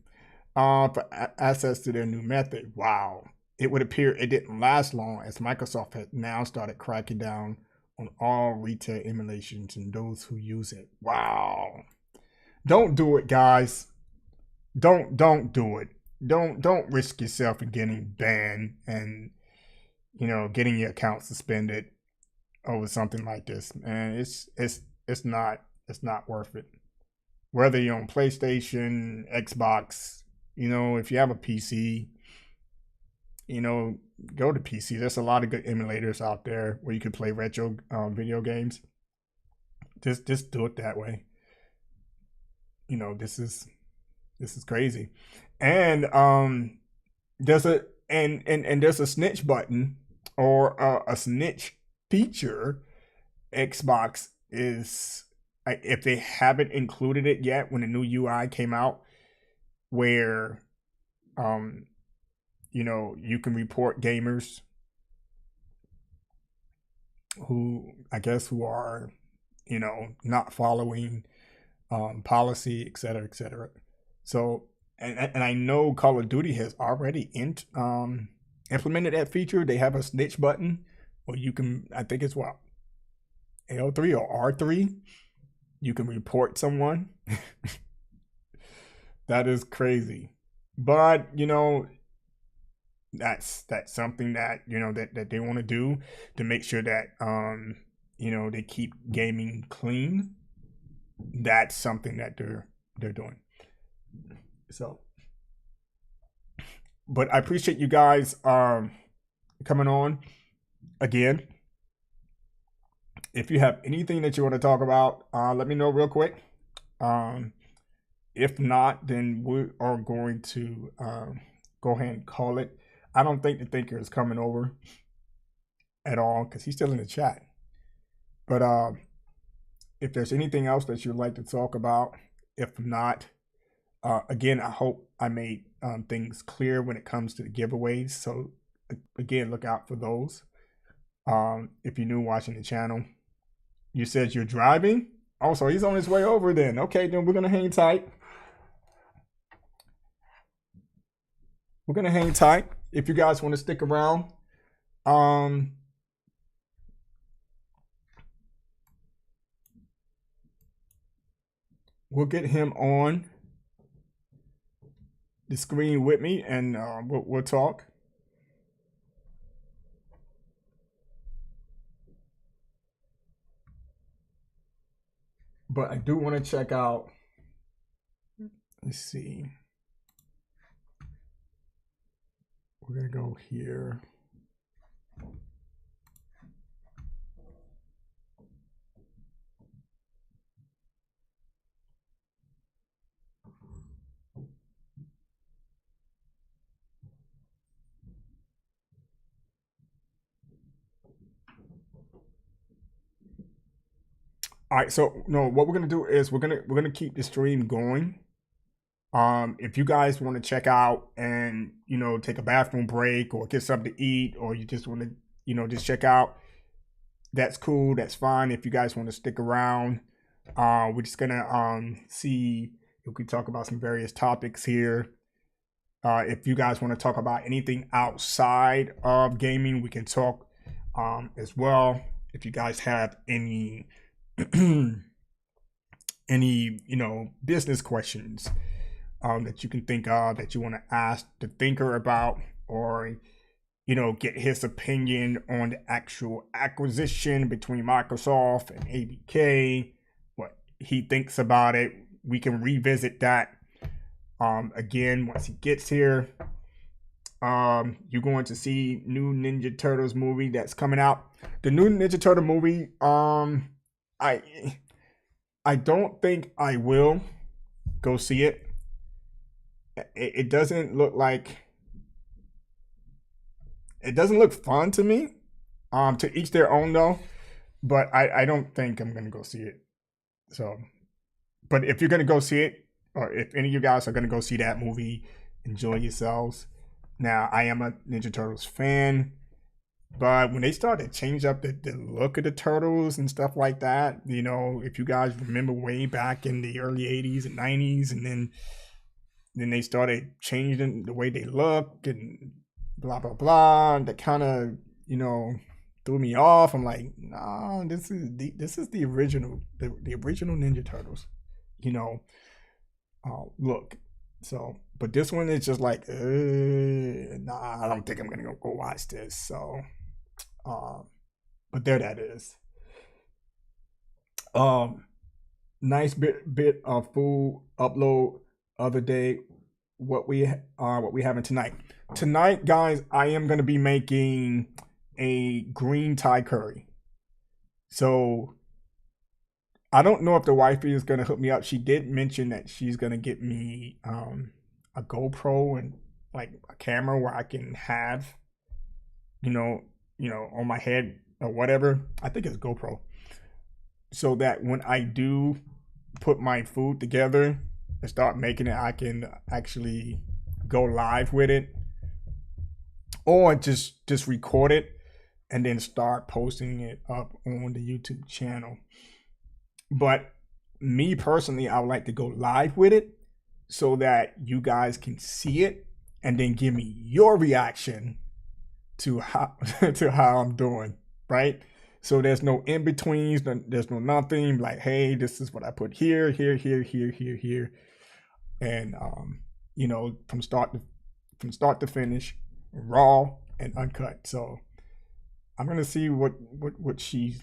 For access to their new method. Wow. It would appear it didn't last long, as Microsoft had now started cracking down on all retail emulations and those who use it. Wow. Don't do it, guys. Don't do it. Don't risk yourself in getting banned and, you know, getting your account suspended over something like this. Man, it's not worth it. Whether you're on PlayStation, Xbox, you know, if you have a PC, you know, go to PC. There's a lot of good emulators out there where you can play retro video games. Just do it that way. You know, this is crazy. And there's a there's a snitch button or a snitch feature. Xbox is, if they haven't included it yet when the new UI came out, where you know, you can report gamers who, I guess, who are, you know, not following policy, et cetera, et cetera. So, and I know Call of Duty has already implemented that feature. They have a snitch button where you can, I think it's what, L3 or R3, you can report someone. That is crazy. But, you know, that's something that, you know, that they want to do to make sure that you know, they keep gaming clean. That's something that they're doing. So, but I appreciate you guys coming on again. If you have anything that you want to talk about, let me know real quick. If not, then we are going to go ahead and call it. I don't think the thinker is coming over at all because he's still in the chat. But if there's anything else that you'd like to talk about, if not, again, I hope I made things clear when it comes to the giveaways. So again, look out for those. If you're new watching the channel, you said you're driving. Oh, so he's on his way over then. Okay, then we're gonna hang tight. We're gonna hang tight. If you guys want to stick around, we'll get him on the screen with me, and we'll talk. But I do want to check out. Let's see. We're gonna go here. All right, so no, what we're gonna do is we're gonna keep the stream going. If you guys want to check out and take a bathroom break or get something to eat, or you just want to just check out, that's cool. That's fine. If you guys want to stick around, we're just gonna see if we can talk about some various topics here. If you guys want to talk about anything outside of gaming, we can talk as well. If you guys have any any business questions that you can think of that you want to ask the thinker about, or get his opinion on the actual acquisition between Microsoft and ABK, what he thinks about it, we can revisit that again once he gets here. You're going to see new Ninja Turtles movie that's coming out. The new Ninja Turtle movie, I don't think I will go see it. It doesn't look fun to me. To each their own though, but I don't think I'm gonna go see it. So, but if you're gonna go see it, or if any of you guys are gonna go see that movie, enjoy yourselves. Now, I am a Ninja Turtles fan, but when they started to change up the look of the Turtles and stuff like that, if you guys remember way back in the early 80s and 90s, and then they started changing the way they look and blah, blah, blah, that kind of, threw me off. I'm like, nah, this is the original, the original Ninja Turtles, look. So, but this one is just like, nah, I don't think I'm gonna go watch this. So, but there that is. Nice bit of food upload other day. What we having tonight? Tonight, guys, I am gonna be making a green Thai curry. So I don't know if the wifey is gonna hook me up. She did mention that she's gonna get me a GoPro and like a camera where I can have, on my head or whatever. I think it's GoPro. So that when I do put my food together and start making it, I can actually go live with it, or just record it and then start posting it up on the YouTube channel. But me personally, I would like to go live with it so that you guys can see it and then give me your reaction to how to how I'm doing, right? So there's no in-betweens, there's no nothing like, hey, this is what I put here, here, here, here, here, here. And from start to finish, raw and uncut. So I'm gonna see what she's.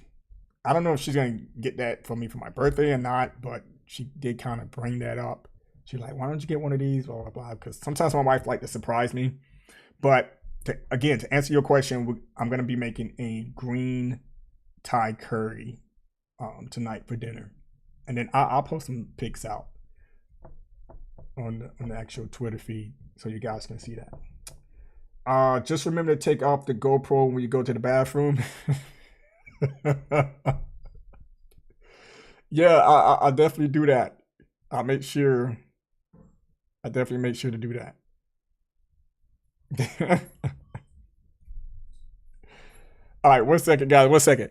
I don't know if she's gonna get that for me for my birthday or not, but she did kind of bring that up. She's like, "Why don't you get one of these?" Blah blah blah. Because sometimes my wife like to surprise me. But to answer your question, I'm gonna be making a green Thai curry tonight for dinner, and then I'll post some pics out on the actual Twitter feed so you guys can see that. Just remember to take off the GoPro when you go to the bathroom. Yeah, I'll definitely do that. I definitely make sure to do that. All right, 1 second, guys. 1 second.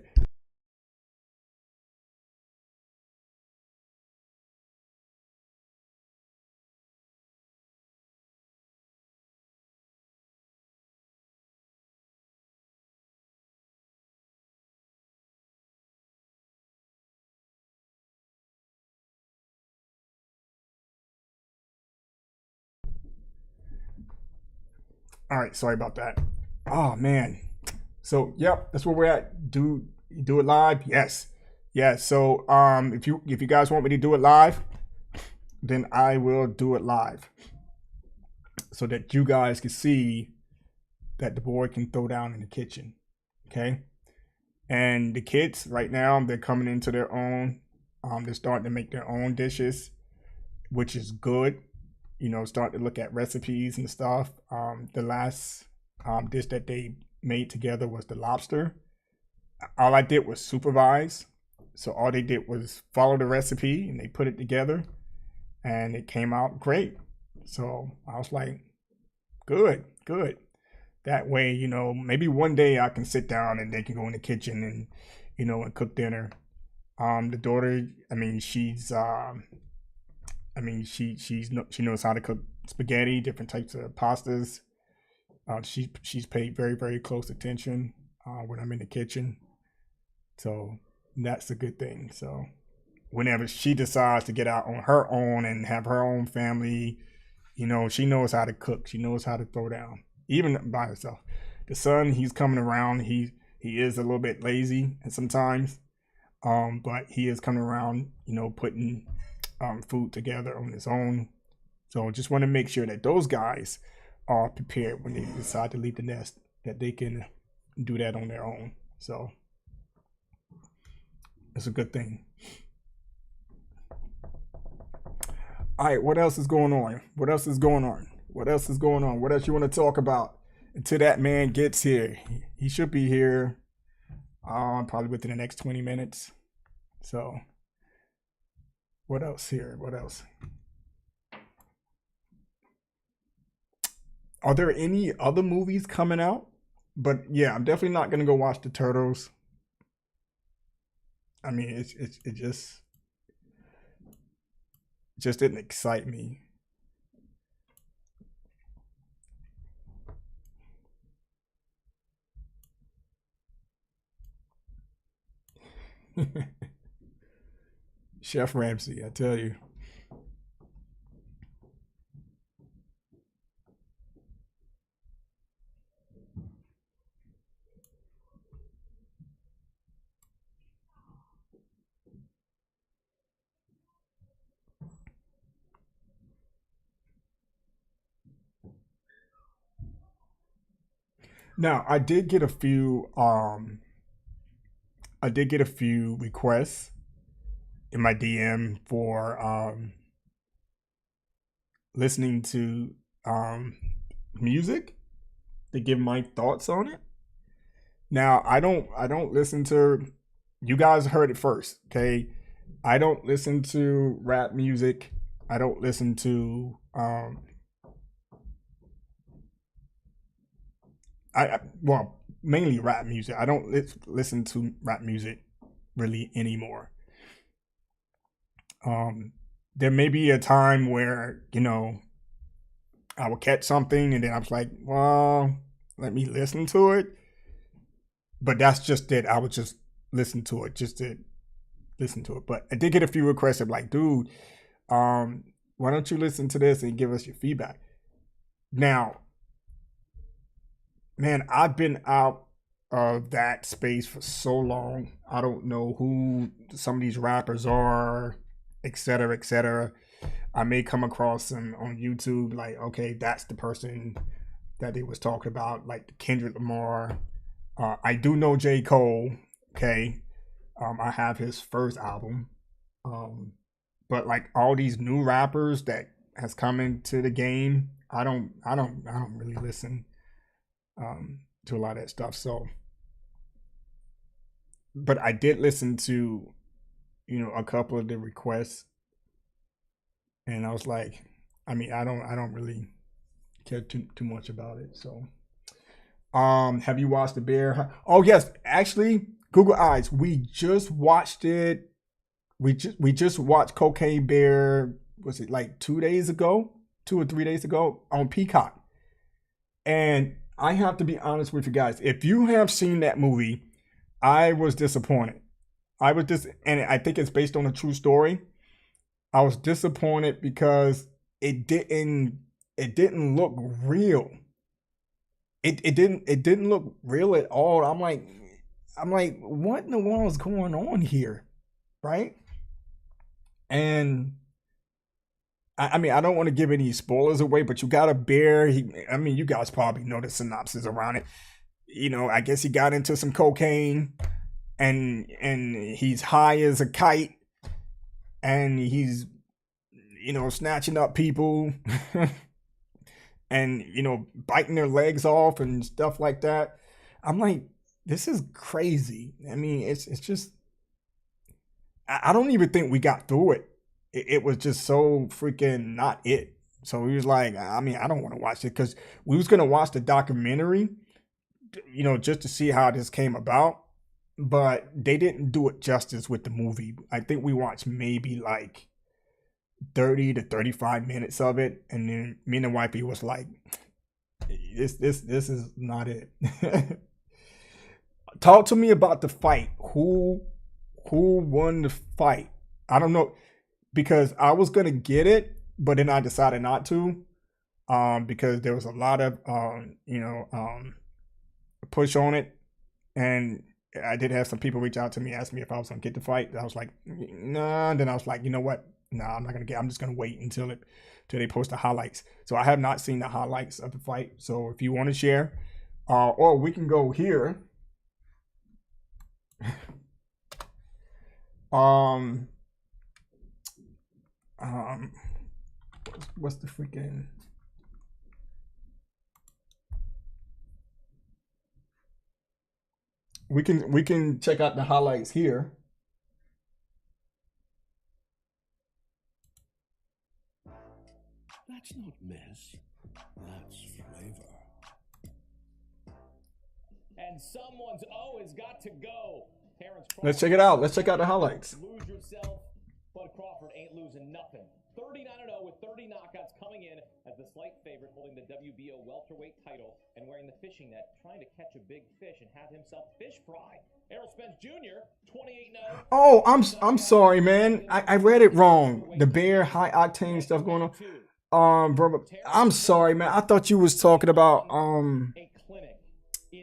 All right, sorry about that. Oh man. So yep, that's where we're at. Do it live? Yes. Yeah. So if you guys want me to do it live, then I will do it live, so that you guys can see that the boy can throw down in the kitchen. Okay. And the kids right now, they're coming into their own. They're starting to make their own dishes, which is good. Start to look at recipes and stuff. The last dish that they made together was the lobster. All I did was supervise, So all they did was follow the recipe and they put it together and it came out great. So I was like, good, good. That way, maybe one day I can sit down and they can go in the kitchen and, and cook dinner. The daughter, she knows how to cook spaghetti, different types of pastas. She's paid very, very close attention when I'm in the kitchen. So that's a good thing. So whenever she decides to get out on her own and have her own family, she knows how to cook. She knows how to throw down, even by herself. The son, he's coming around. He is a little bit lazy sometimes, but he is coming around, putting food together on his own. So just want to make sure that those guys are prepared when they decide to leave the nest, that they can do that on their own. So it's a good thing. All right, what else is going on? What else is going on? What else is going on? What else you want to talk about until that man gets here? He should be here probably within the next 20 minutes. So what else here? What else? Are there any other movies coming out? But yeah, I'm definitely not gonna go watch the Turtles. I mean, it just didn't excite me. Chef Ramsay, I tell you. Now, I did get a few requests in my DM for listening to music to give my thoughts on it. Now, I don't listen to, you guys heard it first, okay? I don't listen to rap music. I don't listen to well, mainly rap music. I don't listen to rap music really anymore. There may be a time where, I will catch something and then I was like, well, let me listen to it. But that's just it. I would just listen to it, just to listen to it. But I did get a few requests of like, dude, why don't you listen to this and give us your feedback? Now, man, I've been out of that space for so long. I don't know who some of these rappers are, et cetera, et cetera. I may come across them on YouTube, like, okay, that's the person that they was talking about, like Kendrick Lamar. I do know J. Cole, okay. I have his first album. But like all these new rappers that has come into the game, I don't really listen to a lot of that stuff. So, but I did listen to, a couple of the requests, and I was like, I mean, I don't really care too much about it. So, have you watched The Bear? Oh yes, actually, Google Eyes. We just watched it. We just watched Cocaine Bear. Was it like 2 days ago, 2 or 3 days ago on Peacock? And I have to be honest with you guys. If you have seen that movie, I was disappointed. And I think it's based on a true story. I was disappointed because it didn't look real. It didn't look real at all. I'm like, what in the world is going on here, right? And I mean, I don't want to give any spoilers away, but you got a bear. You guys probably know the synopsis around it. I guess he got into some cocaine, and he's high as a kite, and he's, snatching up people, and biting their legs off and stuff like that. I'm like, this is crazy. I mean, it's just, I don't even think we got through it. It was just so freaking not it. So he was like, I mean, I don't want to watch it because we was gonna watch the documentary, you know, just to see how this came about. But they didn't do it justice with the movie. I think we watched maybe like 30 to 35 minutes of it, and then me and the wifey was like, this is not it. Talk to me about the fight. Who won the fight? I don't know, because I was gonna get it, but then I decided not to, because there was a lot of push on it, and I did have some people reach out to me, ask me if I was gonna get the fight. I was like, nah. And then I was like, you know what? Nah, I'm not gonna get. I'm just gonna wait until they post the highlights. So I have not seen the highlights of the fight. So if you want to share, or we can go here. What's the freaking? We can check out the highlights here. That's not mess. That's flavor. And someone's O has got to go. Terrence Crawford. Let's check it out. Let's check out the highlights. Lose yourself, but Crawford ain't losing nothing. 39-0 with 30 knockouts coming in as the slight favorite, holding the WBO welterweight title and wearing the fishing net, trying to catch a big fish and have himself fish fry. Errol Spence Jr., 28-0. Oh, I'm sorry, man. I read it wrong. The bear, high octane stuff going on. Bro, I'm sorry, man. I thought you was talking about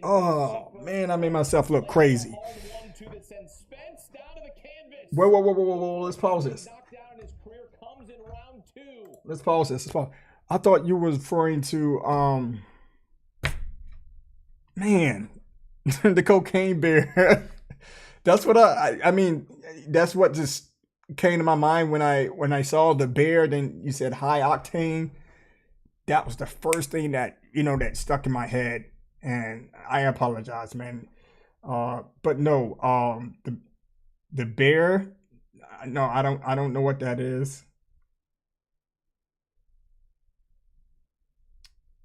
Oh man, I made myself look crazy. Whoa. Let's pause this. Let's pause this. I thought you was referring to man, the cocaine bear. That's what I mean, that's what just came to my mind when I saw the bear. Then you said high octane. That was the first thing that that stuck in my head, and I apologize, man. But no, the bear. No, I don't know what that is.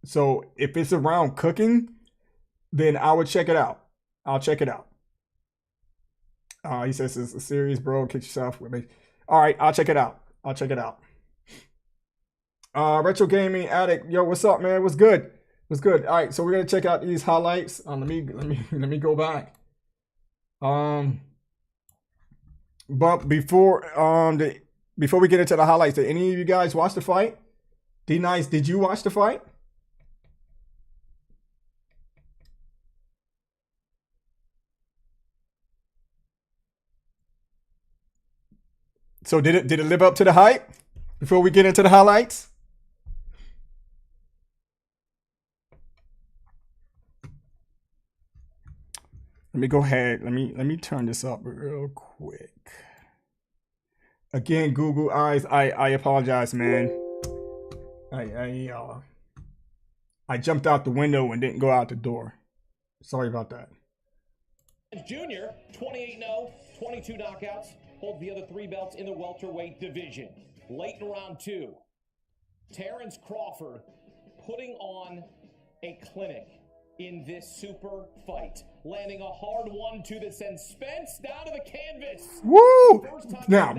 So if it's around cooking, then I would check it out. I'll check it out. He says it's a series, bro. Kick yourself with me. All right, I'll check it out. Retro Gaming Addict, yo, what's up, man? What's good? All right, so we're gonna check out these highlights. Let me go back. But before we get into the highlights, did any of you guys watch the fight? D-Nice, did you watch the fight? So did it live up to the hype? Before we get into the highlights? Let me go ahead. Let me turn this up real quick. Again, Google Eyes, I apologize, man. I jumped out the window and didn't go out the door. Sorry about that. Junior, 28-0, 22 knockouts, holds the other 3 belts in the welterweight division. Late in round 2, Terrence Crawford putting on a clinic in this super fight, landing a hard 1-2 that sends Spence down to the canvas. Woo! Now,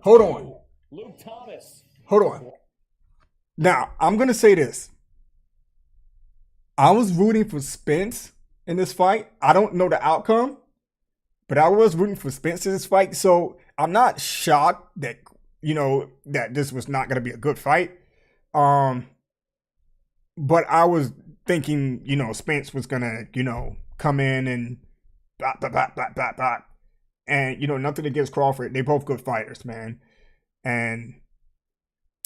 hold on. Luke Thomas. Hold on. Now, I'm going to say this. I was rooting for Spence in this fight. I don't know the outcome, but I was rooting for Spence in this fight. So I'm not shocked that, that this was not going to be a good fight. But I was thinking, Spence was going to, come in and blah. And, nothing against Crawford. They're both good fighters, man.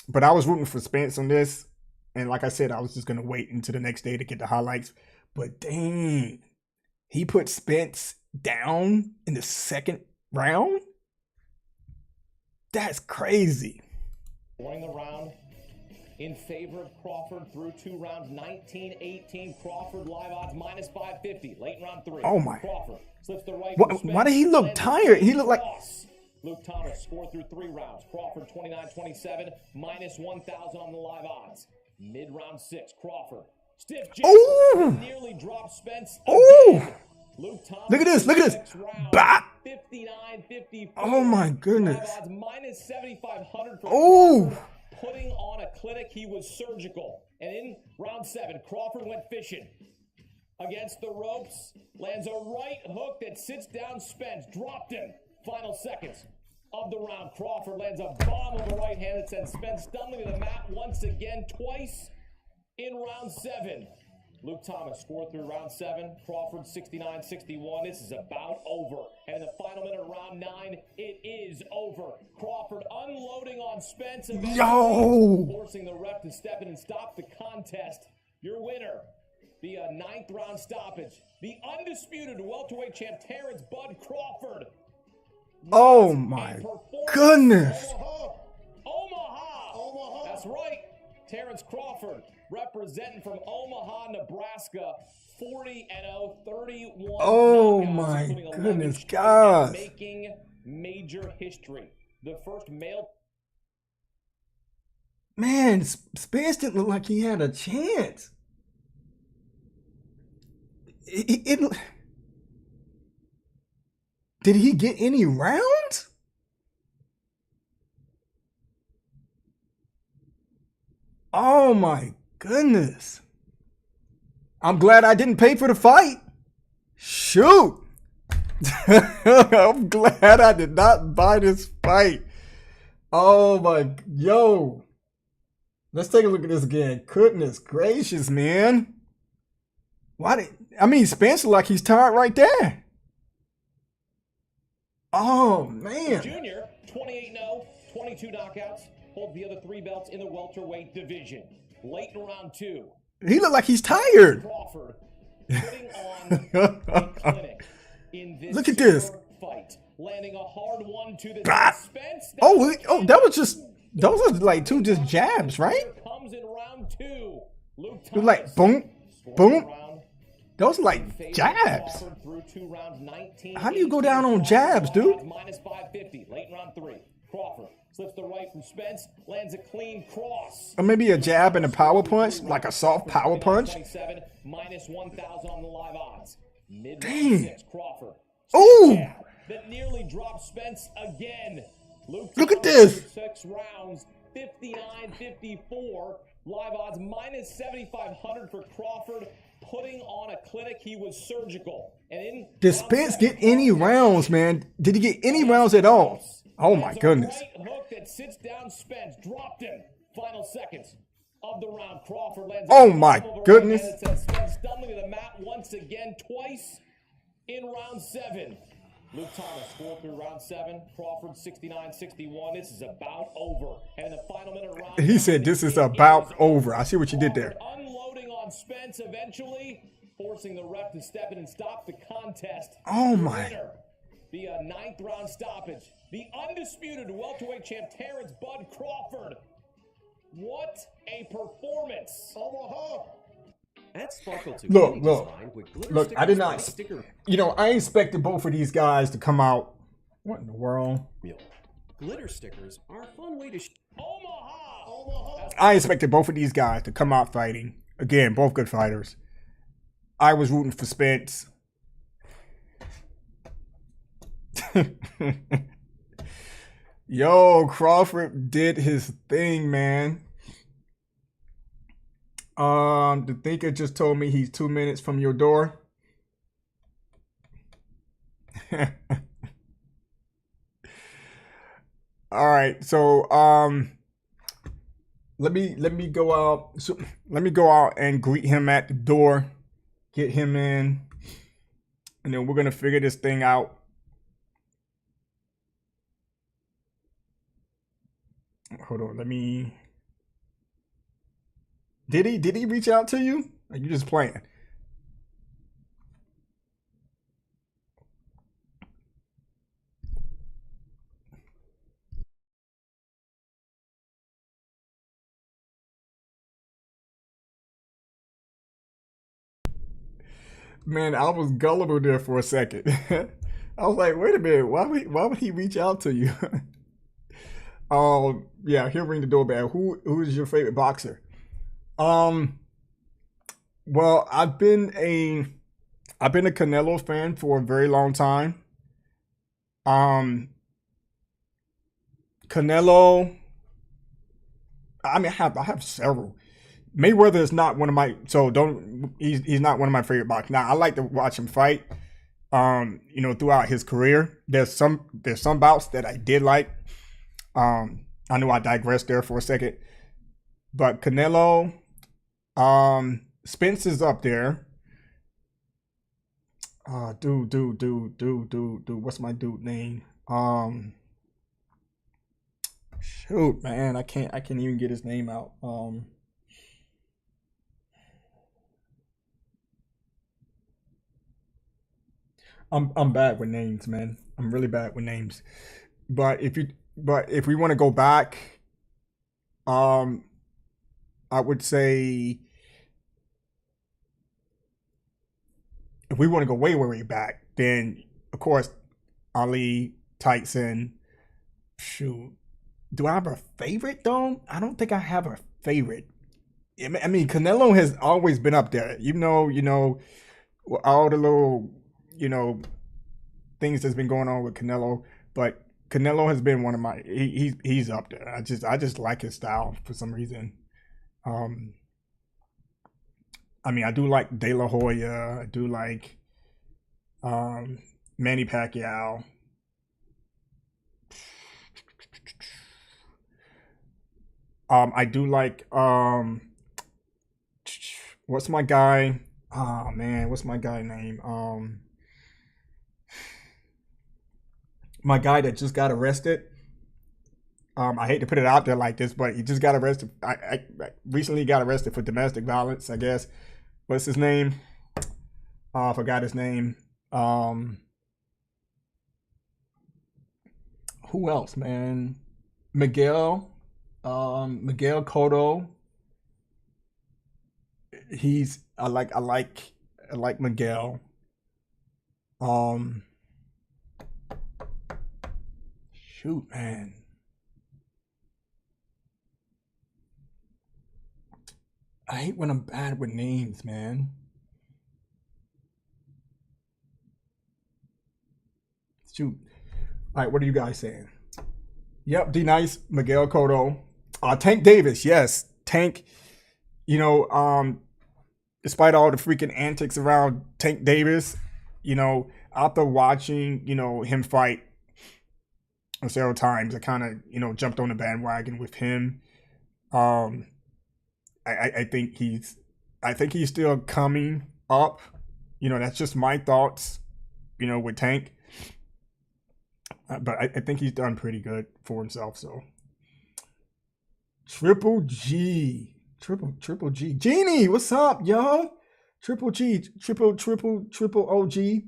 But I was rooting for Spence on this. And like I said, I was just going to wait until the next day to get the highlights. But dang, he put Spence down in the second round? That's crazy. During the round, in favor of Crawford through 2 rounds. 19-18. Crawford live odds minus 550. Late in round 3. Oh my. Crawford slips the right. Why did he look tired? He looked like. Luke Thomas scored through 3 rounds. Crawford 29-27, minus 1,000 on the live odds. Mid round 6. Crawford stiff jab. Oh! Nearly dropped Spence. Oh! Luke Thomas. Look at this! Look at this! Bah! 59-54. Oh my goodness! Live odds minus 7,500 for Oh! putting on a clinic. He was surgical. And in round 7, Crawford went fishing. Against the ropes, lands a right hook that sits down Spence. Dropped him. Final seconds of the round. Crawford lands a bomb with the right hand that sends Spence stumbling to the mat once again, twice in round 7. Luke Thomas scored through round 7. Crawford 69-61. This is about over. And in the final minute of round 9, it is over. Crawford unloading on Spence. Yo! Forcing the ref to step in and stop the contest. Your winner via 9th round stoppage. The undisputed welterweight champ Terrence Bud Crawford. Oh my goodness! Omaha. That's right. Terrence Crawford representing from Omaha, Nebraska. 40-0, 31. Oh knockouts, my including 11 goodness, straight, guys. making major history. The first male. Man, Spence didn't look like he had a chance. Did he get any rounds? Oh my goodness. I'm glad I didn't pay for the fight. Shoot. I'm glad I did not buy this fight. Oh my, yo. Let's take a look at this again. Goodness gracious, man. Spence look like he's tired right there. Oh, man. Junior, 28-0, 22 knockouts, holds the other 3 belts in the welterweight division. Late in round 2. He looked like he's tired. Crawford putting on a clinic in this Look at this. fight, landing a hard one to the Spence. Those are like 2 just jabs, right? Comes in round 2. Luke It was like boom, boom. Those are like jabs. How do you go down on jabs, dude? Minus 550, late in round 3. Crawford slips the right from Spence, lands a clean cross. Or maybe a jab and a power punch, like a soft power punch. Minus 1,000 on the live odds. Mid Dang. 6, Crawford. Ooh. That nearly dropped Spence again. Look at this. 6 rounds, 59-54. Live odds minus 7,500 for Crawford. Putting on a clinic. He was surgical. And in Did Spence get any rounds, man? Did he get any rounds at all? Oh my goodness. Right hook that sits down Spence. Dropped him. Final seconds of the round. Crawford lands. Oh my goodness. Spence stumbling to the mat once again, twice in round 7. Luke Thomas scored through round 7. Crawford 69-61. This is about over. And in the final minute of round He said this is about over. I see what you did there. Unloading on Spence, eventually forcing the ref to step in and stop the contest. Oh my. Winner via 9th round stoppage. The undisputed welterweight champ Terrence Bud Crawford. What a performance. Omaha. At Sparkle 2, Look, I did not, I expected both of these guys to come out. What in the world? Glitter stickers are a fun way to Omaha. I expected both of these guys to come out fighting. Again, both good fighters. I was rooting for Spence. Yo, Crawford did his thing, man. The thinker just told me he's 2 minutes from your door. All right, so let me go out. So let me go out and greet him at the door, get him in, and then we're gonna figure this thing out. Hold on, let me. Did he reach out to you? Or you just playing? Man, I was gullible there for a second. I was like, wait a minute, why would he reach out to you? Yeah, he'll ring the doorbell. Who is your favorite boxer? Well, I've been a Canelo fan for a very long time. Canelo, I mean, I have several. Mayweather is not one of my, so don't, he's not one of my favorite boxers. Now, I like to watch him fight. Throughout his career, there's some bouts that I did like. I know I digressed there for a second, but Canelo, Spence is up there. What's my dude name? Shoot, man, I can't even get his name out. I'm bad with names, man. I'm really bad with names. But if we want to go back, um, I would say if we want to go way back, then of course Ali, Tyson. Shoot, do I have a favorite though? I don't think I have a favorite. I mean, Canelo has always been up there, even though all the little things that's been going on with Canelo, but Canelo has been one of my he's up there. I just like his style for some reason. I mean, I do like De La Hoya. I do like Manny Pacquiao. I do like what's my guy? Oh man, what's my guy name? My guy that just got arrested. I hate to put it out there like this, but he just got arrested. I recently got arrested for domestic violence, I guess. What's his name? I forgot his name. Who else, man? Miguel Cotto. I like Miguel. Shoot, man. I hate when I'm bad with names, man. Shoot. All right, what are you guys saying? Yep, D Nice, Miguel Cotto. Tank Davis, yes. Tank, despite all the freaking antics around Tank Davis, after watching, him fight several times, I kind of, jumped on the bandwagon with him. I think he's still coming up. That's just my thoughts, with Tank. But I think he's done pretty good for himself. So Triple G. Genie, what's up, yo? Triple G. Triple OG.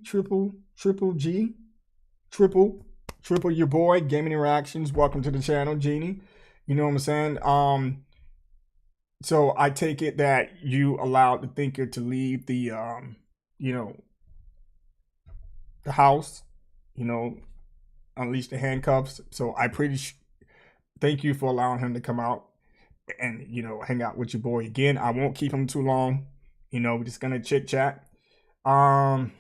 Triple G. Triple your boy, Gaming Interactions. Welcome to the channel, Genie. You know what I'm saying? So I take it that you allowed the thinker to leave the the house, unleash the handcuffs. So I thank you for allowing him to come out and hang out with your boy again. I won't keep him too long. We're just gonna chit chat. Now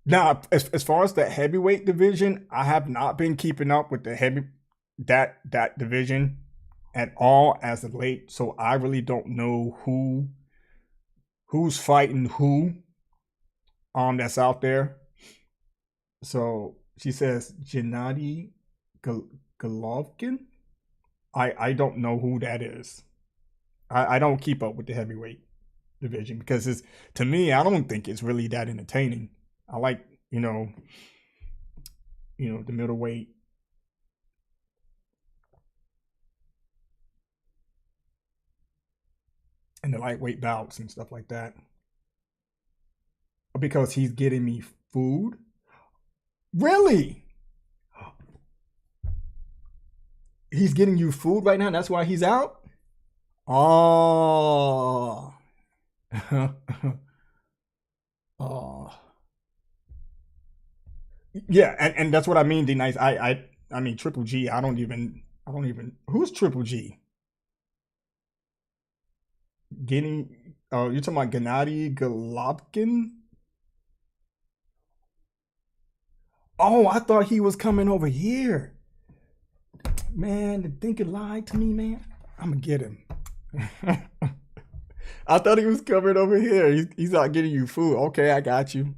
as far as the heavyweight division, I have not been keeping up with the that division at all as of late. So I really don't know who's fighting who that's out there. So she says Gennady Golovkin. I don't know who that is. I don't keep up with the heavyweight division because to me, I don't think it's really that entertaining. I like, the middleweight. And the lightweight bouts and stuff like that. Because he's getting me food? Really? He's getting you food right now? That's why he's out? Oh. Yeah, and that's what I mean, D Nice. I mean Triple G. I don't even who's Triple G? Getting you're talking about Gennady Golovkin? Oh, I thought he was coming over here. Man, the thinker lied to me, man. I'm gonna get him. I thought he was coming over here. He's not getting you food. Okay, I got you.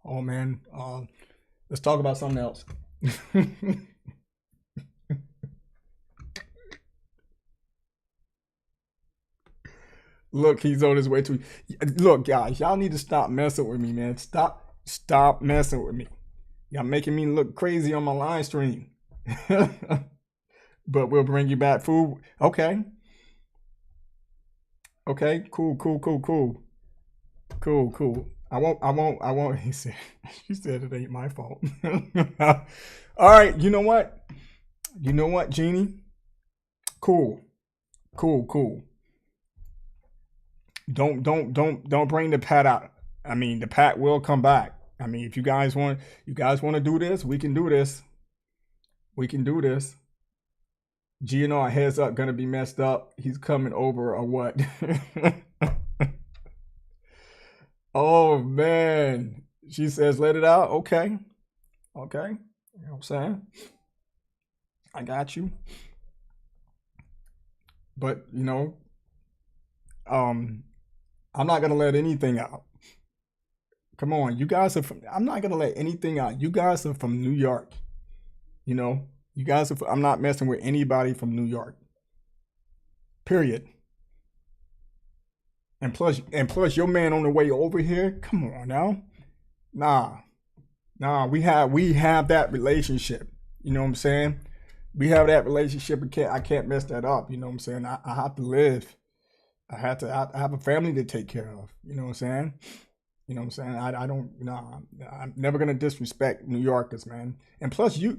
Oh man, let's talk about something else. Look, he's on his way to. Look, guys, y'all need to stop messing with me, man. Stop messing with me. Y'all making me look crazy on my live stream. But we'll bring you back food. Okay. Okay. Cool. I won't. He said. She said it ain't my fault. All right. You know what, Jeannie? Cool. Don't bring the pat out. I mean, the pat will come back. I mean, if you guys want to do this, we can do this. GNR heads up, gonna be messed up. He's coming over or what? Oh man. She says, let it out. Okay. You know what I'm saying? I got you. But I'm not gonna let anything out. Come on, you guys are from. I'm not gonna let anything out. You guys are from New York. You guys are. I'm not messing with anybody from New York. Period. And plus, your man on the way over here. Come on now. Nah. We have that relationship. You know what I'm saying? We have that relationship. I can't mess that up. You know what I'm saying? I have to live. I have a family to take care of. You know what I'm saying? I don't. I'm never gonna disrespect New Yorkers, man. And plus, you're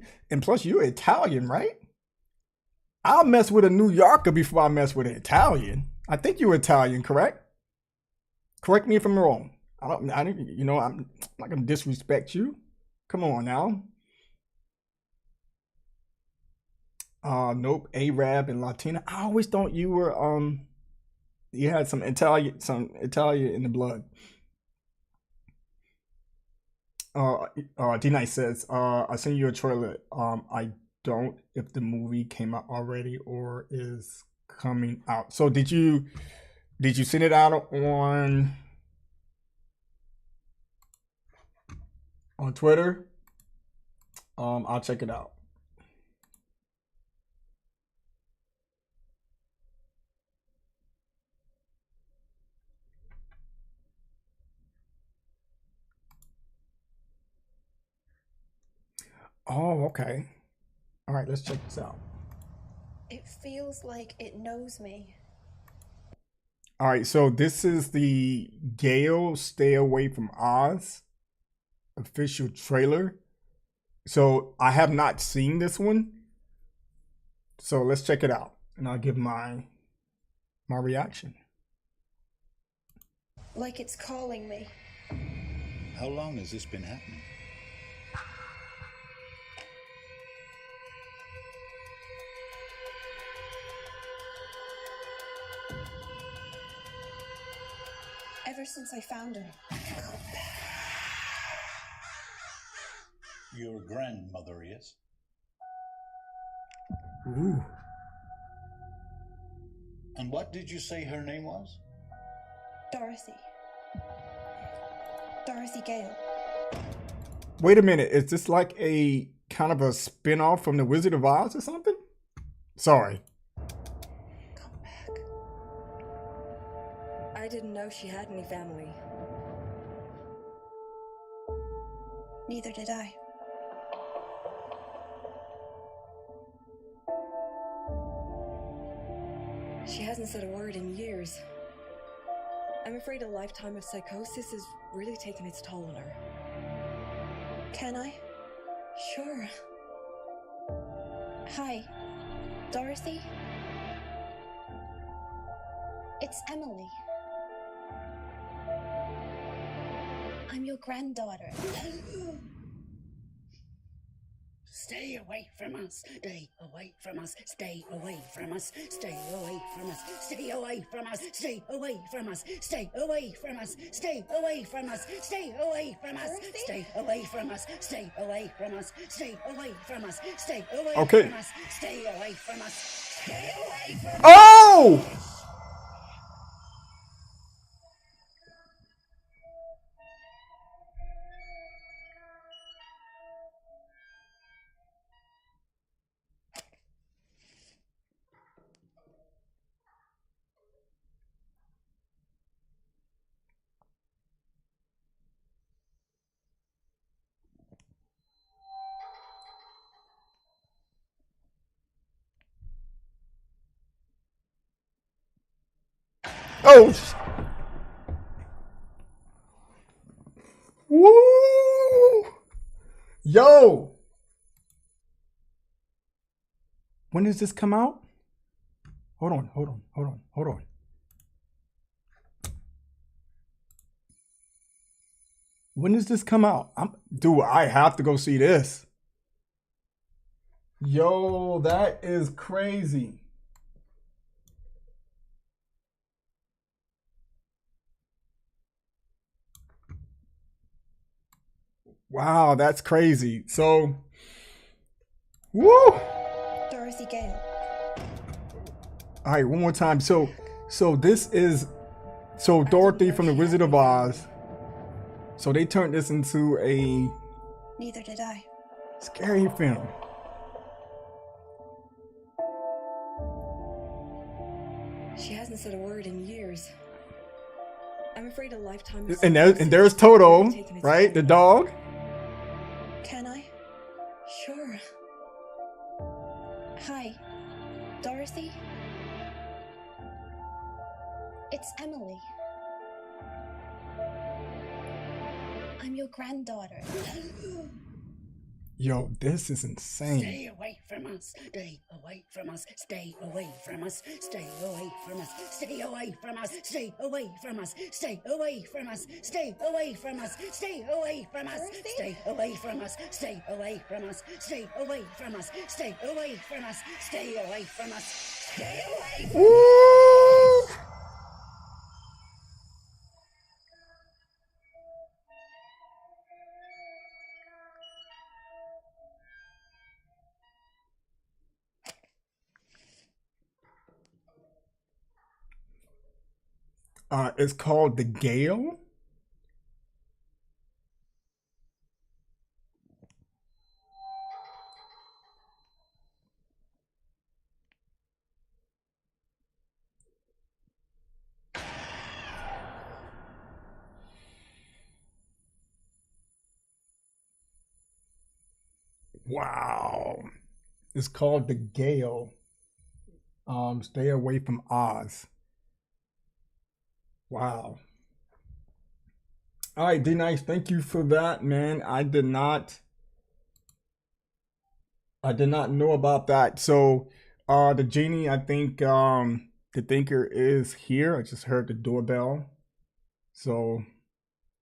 Italian, right? I'll mess with a New Yorker before I mess with an Italian. I think you're Italian, correct? Correct me if I'm wrong. I'm not gonna disrespect you. Come on now. Nope. Arab and Latina. I always thought you were you had some Italian in the blood. D-Nice says, I sent you a trailer. I don't if the movie came out already or is coming out. So did you send it out on Twitter? I'll check it out. Oh, okay. All right, let's check this out. It feels like it knows me. All right, so this is the Gale Stay Away from Oz official trailer. So I have not seen this one. So let's check it out and I'll give my reaction. Like it's calling me. How long has this been happening? Ever since I found her. Your grandmother is? Ooh. And what did you say her name was? Dorothy. Dorothy Gale. Wait a minute, is this like a kind of a spin-off from The Wizard of Oz or something? Sorry. Come back. I didn't know she had any family. Neither did I. She hasn't said a word in years. I'm afraid a lifetime of psychosis is really taking its toll on her. Can I? Sure. Hi, Dorothy? It's Emily. I'm your granddaughter. Stay away from us. Stay away from us. Stay away from us. Stay away from us. Stay away from us. Stay away from us. Stay away from us. Stay away from us. Stay away from us. Stay away from us. Stay away from us. Stay away from us. Stay away Okay. from us. Stay away from us. Stay away from us. Oh! Oh! Woo! Yo! When does this come out? Hold on. When does this come out? Dude, I have to go see this. Yo, that is crazy. Wow, that's crazy. So, woo! Dorothy Gale. All right, one more time. So this is Dorothy from the Wizard of Oz. So they turned this into a Neither did I. scary film. She hasn't said a word in years. I'm afraid a lifetime of And psychosis there's has Toto, really taken its right? toll. The dog. Can I? Sure. Hi. Dorothy? It's Emily. I'm your granddaughter. Yo, this is insane. Stay away from us. Stay away from us. Stay away from us. Stay away from us. Stay away from us. Stay away from us. Stay away from us. Stay away from us. Stay away from us. Stay away from us. Stay away from us. Stay away from us. Stay away from us. Stay away from us. Stay away from us. Woo! It's called The Gale. Wow. It's called The Gale. Stay away from Oz. Wow. All right, D-Nice, thank you for that, man. I did not know about that. So, the genie, I think, the thinker is here. I just heard the doorbell. So,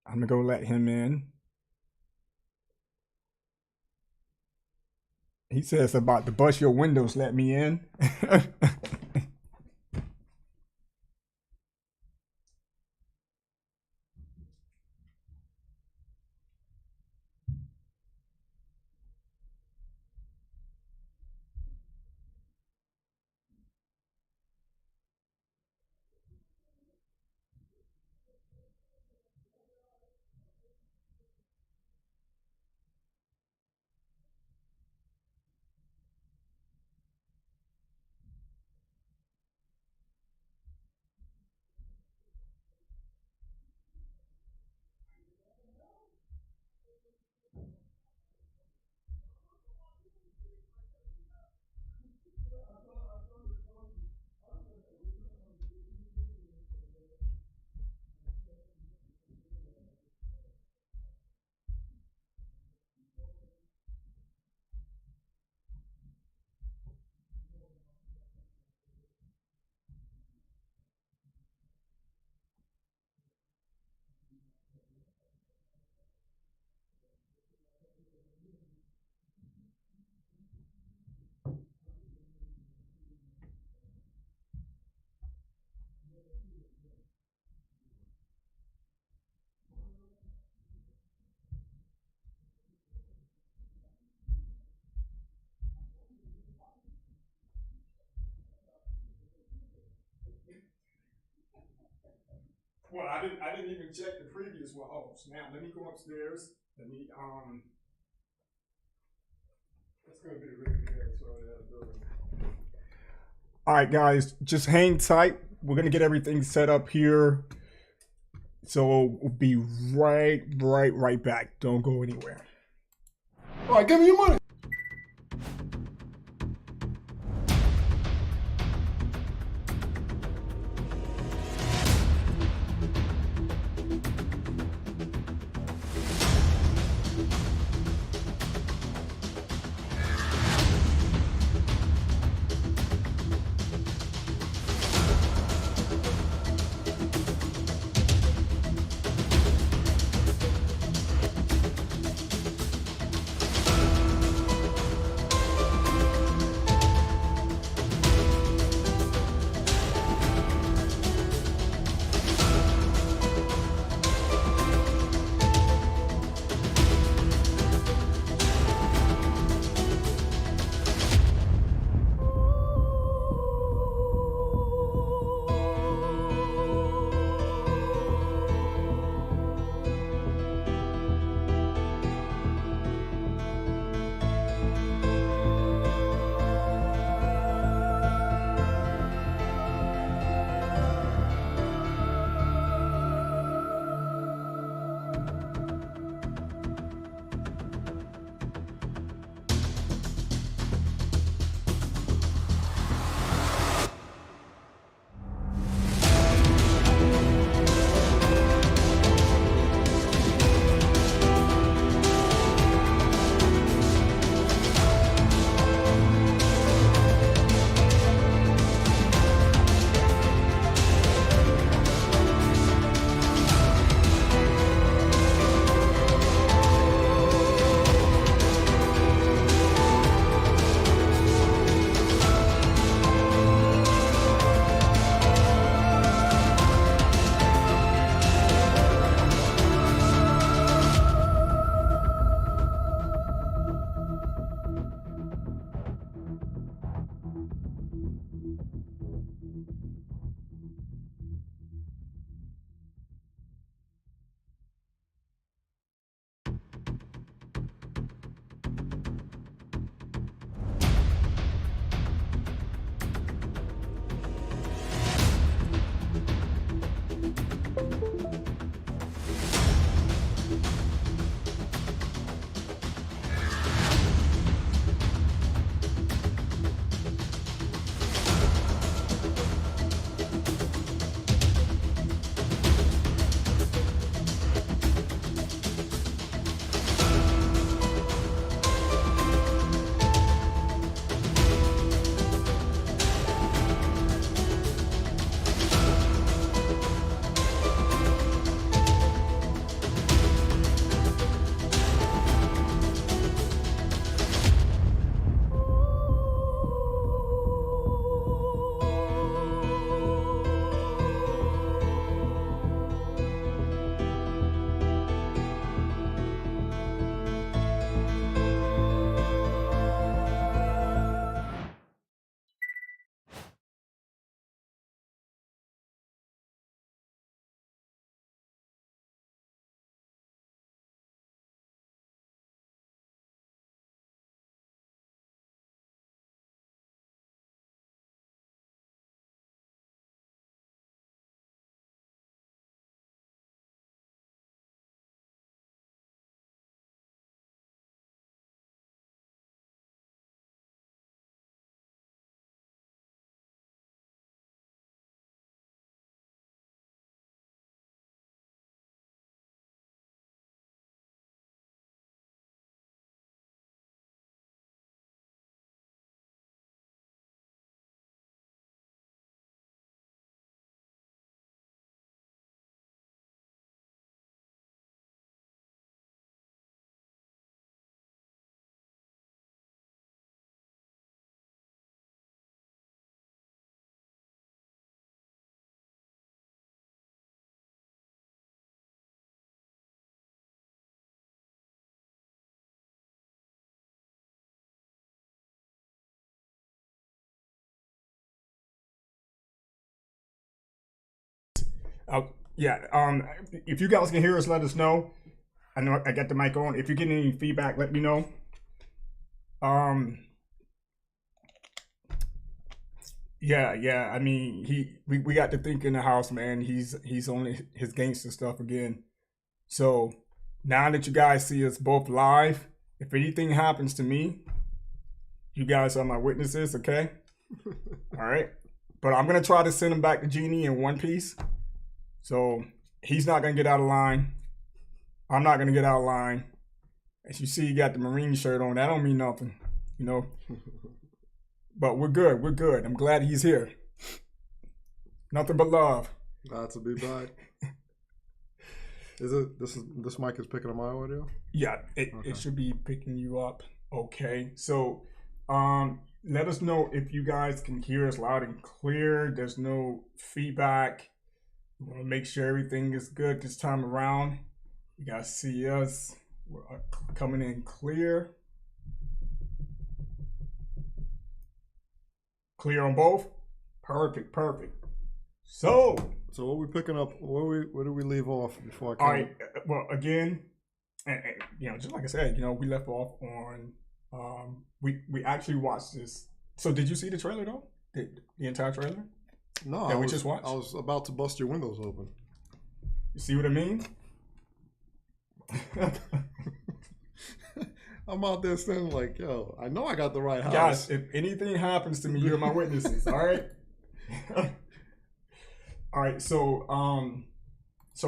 I'm gonna go let him in. He says about to bust your windows, let me in. Well, I didn't even check the previous one. Oh, snap. Let me go upstairs. Let me, let's go to the video. All right, guys, just hang tight. We're going to get everything set up here. So we'll be right back. Don't go anywhere. All right, give me your money. Yeah. If you guys can hear us, let us know. I know I got the mic on. If you get any feedback, let me know. Yeah. I mean, we got to think in the house, man. He's on his gangster stuff again. So now that you guys see us both live, if anything happens to me, you guys are my witnesses, okay? All right. But I'm gonna try to send him back to Genie in one piece. So he's not gonna get out of line. I'm not gonna get out of line. As you see, you got the Marine shirt on. That don't mean nothing, you know. But we're good. We're good. I'm glad he's here. Nothing but love. Glad to be back. This mic is picking up my audio? Yeah, it should be picking you up. Okay. So let us know if you guys can hear us loud and clear. There's no feedback. We want to make sure everything is good this time around. You guys see us. We're coming in clear. Clear on both? Perfect. So what are we picking up? Where did we leave off before I came? All right. Well, again, and just like I said, we left off on we actually watched this. So did you see the trailer though? The entire trailer? No, that we just watched. I was about to bust your windows open. You see what I mean? I'm out there saying like, yo, I know I got the right house. Guys, if anything happens to me, you're my witnesses. All right. All right. So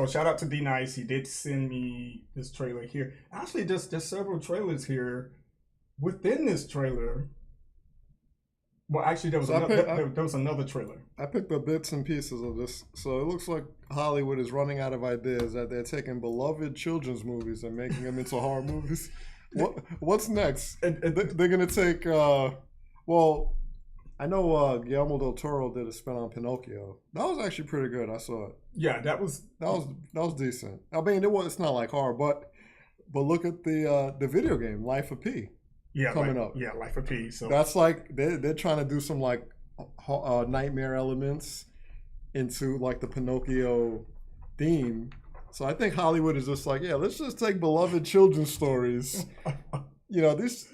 shout out to D Nice. He did send me this trailer here. Actually, there's several trailers here. Within this trailer, well, actually, there was another trailer. I picked up bits and pieces of this. So it looks like Hollywood is running out of ideas, that they're taking beloved children's movies and making them into horror movies. What's next? They're going to take, well, I know Guillermo del Toro did a spin on Pinocchio. That was actually pretty good. I saw it. Yeah, that was decent. I mean, it's not like horror, but look at the video game, Life of Pi. Yeah, coming up. Yeah, Life of Pi. So that's like they're trying to do some like nightmare elements into like the Pinocchio theme. So I think Hollywood is just like, yeah, let's just take beloved children's stories. This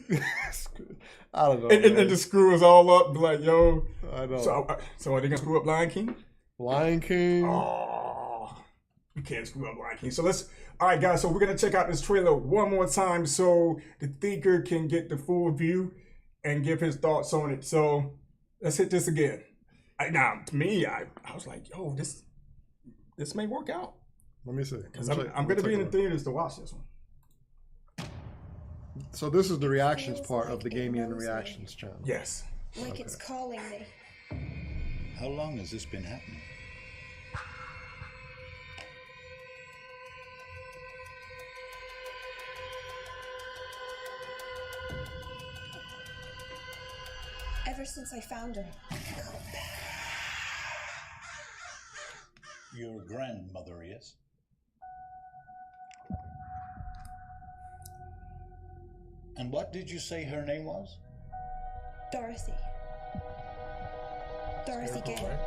I don't know. And the screw is all up. Like, yo, I know. So are they gonna screw up Lion King? Lion King. Oh, you can't screw up Lion King. So all right, guys. So we're gonna check out this trailer one more time so the thinker can get the full view and give his thoughts on it. So let's hit this again. Now, to me, I was like, yo, this may work out. Let me see. Because I'm gonna be in the theaters to watch this one. So this is the reactions part of the Gaming and Reactions channel. Yes. Like it's calling me. How long has this been happening? Ever since I found her. Your grandmother is? And what did you say her name was? Dorothy. Dorothy Gale.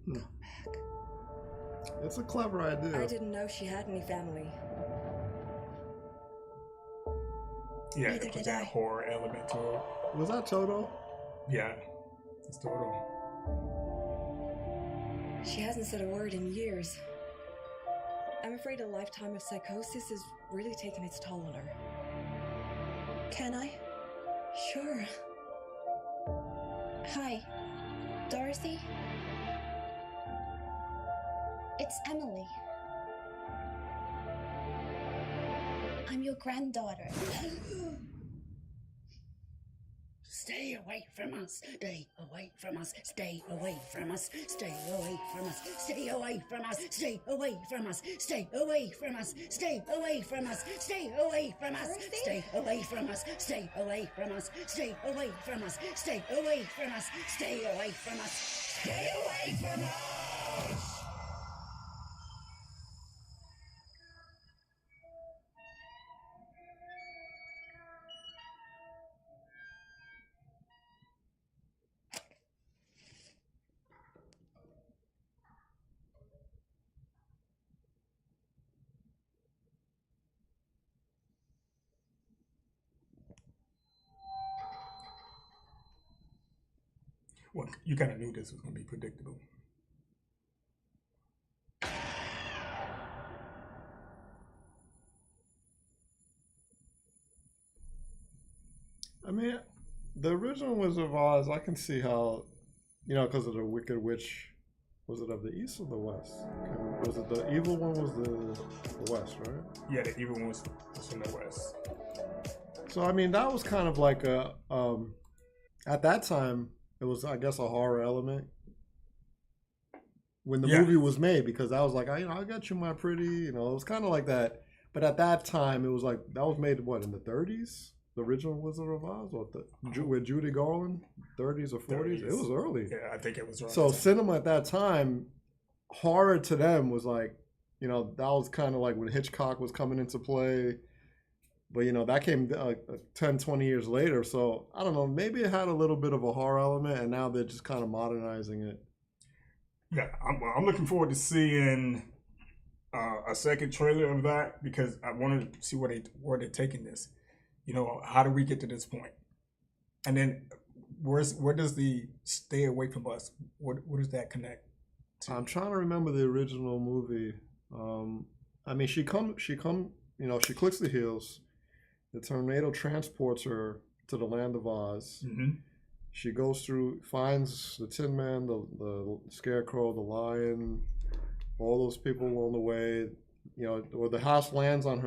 Come back. It's a clever idea. I didn't know she had any family. Yeah, Neither put did that I. horror element to it. Was that Toto? Yeah, it's Toto. She hasn't said a word in years. I'm afraid a lifetime of psychosis is really taking its toll on her. Can I? Sure. Hi, Dorothy? It's Emily. I'm your granddaughter. Stay away from us. Stay away from us. Stay away from us. Stay away from us. Stay away from us. Stay away from us. Stay away from us. Stay away from us. Stay away from us. Stay away from us. Stay away from us. Stay away from us. Stay away from us. Stay away from us. Stay away from us. Well, you kind of knew this was going to be predictable. I mean, the original Wizard of Oz, I can see how, because of the Wicked Witch. Was it of the East or the West? Was it the evil one? Was the West, right? Yeah, the evil one was from the West. So I mean, that was kind of like a at that time it was, I guess, a horror element when the movie was made, because I was like, I got you, my pretty, it was kind of like that. But at that time, it was like that was made in the 30s. The original Wizard of Oz, with Judy Garland, 30s or 40s. It was early. Yeah, I think it was early. So cinema at that time, horror to them was like, that was kind of like when Hitchcock was coming into play. But, that came 10, 20 years later. So, I don't know, maybe it had a little bit of a horror element, and now they're just kind of modernizing it. Yeah, I'm looking forward to seeing a second trailer of that, because I want to see where they're taking this. How do we get to this point? And then where does the stay away from us, what does that connect to? I'm trying to remember the original movie. I mean, she clicks the heels. The tornado transports her to the land of Oz. Mm-hmm. She goes through, finds the Tin Man, the Scarecrow, the Lion, all those people along the way. Or the house lands on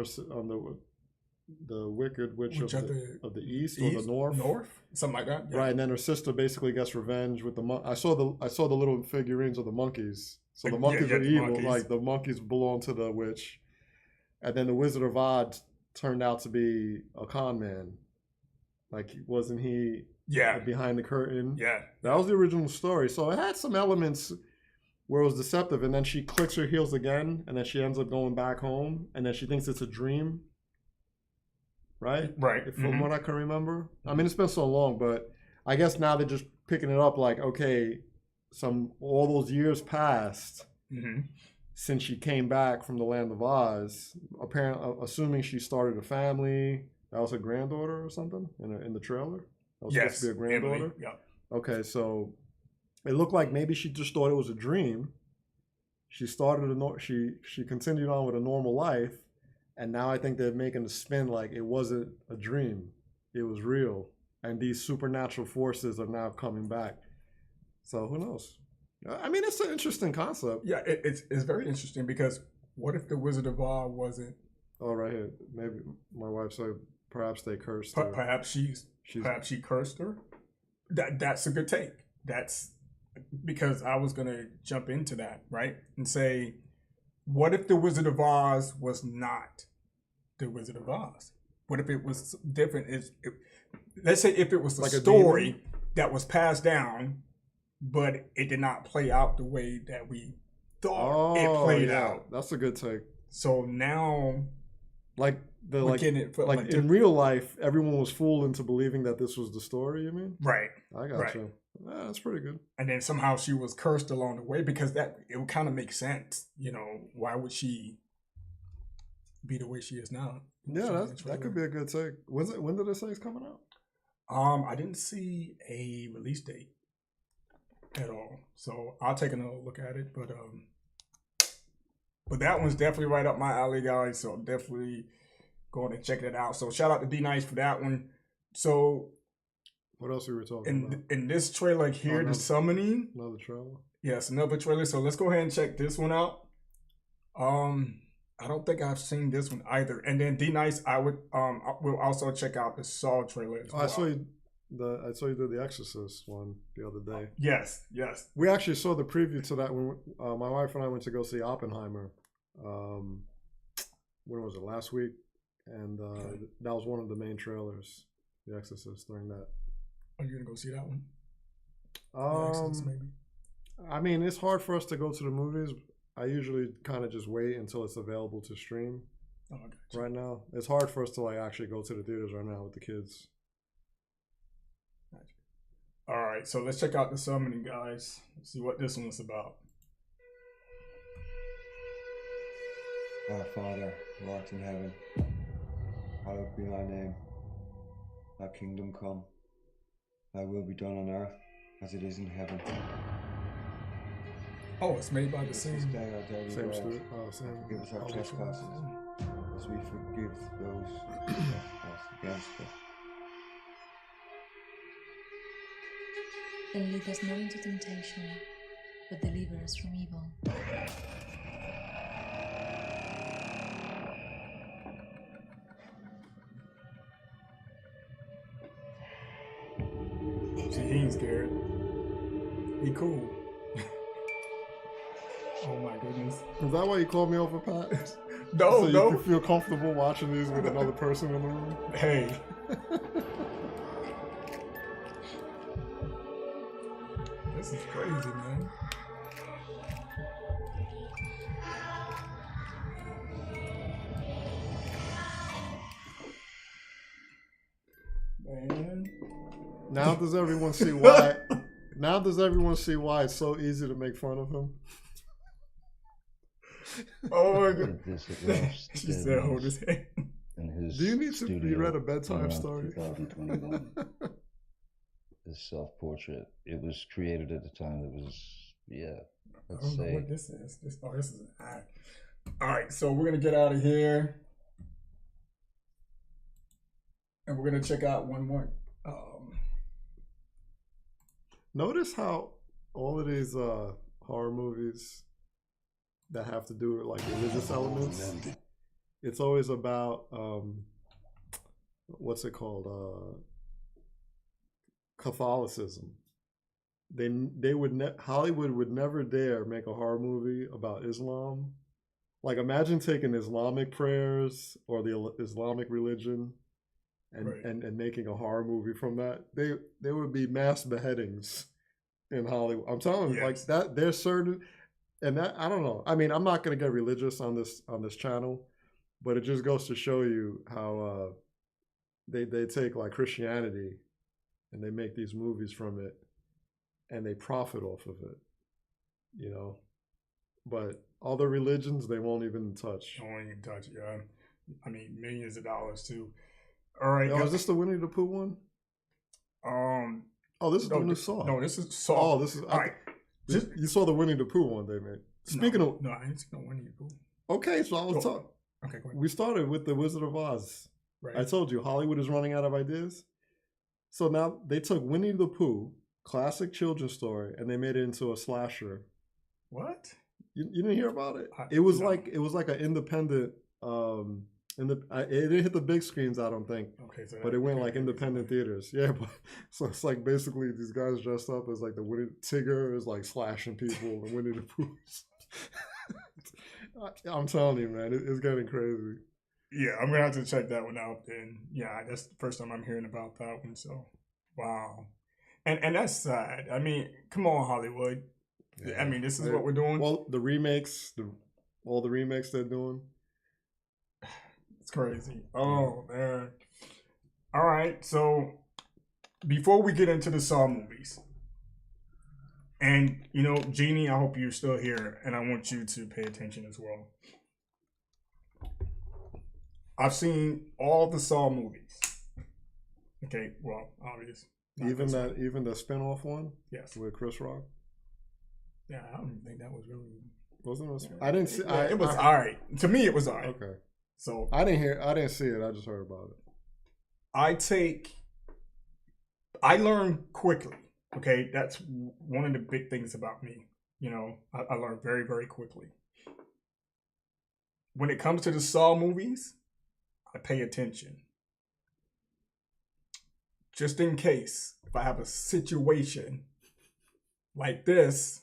the Wicked Witch of the East or the North, something like that. Yeah. Right, and then her sister basically gets revenge with the I saw the little figurines of the monkeys. So the monkeys are evil, monkeys. Like the monkeys belong to the witch, and then the Wizard of Oz turned out to be a con man. Like, wasn't he? Yeah. Behind the curtain. Yeah. That was the original story. So it had some elements where it was deceptive, and then she clicks her heels again, and then she ends up going back home, and then she thinks it's a dream. Right? From what I can remember. I mean, it's been so long, but I guess now they're just picking it up like, okay, all those years passed since she came back from the land of Oz. Apparently, assuming she started a family. That was her granddaughter or something in the trailer? That was supposed to be a granddaughter? Emily, yeah. Okay, so it looked like maybe she just thought it was a dream. She she continued on with a normal life. And now I think they're making a spin like it wasn't a dream. It was real. And these supernatural forces are now coming back. So who knows? I mean, it's an interesting concept. Yeah, it's very interesting, because what if the Wizard of Oz wasn't... Oh, right here. Maybe my wife said perhaps they cursed her. Perhaps she cursed her? That's a good take. That's because I was going to jump into that, right? And say... What if the Wizard of Oz was not the Wizard of Oz? What if it was different? Let's say if it was like a story that was passed down, but it did not play out the way that we thought it played out. That's a good take. So now, in real life, everyone was fooled into believing that this was the story. You mean? Right. I got you. Yeah, that's pretty good. And then somehow she was cursed along the way, because it would kind of make sense. Why would she be the way she is now? Yeah, that could be a good take. When did it say it's coming out? I didn't see a release date at all, so I'll take another look at it. But that one's definitely right up my alley, guys. So definitely going to check it out. So shout out to D Nice for that one. So. What else we were talking about? In this trailer here, The Summoning. Another trailer? Yes, another trailer. So let's go ahead and check this one out. I don't think I've seen this one either. And then D Nice, we'll also check out the Saw trailer as well. I saw you did the Exorcist one the other day. Yes. We actually saw the preview to that when my wife and I went to go see Oppenheimer. When was it? Last week, and that was one of the main trailers. The Exorcist during that. Are you gonna go see that one? Maybe. I mean, it's hard for us to go to the movies. I usually kind of just wait until it's available to stream. Oh, gotcha. Right now, it's hard for us to actually go to the theaters right now with the kids. Gotcha. All right, so let's check out The Summoning, guys. Let's see what this one's about. Our Father, who art in heaven, hallowed be thy name. Thy kingdom come. Thy will be done on earth as it is in heaven. Oh, it's made by the Give us this same. day our daily Same bread. studio. Same. And forgive us our holy trespasses, as we forgive those who trespass against us. And lead us not into temptation, but deliver us from evil. See, he ain't scared. He cool. Oh my goodness. Is that why you called me over, Pat? No, so no. you can feel comfortable watching these with another person in the room? Hey. This is crazy, man. Man. Now does everyone see why? Now does everyone see why it's so easy to make fun of him? Oh my god. This at last She said, hold his hand. in his Do you need to studio be read a bedtime around story? 2021. This self-portrait, it was created at a time that was, I let's don't know say, what this is. This is an act. All right, so we're gonna get out of here, and we're gonna check out one more. Notice how all of these horror movies that have to do with like religious elements, it's always about what's it called? Catholicism. They would Hollywood would never dare make a horror movie about Islam. Like imagine taking Islamic prayers or the Islamic religion and, Right. and making a horror movie from that. There would be mass beheadings in Hollywood. I'm telling you, like Yes. that there's certain and that I don't know. I mean, I'm not gonna get religious on this channel, but it just goes to show you how they take like Christianity and they make these movies from it and they profit off of it. You know? But other religions they won't even touch. I won't even touch it. Yeah, I mean millions of dollars too. All right, Oh, is this the Winnie the Pooh one? Oh, this is the new Saw. No, this is Saw. Oh, this is all right. You saw the Winnie the Pooh one they made. Speaking of no, I didn't see no Winnie the Pooh. okay, so I was Go. talking. Okay, go ahead. We started with the Wizard of Oz. Right. I told you Hollywood is running out of ideas. So now they took Winnie the Pooh, classic children's story, and they made it into a slasher. What? You didn't hear about it? No. It was like an independent. It didn't hit the big screens, I don't think. Okay, so But it went like independent theaters. Yeah, but so it's like basically these guys dressed up as like the Tigger is like slashing people and Winnie the Pooh. I'm telling you, man, it's getting crazy. Yeah, I'm gonna have to check that one out. And yeah, that's the first time I'm hearing about that one. So, wow, and that's sad. I mean, come on, Hollywood. Yeah. I mean, this is what we're doing. Well, the remakes, all the remakes they're doing. It's crazy. Oh man. All right, so before we get into the Saw movies, and you know, Jeannie, I hope you're still here, and I want you to pay attention as well. I've seen all the Saw movies. Okay, well, obvious. Even the spin-off one? Yes. With Chris Rock? Yeah, I don't even think that was really. Wasn't it? I didn't see. Yeah, it was all right. To me, it was all right. Okay. So I didn't see it. I just heard about it. I learn quickly. Okay, that's one of the big things about me. You know, I learn very, very quickly. When it comes to the Saw movies, I pay attention. Just in case, if I have a situation like this,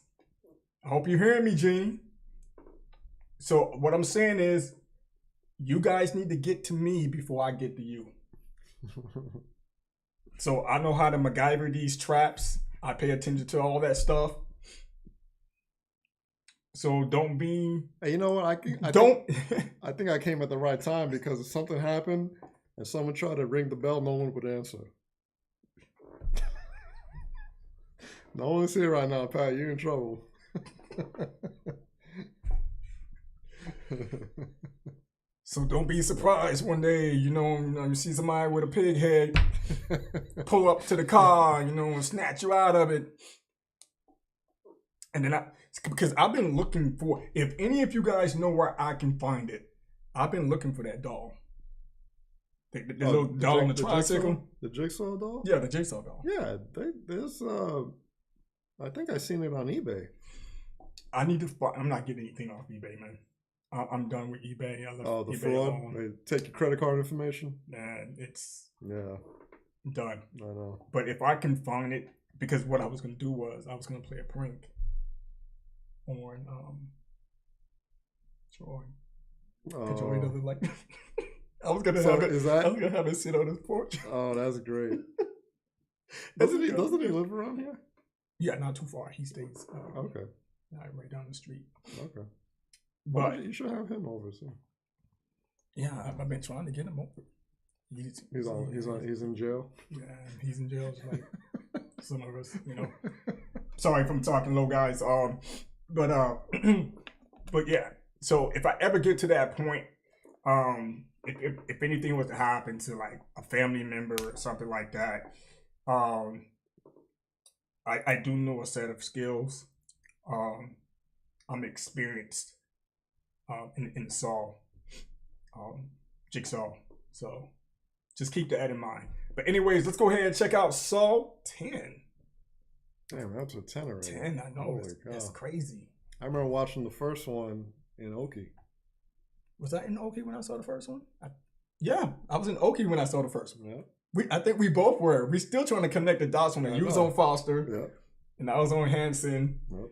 I hope you're hearing me, Gene. So what I'm saying is, you guys need to get to me before I get to you. So I know how to MacGyver these traps. I pay attention to all that stuff. So don't be. Hey, you know what? I think I came at the right time because if something happened and someone tried to ring the bell, no one would answer. No one's here right now, Pat. You're in trouble. So don't be surprised one day, you see somebody with a pig head pull up to the car, and snatch you out of it. And then because I've been looking for, if any of you guys know where I can find it, I've been looking for that doll. The little doll on the tricycle. The Jigsaw doll? Yeah, the Jigsaw doll. Yeah, there's, I think I seen it on eBay. I need to find, I'm not getting anything off eBay, man. I'm done with eBay. I love the eBay fraud? alone. They take your credit card information? Man, it's I done. know. But if I can find it, because what I was going to do was I was going to play a prank on Troy. Troy doesn't like I was gonna have it sit on his porch. Oh, that's great. Doesn't he live around here? Yeah, not too far. He stays okay. Right down the street. Okay. But you should have him over soon. Yeah, I've been trying to get him over. He's in jail. Yeah, he's in jail just like some of us, Sorry if I'm talking low, guys. But yeah. So if I ever get to that point, if anything was to happen to like a family member or something like that, I do know a set of skills. I'm experienced in Saw, Jigsaw. So just keep that in mind. But anyways, let's go ahead and check out Saw 10. Damn, that's a 10 already. 10, I know. It's crazy. I remember watching the first one in Oki. Was I in Oki when I saw the first one? I was in Oki when I saw the first one. Yeah. I think we both were. We still trying to connect the dots on that. You was on Foster, and I was on Hanson. Yep.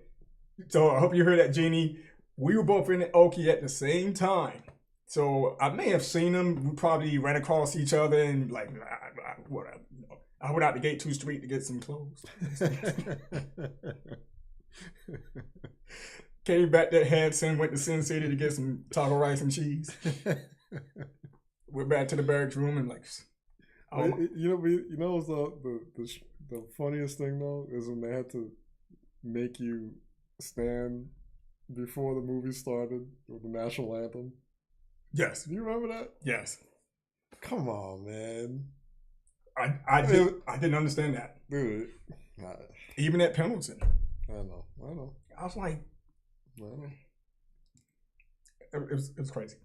So I hope you heard that, Jeannie. We were both in Oki at the same time. So I may have seen them. We probably ran across each other and like, whatever. I went out the gate 2 Street to get some clothes. Came back to Hanson, went to Sin City to get some taco rice and cheese. Went back to the barracks room and like, the funniest thing though is when they had to make you stand before the movie started with the national anthem. Yes. Do you remember that? Yes. Come on, man. I didn't understand that. Dude. Even at Pendleton. I know. I was like, it was crazy.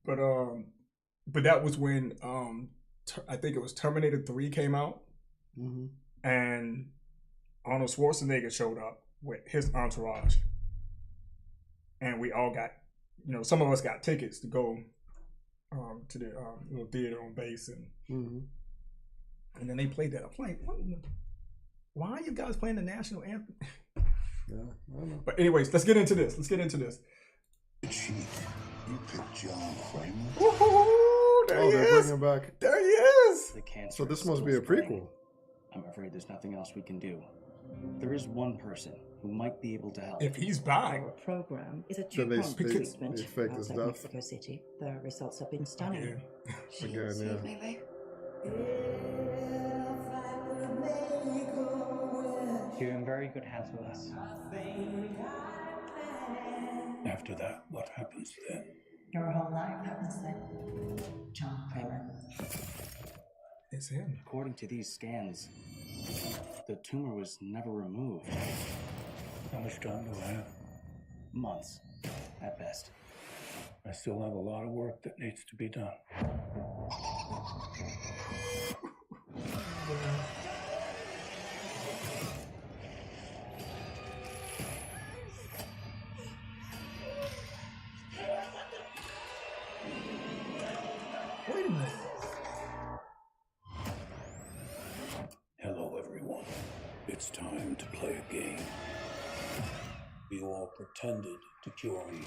But that was when I think it was Terminator 3 came out, and Arnold Schwarzenegger showed up with his entourage, and we all got, some of us got tickets to go to the little theater on base, and then they played that. I'm like, why are you guys playing the national anthem? Yeah, I know. But anyways, let's get into this. Chief, you picked John Kramer? Woohoo! There he they're is. bringing him back. There he is. The cancer So this is must still be a spreading. prequel. I'm afraid there's nothing else we can do. There is one person who might be able to help. If he's back. Our program is a Then they two-pronged treatment they faked his outside death. Mexico City. The results have been stunning. Again, yeah. You're in very good hands with us. After that, what happens then? Your whole life happens then. John Kramer. It's him. According to these scans, the tumor was never removed. How much time do I have? Months, at best. I still have a lot of work that needs to be done. Wait a minute. Hello, everyone. It's time to play a game. You all pretended to cure me,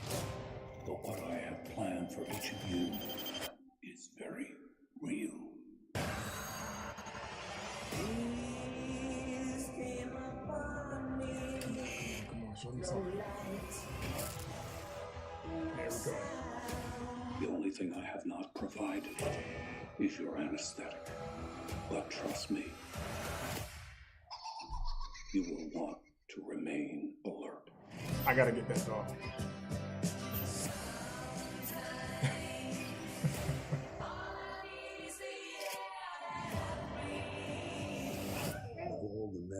but what I have planned for each of you is very real. Come on, show me something. There we go. The only thing I have not provided is your anesthetic. But trust me, you will want to remain alert. I gotta get that dog.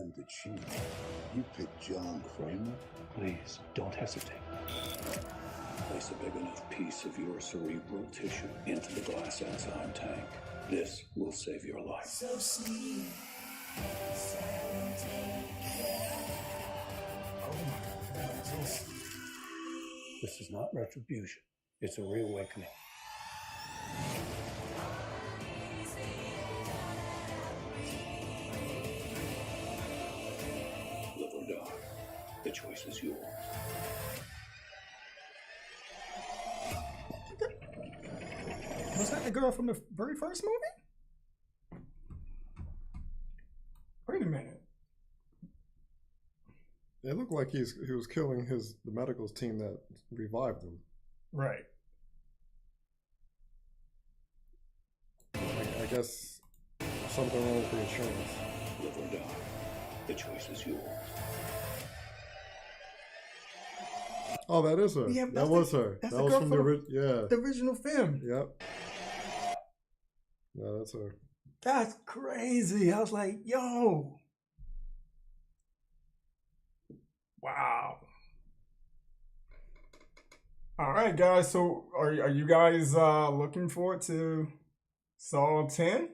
man that she... You picked John Kramer? Please, don't hesitate. Place a big enough piece of your cerebral tissue into the glass enzyme tank. This will save your life. So sweet. This is not retribution. It's a reawakening. Live or die. The choice is yours. Was that the girl from the very first movie? Wait a minute. It looked like he was killing the medical team that revived him. Right. I guess something wrong with the insurance. Live or die. The choice is yours. Oh, that is her. Yeah, that was her. That's That the was girl from the original film. Yep. Yeah, that's her. That's crazy. I was like, yo. Wow. All right, guys. So are you guys looking forward to Saw 10?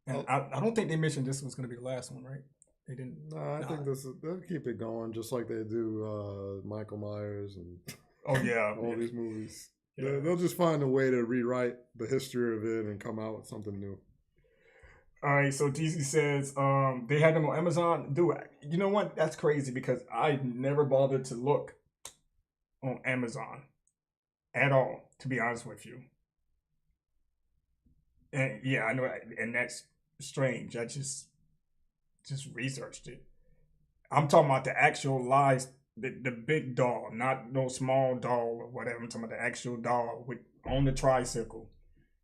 And I don't think they mentioned this was going to be the last one, right? They didn't. No, I think they'll keep it going just like they do Michael Myers and Oh yeah, all these movies. Yeah. They'll just find a way to rewrite the history of it and come out with something new. All right, so DC says they had them on Amazon. Dude, you know what? That's crazy because I never bothered to look on Amazon at all, to be honest with you. And yeah, I know, and that's strange. I just researched it. I'm talking about the actual live, the big doll, not no small doll or whatever. I'm talking about the actual doll on the tricycle.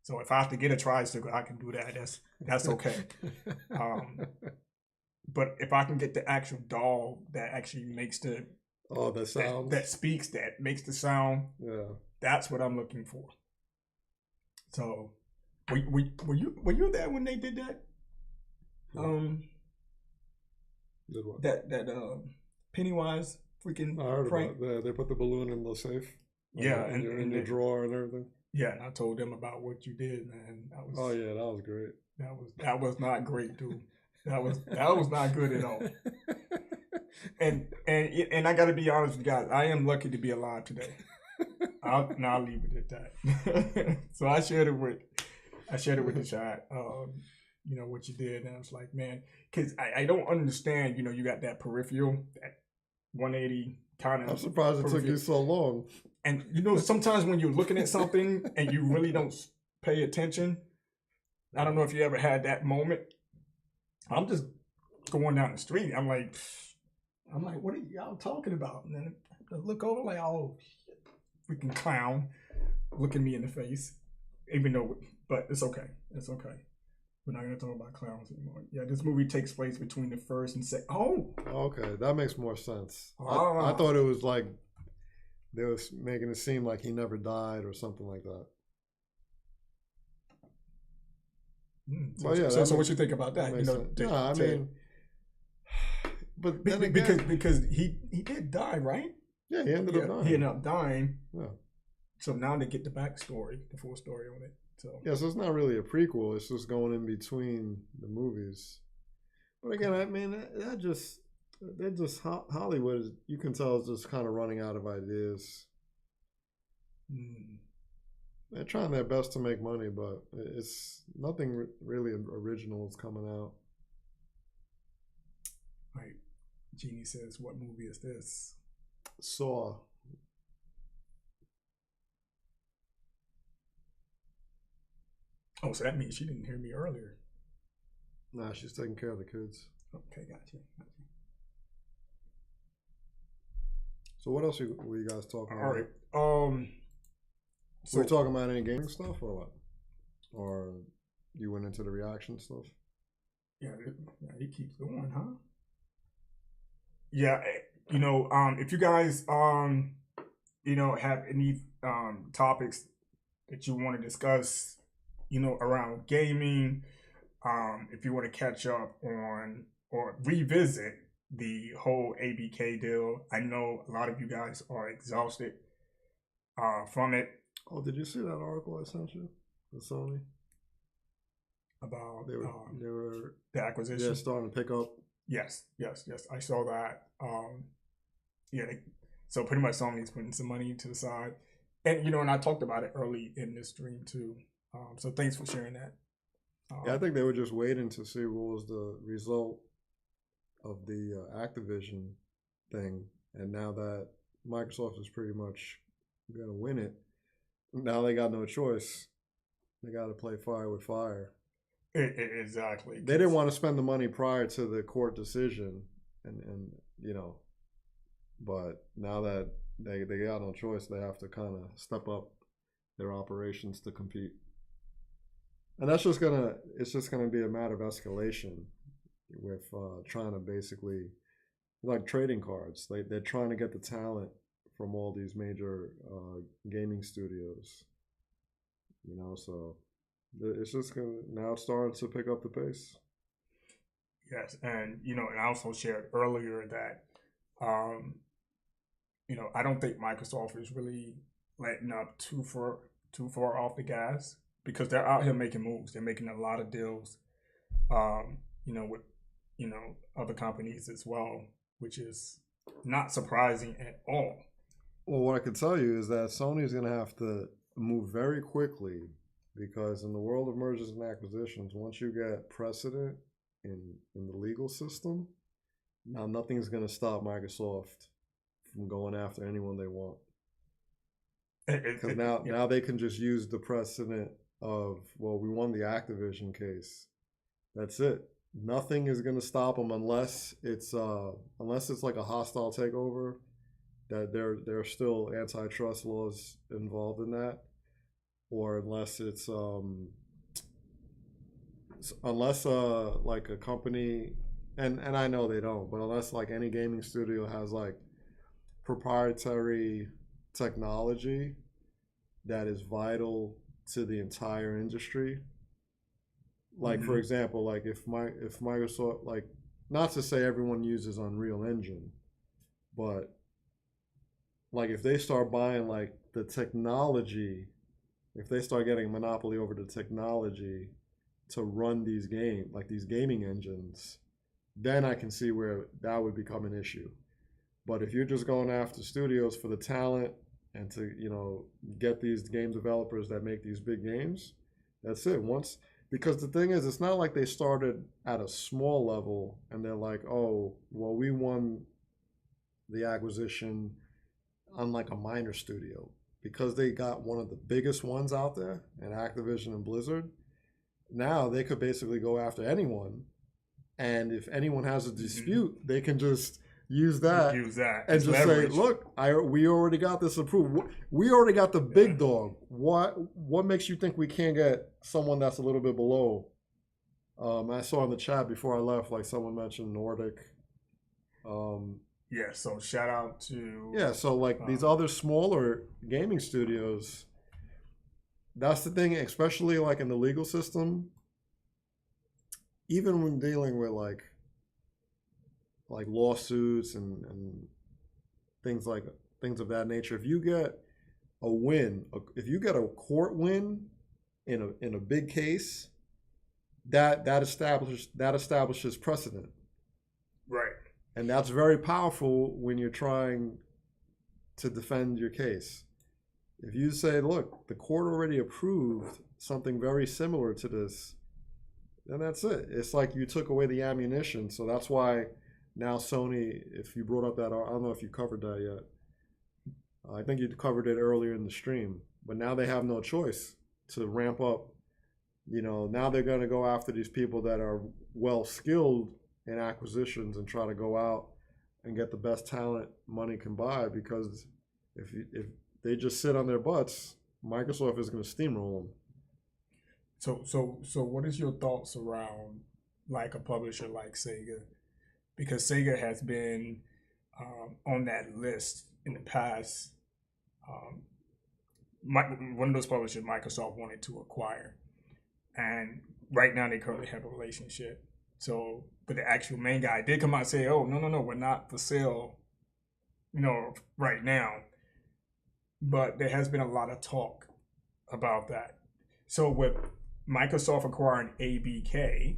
So if I have to get a tricycle, I can do that. That's okay. But if I can get the actual doll that actually makes the sound that speaks, that makes the sound, that's what I'm looking for. So, were you there when they did that? Did what? That Pennywise freaking I heard prank. about that. They put the balloon in the safe. Yeah, in your drawer and everything. Yeah, and I told them about what you did, man. Oh yeah, that was great. That was not great, dude. That was not good at all. And I got to be honest with you guys. I am lucky to be alive today. I'll leave it at that. So I shared it with the chat. You know what you did, and I was like, man, because I don't understand. You know, you got that peripheral, that 180 kind of. I'm surprised it took you so long. And you know, sometimes when you're looking at something and you really don't pay attention, I don't know if you ever had that moment. I'm just going down the street. I'm like, what are y'all talking about? And then I look over like, oh, freaking clown, looking me in the face. Even though, but it's okay. It's okay. We're not gonna talk about clowns anymore. Yeah, this movie takes place between the first and second. Oh, okay, that makes more sense. Ah. I thought it was like they was making it seem like he never died or something like that. So what you think about that? You know, I mean, but then again, because he did die, right? Yeah, he ended up dying. He ended up dying. Yeah. So now they get the backstory, the full story on it. So yeah, so it's not really a prequel. It's just going in between the movies. But again, I mean, they're just Hollywood. You can tell is just kind of running out of ideas. They're trying their best to make money, but it's nothing really original is coming out. Right. Jeannie says, "What movie is this?" Saw. Oh, so that means she didn't hear me earlier. Nah, she's taking care of the kids. Okay, got you. So what else were you guys talking about? All right. So we're talking about any gaming stuff or what? Or you went into the reaction stuff? Yeah, he keeps going, huh? Yeah, you know, if you guys you know, have any topics that you want to discuss, you know, around gaming, if you want to catch up on or revisit the whole ABK deal. I know a lot of you guys are exhausted from it. Oh, did you see that article I sent you? The Sony about they were the acquisition. Yeah, starting to pick up. Yes. I saw that. So pretty much Sony's putting some money to the side, and and I talked about it early in this stream too. So thanks for sharing that. Yeah, I think they were just waiting to see what was the result of the Activision thing, and now that Microsoft is pretty much gonna win it, now they got no choice. They got to play fire with fire. Exactly. They didn't want to spend the money prior to the court decision, and but now that they got no choice, they have to kind of step up their operations to compete. And it's just gonna be a matter of escalation with trying to basically, like trading cards. They're trying to get the talent from all these major gaming studios. So it's just now starting to pick up the pace. Yes, and and I also shared earlier that I don't think Microsoft is really letting up too far off the gas, because they're out here making moves. They're making a lot of deals, with other companies as well, which is not surprising at all. Well, what I can tell you is that Sony's going to have to move very quickly, because in the world of mergers and acquisitions, once you get precedent in the legal system, now nothing's going to stop Microsoft from going after anyone they want. Because now they can just use the precedent of, well, we won the Activision case. That's it. Nothing is going to stop them unless it's like a hostile takeover. That there are still antitrust laws involved in that, or unless it's like a company, and I know they don't, but unless like any gaming studio has like proprietary technology that is vital to the entire industry. Like for example, like if Microsoft, like, not to say everyone uses Unreal Engine, but like if they start buying like the technology, if they start getting a monopoly over the technology to run these gaming engines, then I can see where that would become an issue. But if you're just going after studios for the talent and to, get these game developers that make these big games, that's it. Because the thing is, it's not like they started at a small level and they're like, oh, well, we won the acquisition unlike a minor studio. Because they got one of the biggest ones out there in Activision and Blizzard, now they could basically go after anyone. And if anyone has a dispute, they can just use that and just leverage. Say, look, we already got this approved. We already got the big dog. What makes you think we can't get someone that's a little bit below? I saw in the chat before I left, like someone mentioned Nordic. Yeah, so shout out to... Yeah, so like these other smaller gaming studios, that's the thing, especially like in the legal system, even when dealing with like lawsuits and things of that nature, if you get a win, if you get a court win in a big case, that establishes precedent. Right. And that's very powerful when you're trying to defend your case. If you say, look, the court already approved something very similar to this, then that's it. It's like you took away the ammunition. So that's why now Sony, if you brought up that, I don't know if you covered that yet. I think you covered it earlier in the stream. But now they have no choice to ramp up. Now they're going to go after these people that are well-skilled in acquisitions and try to go out and get the best talent money can buy, because if they just sit on their butts, Microsoft is going to steamroll them. So what is your thoughts around like a publisher like Sega? Because Sega has been on that list in the past. One of those publishers Microsoft wanted to acquire, and right now they currently have a relationship. So, but the actual main guy did come out and say, "Oh, no, we're not for sale, right now." But there has been a lot of talk about that. So with Microsoft acquiring ABK,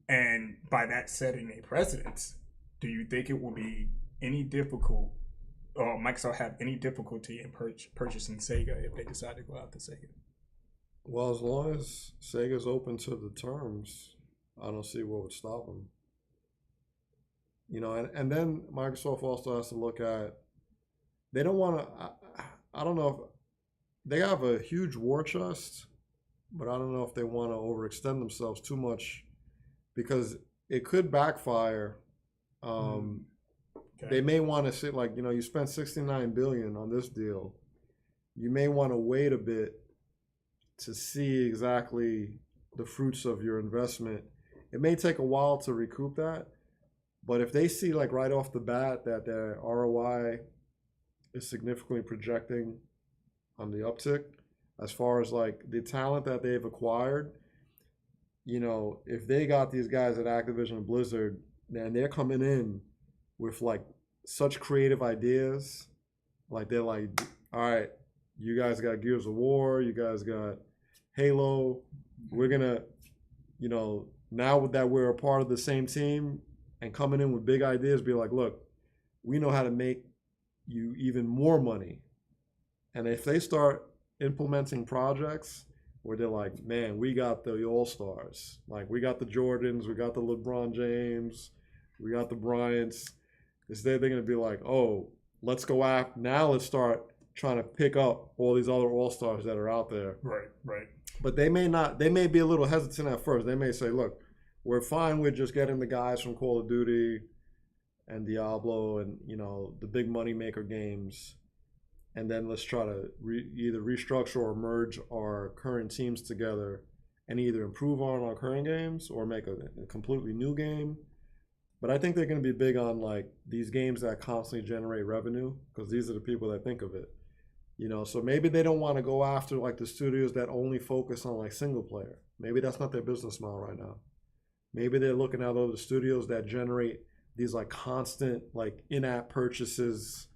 and by that setting a precedence, do you think it will be any difficult, or Microsoft have any difficulty in purchasing Sega if they decide to go after Sega? Well, as long as Sega's open to the terms, I don't see what would stop them. And then Microsoft also has to look at, they don't want to, I don't know if, they have a huge war chest, but I don't know if they want to overextend themselves too much, because it could backfire. They may want to say, you spent $69 billion on this deal. You may want to wait a bit to see exactly the fruits of your investment. It may take a while to recoup that, but if they see right off the bat that their ROI is significantly projecting on the uptick, as far as the talent that they've acquired, if they got these guys at Activision and Blizzard, and they're coming in with such creative ideas, they're all right, you guys got Gears of War, you guys got Halo, we're gonna, now that we're a part of the same team and coming in with big ideas, be look, we know how to make you even more money. And if they start implementing projects where they're man, we got the All-Stars, we got the Jordans, we got the LeBron James, we got the Bryants, they're going to be oh, let's go after, now let's start trying to pick up all these other All-Stars that are out there. Right. But they may be a little hesitant at first. They may say, look, we're fine with just getting the guys from Call of Duty and Diablo and, the big money maker games. And then let's try to either restructure or merge our current teams together and either improve on our current games or make a completely new game. But I think they're going to be big on these games that constantly generate revenue, because these are the people that think of it. So maybe they don't want to go after the studios that only focus on single player. Maybe that's not their business model right now. Maybe they're looking at other studios that generate these constant in-app purchases,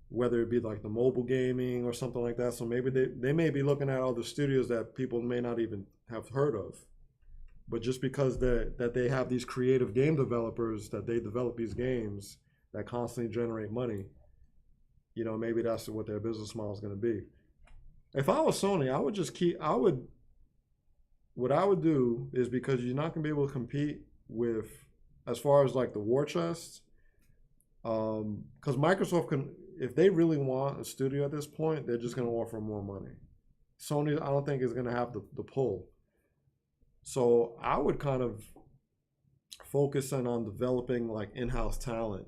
whether it be the mobile gaming or something like that. So maybe they may be looking at other studios that people may not even have heard of. But just because that they have these creative game developers, that they develop these games that constantly generate money, maybe that's what their business model is going to be. If I was Sony, I would just what I would do is, because you're not going to be able to compete with, as far as the war chest, because Microsoft can, if they really want a studio at this point, they're just going to offer more money. Sony, I don't think, is going to have the pull. So I would kind of focus on developing in-house talent,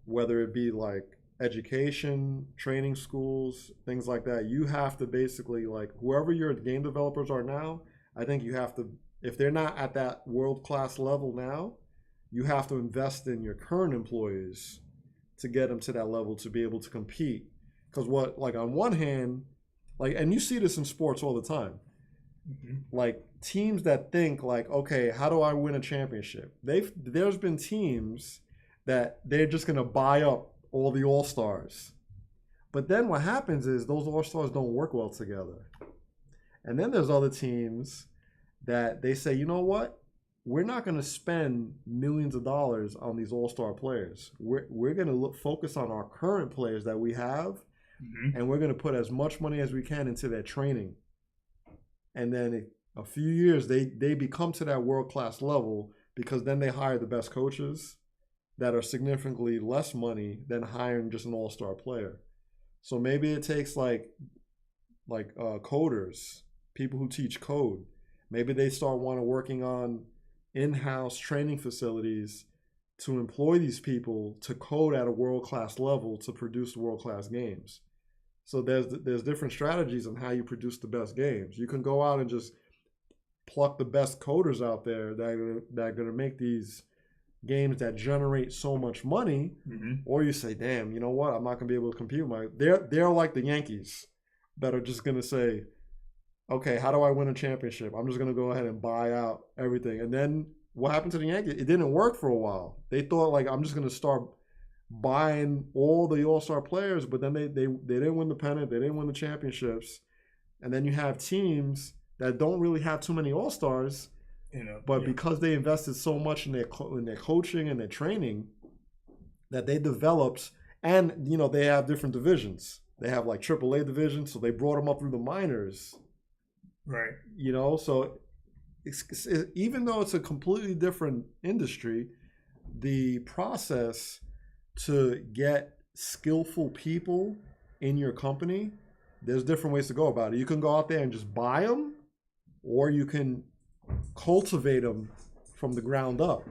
whether it be education, training schools, things like that. You have to basically whoever your game developers are now, I think you have to, if they're not at that world-class level now, you have to invest in your current employees to get them to that level to be able to compete. Because on one hand, and you see this in sports all the time, teams that think okay, how do I win a championship? There's been teams that they're just going to buy up all the All-Stars. But then what happens is those All-Stars don't work well together. And then there's other teams that they say, you know what? We're not going to spend millions of dollars on these All-Star players. We're going to focus on our current players that we have, and we're going to put as much money as we can into their training. And then a few years, they become to that world-class level, because then they hire the best coaches that are significantly less money than hiring just an all-star player. So maybe it takes coders, people who teach code. Maybe they start working on in-house training facilities to employ these people to code at a world-class level to produce world-class games. So there's different strategies on how you produce the best games. You can go out and just pluck the best coders out there that are going to make these games that generate so much money, or you say, damn, you know what, I'm not going to be able to compete with they're like the Yankees that are just going to say, okay, how do I win a championship? I'm just gonna go ahead and buy out everything. And then what happened to the Yankees? It didn't work for a while. They thought like I'm just gonna start buying all the All-Star players, but then they didn't win the pennant, they didn't win the championships, and then you have teams that don't really have too many All-Stars, but because they invested so much in their coaching and their training, that they developed, and they have different divisions. They have like AAA divisions, so they brought them up through the minors, right? So even though it's a completely different industry, the process to get skillful people in your company, there's different ways to go about it. You can go out there and just buy them, or you can cultivate them from the ground up.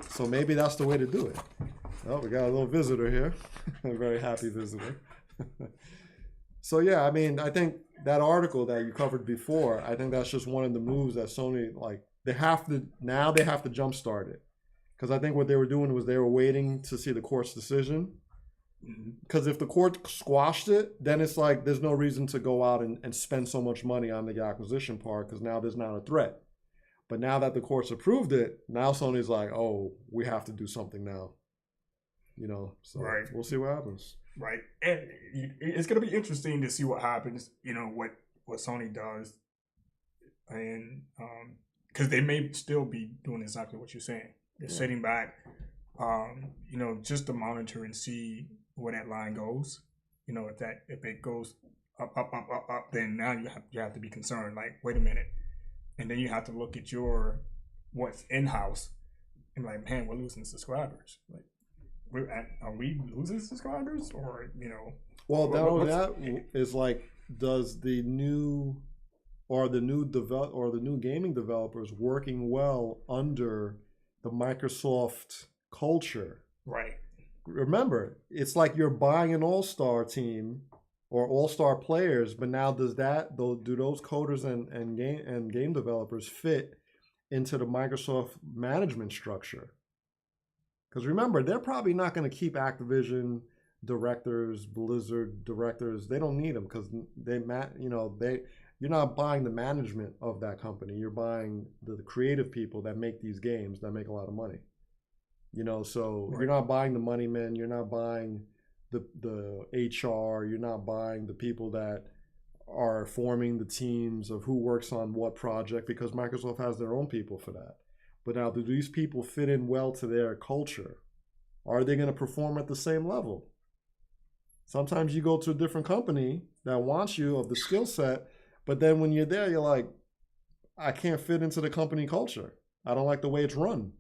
So maybe that's the way to do it. Oh, we got a little visitor here. A very happy visitor. So yeah, I mean, I think that article that you covered before, I think that's just one of the moves that Sony, like, they have to jumpstart it. Because I think what they were doing was they were waiting to see the court's decision. Because if the court squashed it, then it's like there's no reason to go out and spend so much money on the acquisition part, because now there's not a threat. But now that the court's approved it, now Sony's like, oh, we have to do something now. So right. We'll see what happens. Right. And it's going to be interesting to see what happens, what Sony does. And because they may still be doing exactly what you're saying. They're sitting back, just to monitor and see where that line goes. If it goes up, then now you have to be concerned. Like, wait a minute, and then you have to look at what's in house, and like, man, we're losing subscribers. Like, are we losing subscribers, or Well, that is like, does the new gaming developers working well under the Microsoft culture? Right. Remember, it's like you're buying an all-star team or all-star players, but now do those coders and game developers fit into the Microsoft management structure? Because remember, they're probably not going to keep Activision directors, Blizzard directors. They don't need them, because you're not buying the management of that company. You're buying the creative people that make these games that make a lot of money. So right. You're not buying the money men. You're not buying the HR. You're not buying the people that are forming the teams of who works on what project, because Microsoft has their own people for that. But now, do these people fit in well to their culture? Are they going to perform at the same level? Sometimes you go to a different company that wants you of the skill set, but then when you're there, you're like, I can't fit into the company culture. I don't like the way it's run.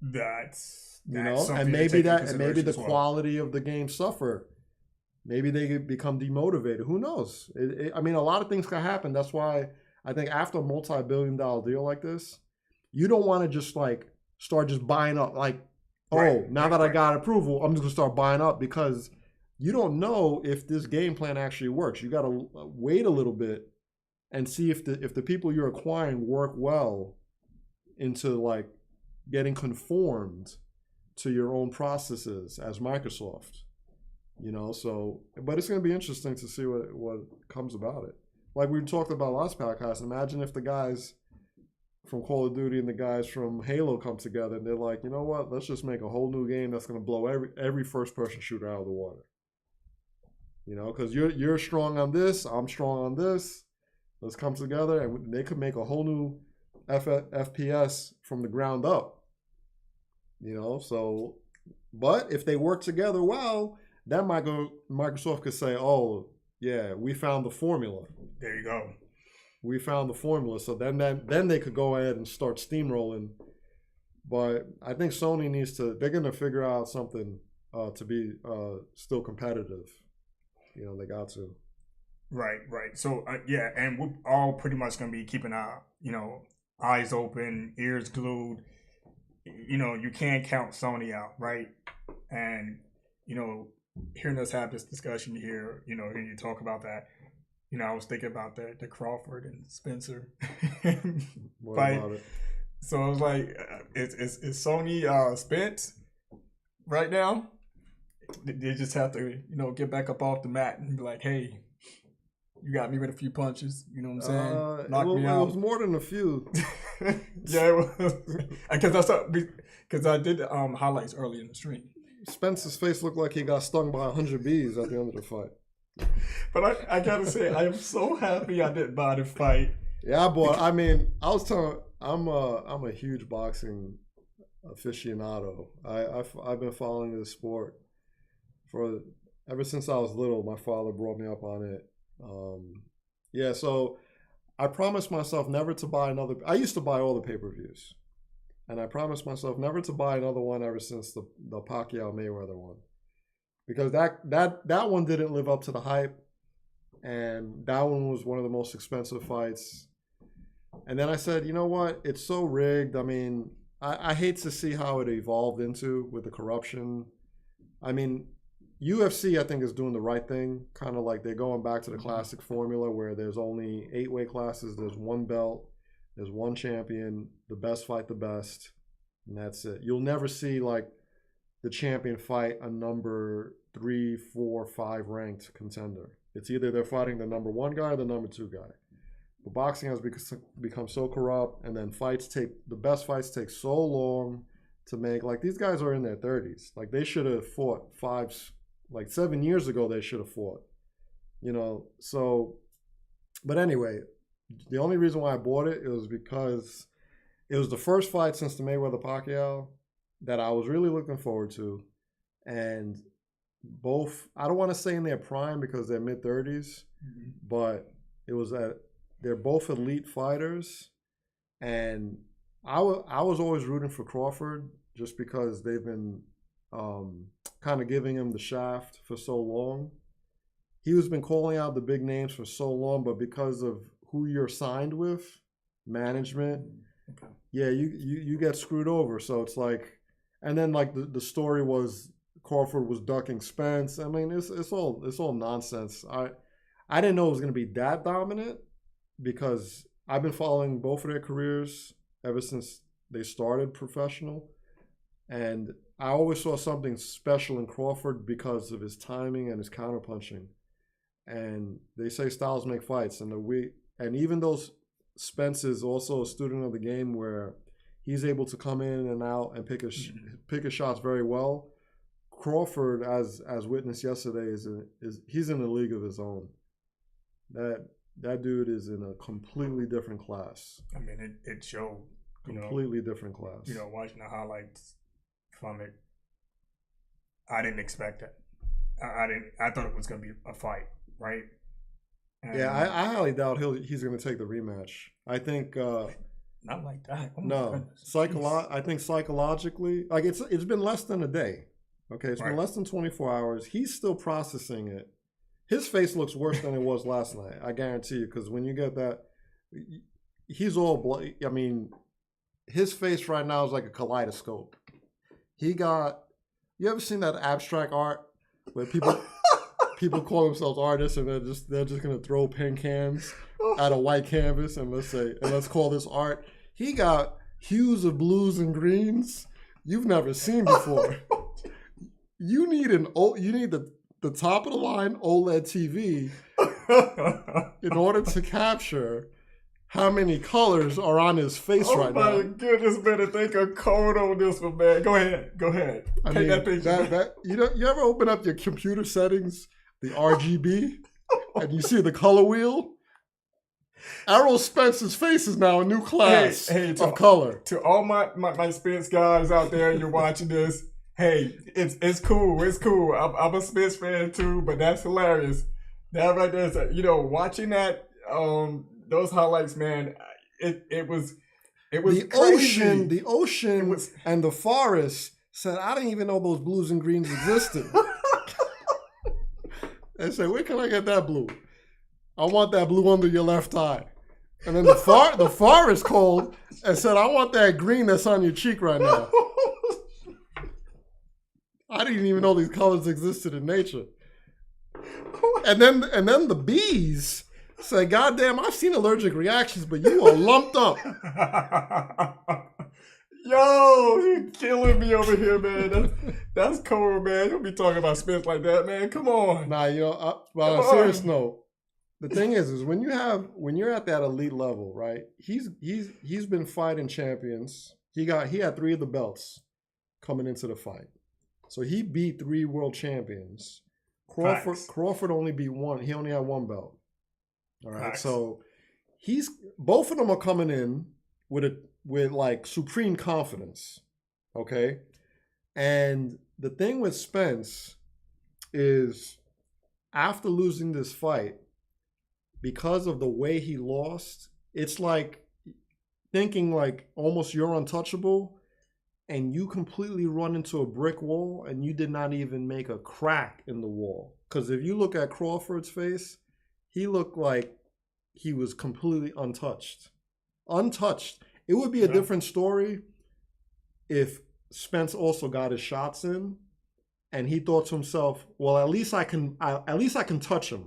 That's and maybe the quality of the game suffer. Maybe they become demotivated. Who knows? I mean, a lot of things can happen. That's why I think after a multi-billion-dollar deal like this, you don't want to just like start just buying up. Like, now that I got approval, I'm just gonna start buying up, because you don't know if this game plan actually works. You got to wait a little bit and see if the people you're acquiring work well into like getting conformed to your own processes as Microsoft. So, but it's going to be interesting to see what comes about it. Like we talked about last podcast, imagine if the guys from Call of Duty and the guys from Halo come together and they're like, you know what, let's just make a whole new game that's going to blow every first-person shooter out of the water. Because you're strong on this, I'm strong on this. Let's come together, and they could make a whole new FPS from the ground up. So, but if they work together well, then Microsoft could say, oh, yeah, we found the formula. There you go. We found the formula. So then they could go ahead and start steamrolling. But I think Sony they're going to figure out something to be still competitive. They got to. Right. So, and we're all pretty much going to be keeping our, eyes open, ears glued. You can't count Sony out, right? And, hearing us have this discussion here, hearing you talk about that, I was thinking about the Crawford and Spencer fight. About it? So I was like, is Sony spent right now? They just have to, get back up off the mat and be like, hey, You got me with a few punches. You know what I'm saying? Knocked me It out. was more than a few. Yeah, it was. Because I did highlights early in the stream. Spence's face looked like he got stung by 100 bees at the end of the fight. But I gotta say, I am so happy I didn't buy the fight. Yeah, boy. I mean, I was telling. I'm a huge boxing aficionado. I've been following this sport for ever since I was little. My father brought me up on it. Yeah, so I promised myself never to buy another. I used to buy all the pay-per-views, and I promised myself never to buy another one ever since the Pacquiao Mayweather one, because that one didn't live up to the hype, and that one was one of the most expensive fights. And then I said, you know what? It's so rigged. I mean, I hate to see how it evolved into with the corruption. I mean, UFC, I think, is doing the right thing. Kind of like they're going back to the classic formula where there's only 8 weight classes, there's one belt, there's one champion, the best fight the best, and that's it. You'll never see like the champion fight a number 3, 4, 5 ranked contender. It's either they're fighting the number 1 guy or the number 2 guy. But boxing has become so corrupt, and then the best fights take so long to make. Like, these guys are in their 30s. Like, they should have fought 7 years ago, they should have fought, you know. So, but anyway, the only reason why I bought it was because it was the first fight since the Mayweather Pacquiao that I was really looking forward to. And both, I don't want to say in their prime because they're mid-30s, but it was they're both elite fighters. And I was always rooting for Crawford just because they've been kind of giving him the shaft for so long. He's been calling out the big names for so long, but because of who you're signed with, management, yeah, you get screwed over. So it's like, and then like the story was Crawford was ducking Spence. I mean, it's all nonsense. I didn't know it was going to be that dominant because I've been following both of their careers ever since they started professional, and I always saw something special in Crawford because of his timing and his counterpunching. And they say styles make fights, and even though Spence is also a student of the game where he's able to come in and out and pick his shots very well, Crawford, as witnessed yesterday, he's in a league of his own. That dude is in a completely different class. I mean, it showed. Completely different class. You know, watching the highlights from it, I didn't expect it. I thought it was going to be a fight, right? And yeah, I highly doubt he's going to take the rematch. I think not like that. Oh no, I think psychologically, like it's been less than a day. Okay, it's been less than 24 hours. He's still processing it. His face looks worse than it was last night. I guarantee you, because when you get that, he's all blood. I mean, his face right now is like a kaleidoscope. You ever seen that abstract art where people call themselves artists and they're just gonna throw pen cans at a white canvas and let's call this art. He got hues of blues and greens you've never seen before. You need the top of the line OLED TV in order to capture how many colors are on his face right now. Oh my goodness, man! Think a code on this one, man. Go ahead. I mean, that picture. You ever open up your computer settings, the RGB, and you see the color wheel? Errol Spence's face is now a new class of color. To all my Spence guys out there, you're watching this. Hey, it's cool. It's cool. I'm a Spence fan too, but that's hilarious. That right there is, watching that. Those highlights, man, it was the crazy. The ocean and the forest said, I didn't even know those blues and greens existed. They said, where can I get that blue? I want that blue under your left eye. And then the forest called and said, I want that green that's on your cheek right now. I didn't even know these colors existed in nature. And then the bees say, God damn, I've seen allergic reactions, but you are lumped up. Yo, you're killing me over here, man. That's cold, man. Don't be talking about Spence like that, man. Come on. Nah, on a serious note, the thing is when you're at that elite level, right? He's been fighting champions. He had 3 of the belts coming into the fight, so he beat 3 world champions. Crawford only beat 1. He only had 1 belt. All right, Facts. so both of them are coming in with like supreme confidence. Okay, and the thing with Spence is after losing this fight, because of the way he lost, it's like thinking like almost you're untouchable and you completely run into a brick wall and you did not even make a crack in the wall. Because if you look at Crawford's face, he looked like he was completely untouched. It would be a different story if Spence also got his shots in and he thought to himself, well, at least I can touch him.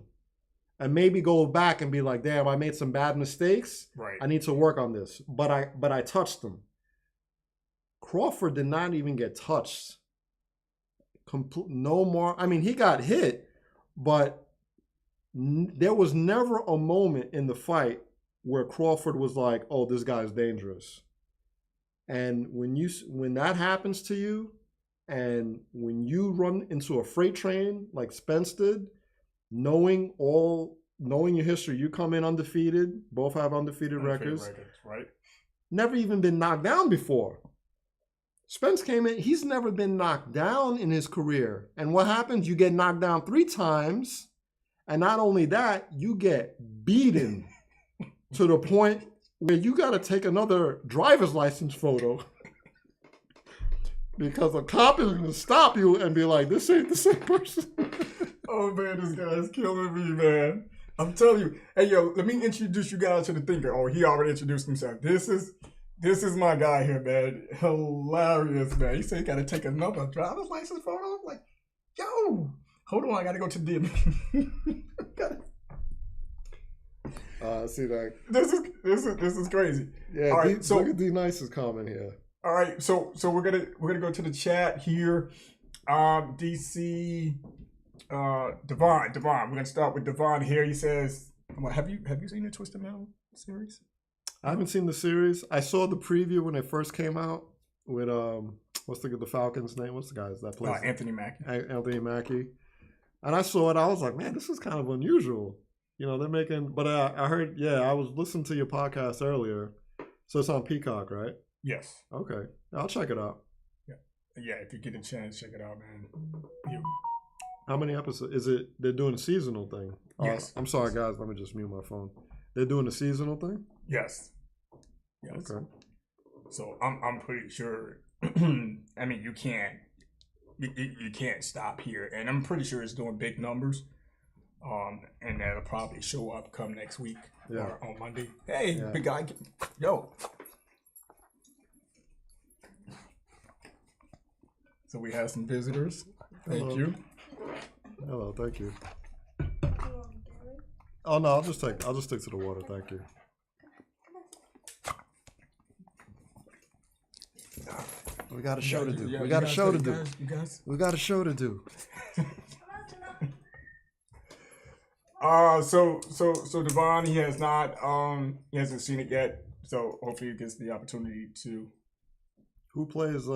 And maybe go back and be like, damn, I made some bad mistakes. Right. I need to work on this. But I touched him. Crawford did not even get touched. No more. I mean, he got hit, but there was never a moment in the fight where Crawford was like, oh, this guy's dangerous. And when that happens to you, and when you run into a freight train like Spence did, knowing your history, you come in undefeated, both have undefeated records, right? Never even been knocked down before. Spence came in, he's never been knocked down in his career. And what happens? You get knocked down 3 times, and not only that, you get beaten to the point where you got to take another driver's license photo because a cop is going to stop you and be like, this ain't the same person. Oh man, this guy is killing me, man. I'm telling you. Hey yo, let me introduce you guys to the thinker. Oh, he already introduced himself. This is my guy here, man. Hilarious, man. He said he gotta take another driver's license photo. I'm like, yo, hold on, I gotta go to the see that. This is crazy. Yeah, all right, so look at D Nice's comment here. All right, so we're gonna go to the chat here. DC Devon. We're gonna start with Devon here. He says, have you seen the Twisted Metal series? I haven't seen the series. I saw the preview when it first came out with what's the Falcons name? What's the guys that plays? Anthony Mackie. Anthony Mackie. And I saw it. I was like, man, this is kind of unusual. You know, they're making. But I heard. Yeah, I was listening to your podcast earlier. So it's on Peacock, right? Yes. Okay, I'll check it out. Yeah. If you get a chance, check it out, man. How many episodes is it? They're doing a seasonal thing. Yes. I'm sorry, guys. Let me just mute my phone. They're doing a seasonal thing. Yes. Okay. So I'm pretty sure. I mean, you can't stop here, and I'm pretty sure it's doing big numbers. And that'll probably show up come next week or on Monday. Hey, big guy, yo. So we have some visitors. Thank you. Hello, thank you. Oh no, I'll just stick to the water. Thank you. We got a show to do. We got a show to do. We got a show to do. So Devon, he hasn't seen it yet. So hopefully he gets the opportunity to. Who plays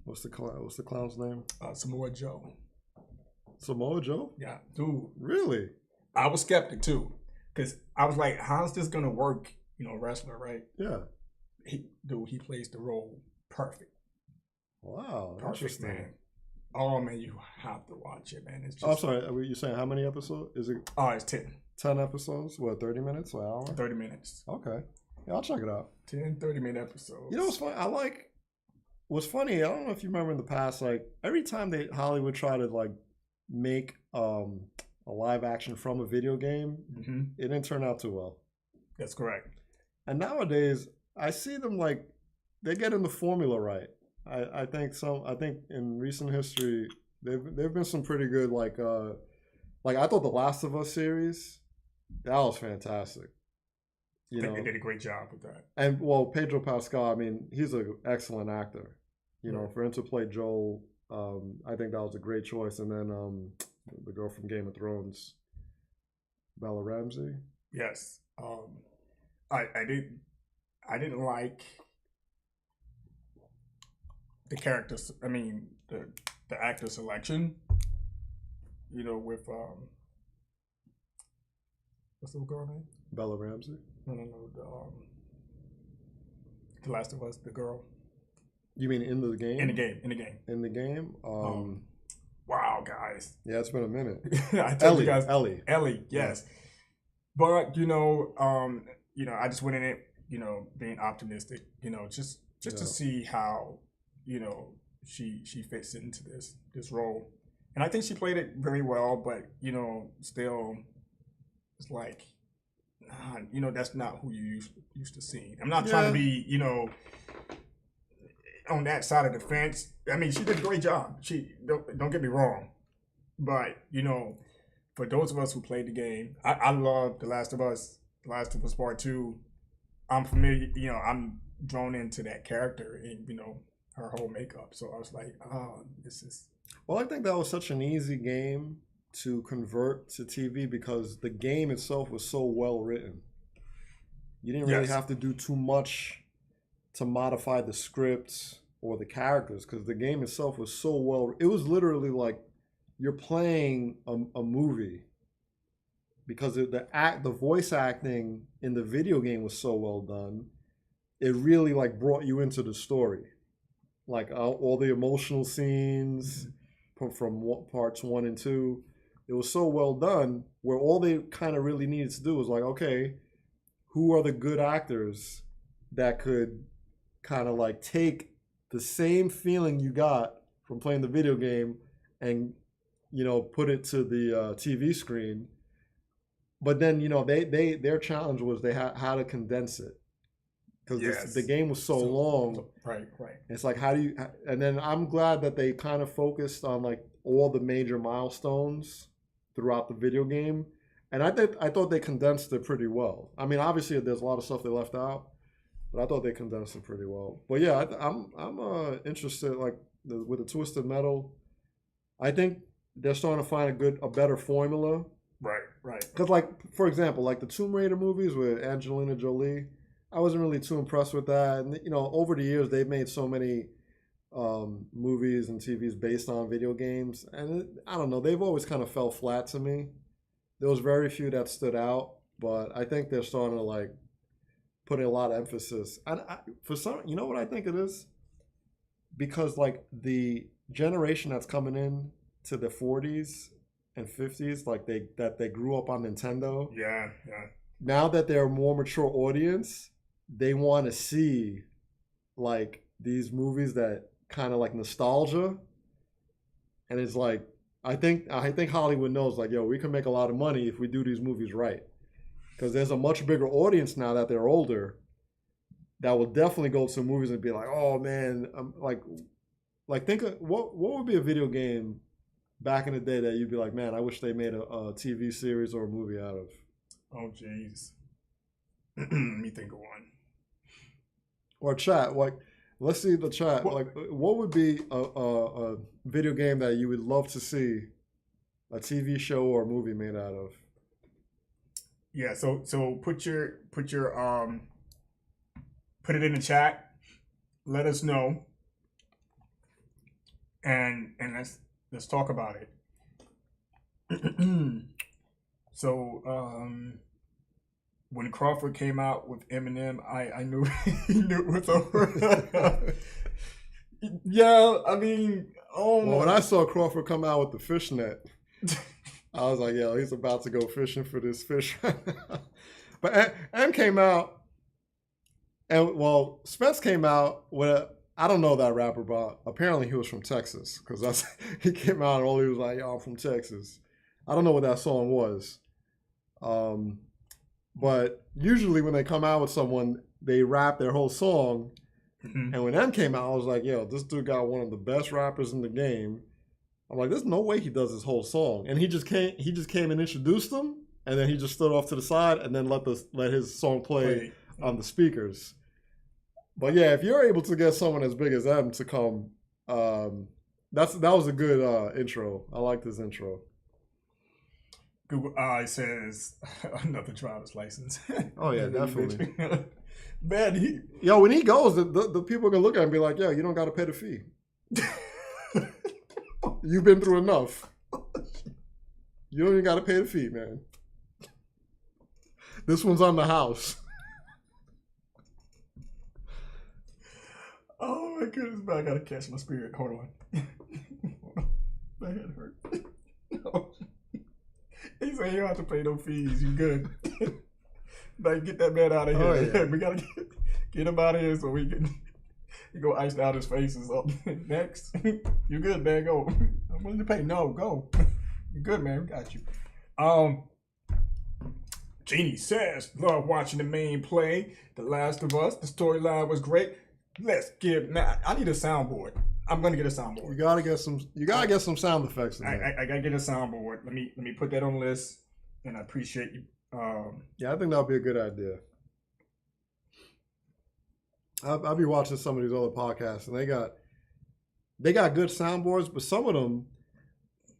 what's the clown's name? Samoa Joe. Samoa Joe? Yeah, dude. Really? I was skeptic too, because I was like, how's this gonna work? You know, wrestler, right? Yeah. He plays the role perfect. Wow, perfect, interesting. Man. Oh man, you have to watch it, man. It's just, I'm sorry, you saying how many episodes? Is it? Oh, it's 10. 10 episodes? What, 30 minutes or an hour? 30 minutes. Okay. Yeah, I'll check it out. 10, 30-minute episodes. You know what's funny? What's funny, I don't know if you remember in the past, like every time Hollywood try to like make a live action from a video game, it didn't turn out too well. That's correct. And nowadays, I see them like they're getting the formula right. I think in recent history they've been some pretty good like I thought the Last of Us series, that was fantastic. I think they did a great job with that. And well, Pedro Pascal, I mean, he's an excellent actor. You know, for him to play Joel, I think that was a great choice. And then the girl from Game of Thrones, Bella Ramsey. Yes. I didn't like the characters. I mean, the actor selection. You know, with what's the girl name? Bella Ramsey. No. The Last of Us, the girl. You mean in the game? In the game. In the game. Wow, guys. Yeah, it's been a minute. I told you guys. Ellie. Yes. But I just went in it, being optimistic, just to see how, she fits into this role. And I think she played it very well, but still, it's like, that's not who you used to seeing. I'm not trying to be, on that side of the fence. I mean, she did a great job. She don't get me wrong, but for those of us who played the game, I love The Last of Us Part 2. I'm familiar, I'm drawn into that character and her whole makeup. So I was like, oh, this is. Well, I think that was such an easy game to convert to TV because the game itself was so well written. You didn't really have to do too much to modify the script or the characters because the game itself was so well. It was literally like you're playing a movie because the voice acting in the video game was so well done. It really like brought you into the story, like all the emotional scenes from parts 1 and 2. It was so well done where all they kind of really needed to do was like, okay, who are the good actors that could kind of like take the same feeling you got from playing the video game and, put it to the TV screen. But then, their challenge was they had how to condense it because the game was so long. Right. It's like, how do you, and then I'm glad that they kind of focused on like all the major milestones throughout the video game. And I thought they condensed it pretty well. I mean, obviously there's a lot of stuff they left out, but I thought they condensed it pretty well. But yeah, I'm interested, like with the Twisted Metal. I think they're starting to find a better formula. Right. Because like, for example, like the Tomb Raider movies with Angelina Jolie, I wasn't really too impressed with that. And over the years they've made so many movies and TVs based on video games, and I don't know, they've always kind of fell flat to me. There was very few that stood out, but I think they're starting to like put in a lot of emphasis. And for some, you know what I think it is? Because like the generation that's coming in to the 40s and 50s, like they grew up on Nintendo. Yeah. Now that they're a more mature audience, they want to see like these movies that kind of like nostalgia. And it's like, I think Hollywood knows like, yo, we can make a lot of money if we do these movies right. Because there's a much bigger audience now that they're older that will definitely go to movies and be like, oh man, I'm like think of what would be a video game back in the day that you'd be like, man, I wish they made a TV series or a movie out of. Oh jeez. Let me think of one. Or chat, like let's see the chat. Like, what would be a video game that you would love to see a TV show or a movie made out of? Yeah, so put your put it in the chat. Let us know, and let's talk about it. So when Crawford came out with Eminem, I knew he knew it was over. Yeah, I mean, when I saw Crawford come out with the fishnet, I was like, yo, he's about to go fishing for this fish. But M came out, and well, Spence came out with I don't know that rapper, but apparently he was from Texas because he came out and all he was like, yo, I'm from Texas. I don't know what that song was. But usually when they come out with someone, they rap their whole song. Mm-hmm. And when M came out, I was like, yo, this dude got one of the best rappers in the game. I'm like, there's no way he does his whole song. And he just came and introduced them, and then he just stood off to the side and then let his song play on the speakers. But yeah, if you're able to get someone as big as M to come, that was a good intro. I like this intro. Google says another driver's license. Oh yeah, definitely. Man, when he goes, the people are gonna look at him and be like, "Yo, you don't gotta pay the fee. You've been through enough. You don't even gotta pay the fee, man. This one's on the house." Oh my goodness, man, I gotta catch my spirit. Hold on. My head hurt. No. He said you don't have to pay no fees. You good. Like, get that man out of here. Oh, yeah. We gotta get him out of here so we can go ice down his face or something. Next. You good, man? Go. I'm willing to pay. No, go. You good, man? We got you. Jeannie says, love watching the main play. The Last of Us. The storyline was great. Let's give. Now, I need a soundboard. I'm gonna get a soundboard. You gotta get some sound effects in there. I gotta get a soundboard. Let me put that on the list. And I appreciate you. Yeah, I think that'll be a good idea. I'll be watching some of these other podcasts, and they got good soundboards, but some of them,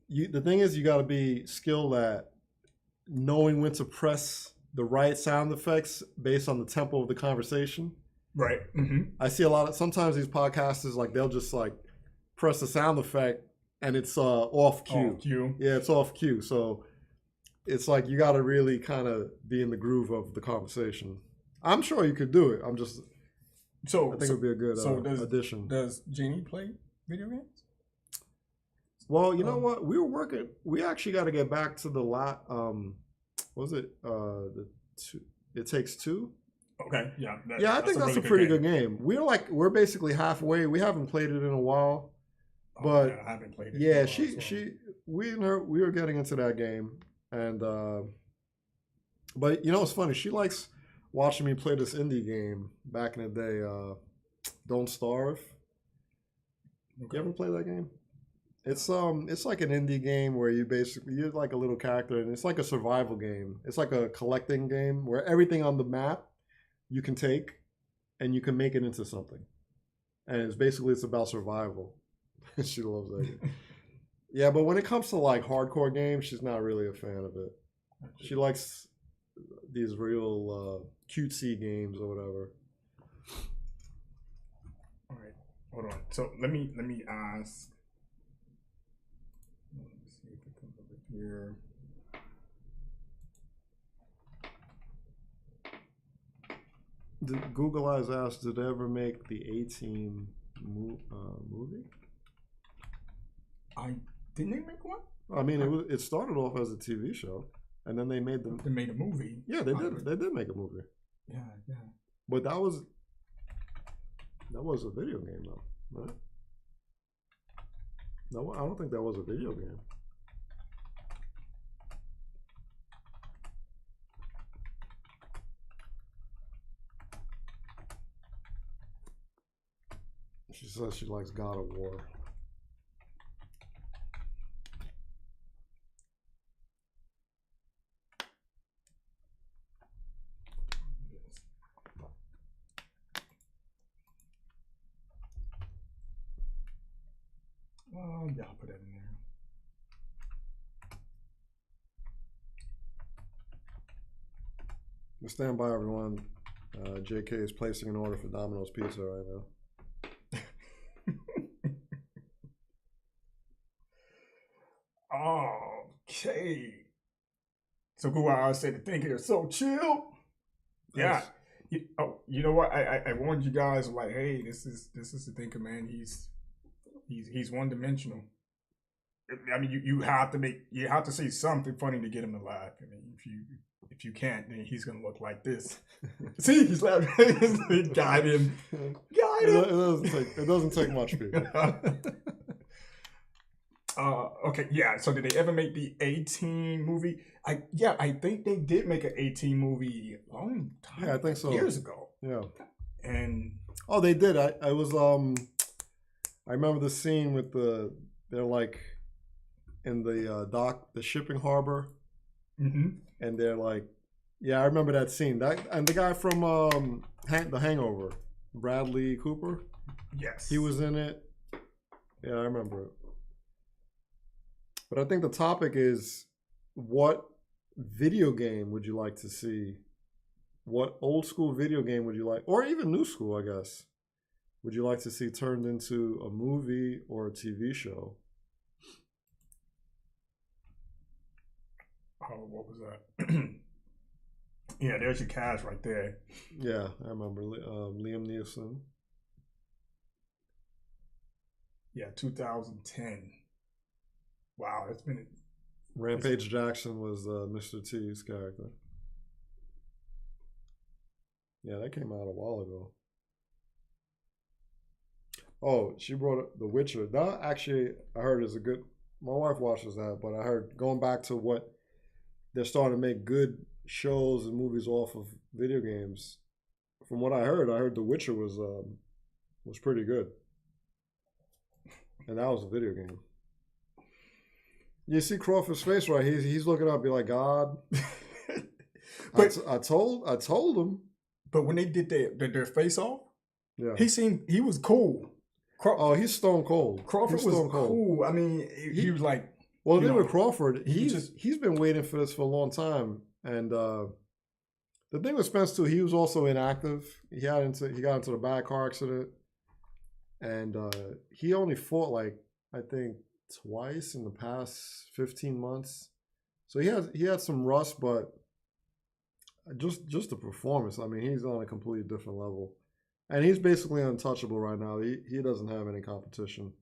the thing is, you got to be skilled at knowing when to press the right sound effects based on the tempo of the conversation. Right. Mm-hmm. I see sometimes these podcasters, like, they'll just like press the sound effect and it's off cue. Off cue. Yeah, it's off cue. So it's like you got to really kind of be in the groove of the conversation. I'm sure you could do it. I think it would be a good addition. Does Jeannie play video games? Well, you know what? We actually got to get back to the lot. Was it It Takes Two? Okay, yeah. I think that's a pretty good game. We're basically halfway. We haven't played it in a while, but I haven't played it. Yeah, we were getting into that game, and but you know what's funny? She likes watching me play this indie game back in the day. Don't Starve. Okay. You ever play that game? It's like an indie game where you're like a little character, and it's like a survival game. It's like a collecting game where everything on the map you can take and you can make it into something. And it's about survival. She loves that game. Yeah, but when it comes to like hardcore games, she's not really a fan of it. She likes these real cutesy games or whatever. All right, hold on. So let me ask. Let me see if it comes over here. Google Eyes asked, did they ever make the A-Team movie? Didn't they make one? I mean, it started off as a TV show, and then they made a movie. Yeah, they did. They did make a movie. Yeah. But that was a video game, though, right? No, I don't think that was a video game. She says she likes God of War. Yeah, I'll put that in there. Stand by, everyone. JK is placing an order for Domino's Pizza right now. Okay. So Guar said the thing here is so chill. Yeah. You know what? I warned you guys, like, hey, this is the thinker, man. He's one dimensional. I mean, you have to say something funny to get him to laugh. I mean, if you can't, then he's gonna look like this. See, he's laughing. Got him. It doesn't take much, people. Okay, yeah. So did they ever make the A-Team movie? I think they did make an A-Team movie a long time. Yeah, I think so. Years ago. Yeah. And they did. I was I remember the scene with they're like in the dock, the shipping harbor, and they're like, yeah, I remember that scene. And the guy from The Hangover, Bradley Cooper. Yes, he was in it. Yeah, I remember it. But I think the topic is what video game would you like to see? What old school video game would you like, or even new school, I guess, would you like to see turned into a movie or a TV show? Oh, what was that? Yeah, there's your cast right there. Yeah, I remember Liam Neeson. Yeah, 2010. Wow, it's been. Rampage Jackson was Mr. T's character. Yeah, that came out a while ago. Oh, she brought up The Witcher. That actually, I heard is a good. My wife watches that, but I heard going back to what they're starting to make good shows and movies off of video games. From what I heard The Witcher was pretty good, and that was a video game. You see Crawford's face, right? He's looking up, be like, God. But I told him. But when they did their face off, yeah, he was cool. He's stone cold. Crawford was cool. I mean, he was like. Well, the thing with Crawford, he's been waiting for this for a long time, and the thing with Spence too, he was also inactive. He got into the bad car accident, and he only fought like I think twice in the past 15 months. So he had some rust, but just the performance. I mean, he's on a completely different level, and he's basically untouchable right now. He doesn't have any competition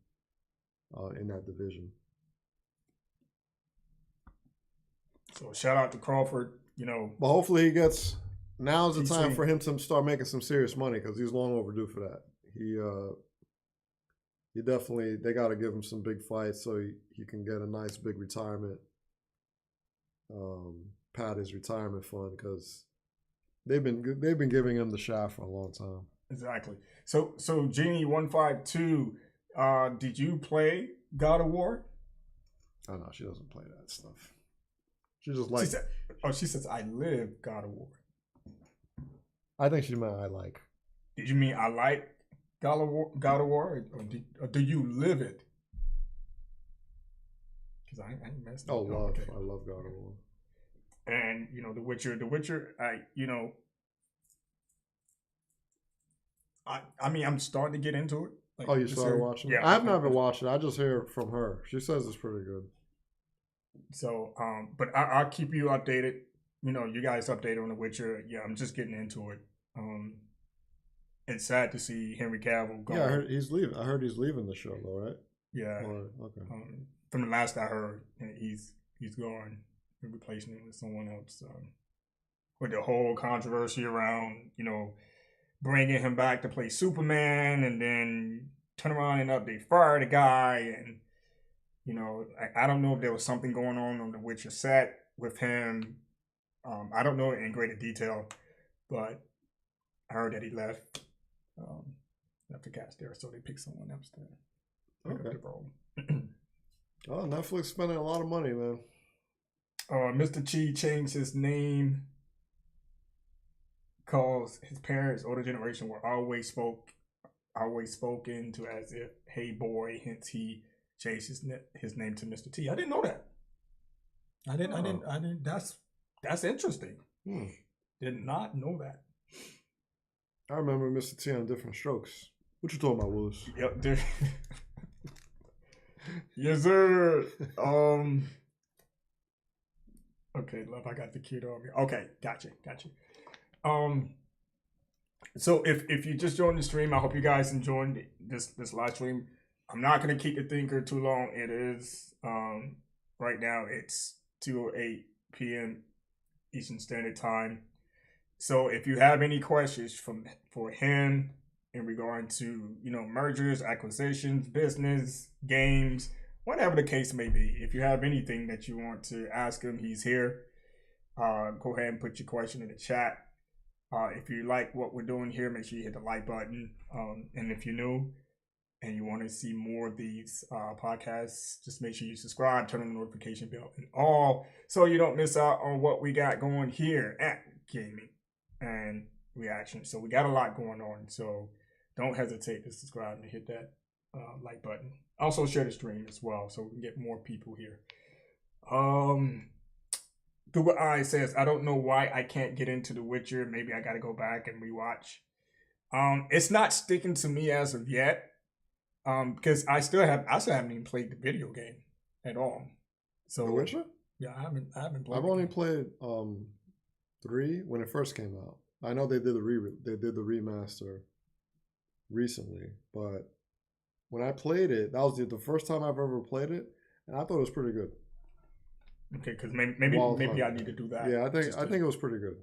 in that division. So shout out to Crawford, But hopefully he gets. Now's the time for him to start making some serious money because he's long overdue for that. He definitely, they got to give him some big fights so he can get a nice big retirement. Pad his retirement fund because they've been giving him the shaft for a long time. Exactly. So Genie152, did you play God of War? Oh no, she doesn't play that stuff. She just like. She says I live God of War. I think she meant I like. Did you mean I like God of War, or do you live it? Because I messed up. Oh, love! Okay. I love God of War. And The Witcher. I mean, I'm starting to get into it. Like, you started watching it? Yeah, I've never watched it. I just hear it from her. She says it's pretty good. So, but I'll keep you updated. You guys updated on The Witcher. Yeah, I'm just getting into it. It's sad to see Henry Cavill go. Yeah, I heard he's leaving. I heard he's leaving the show, though, right? Yeah. Okay. From the last I heard, he's gone. They're replacing him with someone else. With the whole controversy around, bringing him back to play Superman, and then turn around and they fire the guy, and I don't know if there was something going on the Witcher set with him. I don't know in greater detail, but I heard that he left the cast there, so they picked someone else to pick up the role. Oh, Netflix spending a lot of money, man. Mr. Chi changed his name because his parents, older generation, were always spoken to as if "Hey boy," hence he changed his name to Mr. T. I didn't know that. I didn't. That's interesting. Did not know that. I remember Mr. T on Different Strokes. What you talking about, Willis? Yep. Yes, sir. Okay, love. I got the kid on me. Okay, gotcha. So if you just joined the stream, I hope you guys enjoyed this live stream. I'm not gonna keep the thinker too long. It is right now it's 2:08 p.m. Eastern Standard Time. So if you have any questions for him in regard to mergers, acquisitions, business, games, whatever the case may be, if you have anything that you want to ask him, he's here. Go ahead and put your question in the chat. If you like what we're doing here, make sure you hit the like button. And if you're new and you want to see more of these podcasts, just make sure you subscribe, turn on the notification bell and all, so you don't miss out on what we got going here at Gaming and Reaction. So we got a lot going on, so don't hesitate to subscribe and hit that like button. Also share the stream as well, so we can get more people here. Google Eye says, I don't know why I can't get into The Witcher. Maybe I got to go back and rewatch. It's not sticking to me as of yet. Because I still haven't even played the video game at all. So The Witcher? Yeah, I haven't played. I've only played 3 when it first came out. I know they did the remaster recently, but when I played it, that was the first time I've ever played it, and I thought it was pretty good. Okay, because maybe I need to do that. Yeah, I think it was pretty good.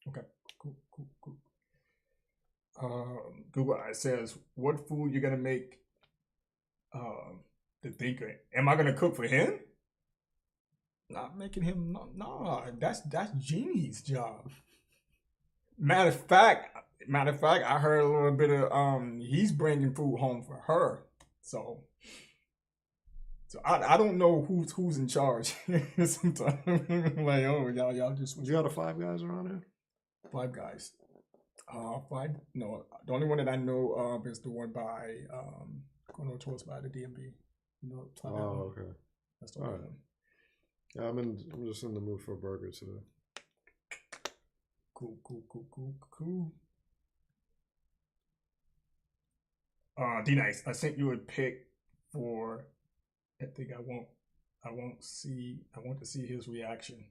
Okay, cool. Google Eye says, what food you gonna make the thinker? Am I gonna cook for him? Not making him. No, that's Jeannie's job. Matter of fact, I heard a little bit of he's bringing food home for her. So I don't know who's in charge. Sometimes like, oh, y'all just. You got a Five Guys around here? Five Guys. No, the only one that I know of is the one by going towards by the DMV. Oh, okay. That's the one. Yeah, I'm just in the mood for a burger today. Cool. D-Nice, I sent you a pic for. I think I want to see his reaction.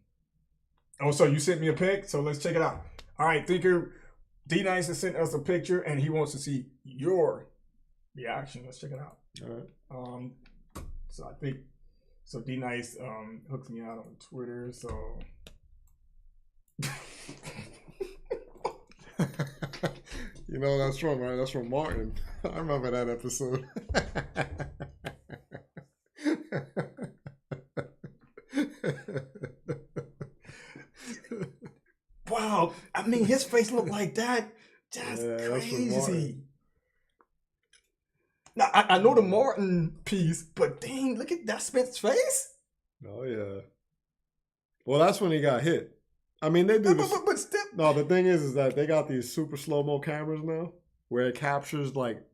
Oh, so you sent me a pic? So let's check it out. All right, Thinker. D-Nice has sent us a picture and he wants to see your reaction. Let's check it out. All right. So I think D-Nice hooks me out on Twitter. So you know that's from right? That's from Martin. I remember that episode. Wow, I mean his face looked like that. That's crazy. Now I know the Martin piece, but dang, look at that Smith's face. Oh yeah. Well, that's when he got hit. I mean, they do this. But still. No, the thing is that they got these super slow-mo cameras now, where it captures like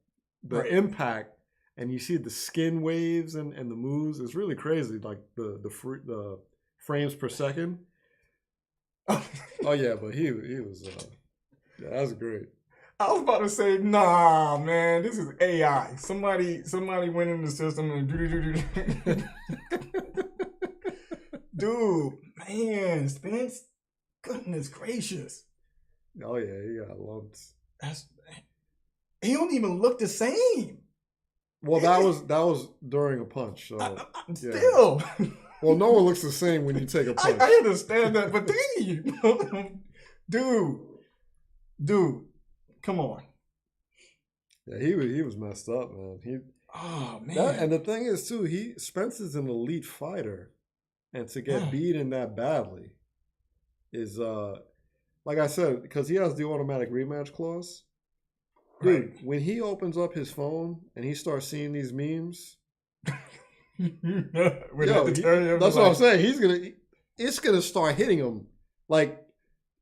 the impact, and you see the skin waves and the moves. It's really crazy, like the frames per second. Oh yeah, but he was yeah, that was great. I was about to say, nah, man, this is AI. Somebody went in the system and dude, man, Spence, goodness gracious. Oh yeah, he got lumps. He don't even look the same. Well, that was during a punch. So still. Yeah. Well, no one looks the same when you take a punch. I understand that, but dude, come on. Yeah, he was messed up, man. Oh man. And the thing is too, Spence is an elite fighter, and to get beaten that badly is like I said, because he has the automatic rematch clause. Dude, when he opens up his phone and he starts seeing these memes. That's what I'm saying. It's gonna start hitting him. Like,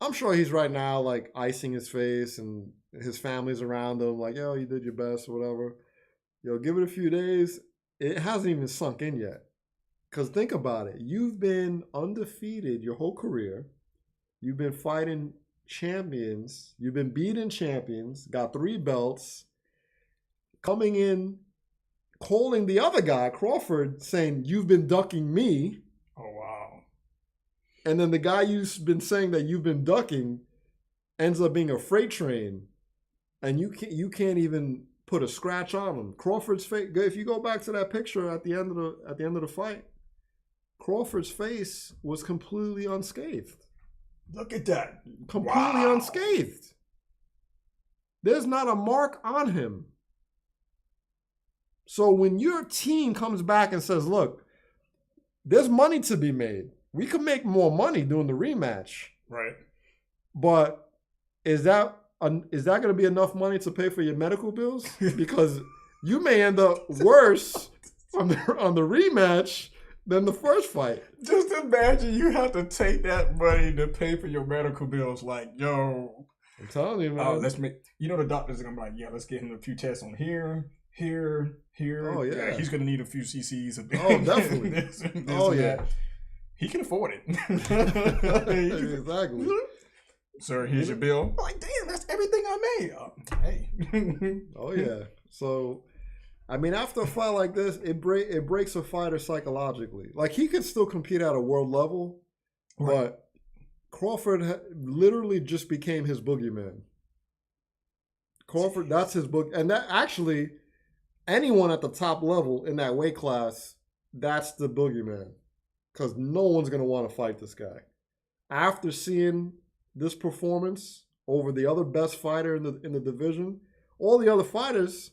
I'm sure he's right now like icing his face and his family's around him, like, yo, you did your best or whatever. Yo, give it a few days. It hasn't even sunk in yet. Because think about it. You've been undefeated your whole career. You've been fighting champions. You've been beating champions. Got 3 belts. Coming in, calling the other guy, Crawford, saying, you've been ducking me. Oh, wow. And then the guy you've been saying that you've been ducking ends up being a freight train. And you can't even put a scratch on him. Crawford's face, if you go back to that picture at the end of the fight, Crawford's face was completely unscathed. Look at that. Completely unscathed. There's not a mark on him. So when your team comes back and says, look, there's money to be made. We could make more money doing the rematch. Right. But is that going to be enough money to pay for your medical bills? Because you may end up worse on the rematch than the first fight. Just imagine you have to take that money to pay for your medical bills. Like, yo. I'm telling you, man. Oh, the doctors are going to be like, yeah, let's get him a few tests on here. Oh, yeah. He's going to need a few cc's of Oh, definitely. this oh, yeah. That. he can afford it. Exactly. Sir, here's your bill. I'm like, damn, that's everything I made. Hey. Oh yeah. So, I mean, after a fight like this, it breaks a fighter psychologically. Like he could still compete at a world level, but Crawford literally just became his boogeyman. Crawford, that's his book, and that actually, anyone at the top level in that weight class, that's the boogeyman, because no one's gonna want to fight this guy. After seeing this performance over the other best fighter in the division, all the other fighters.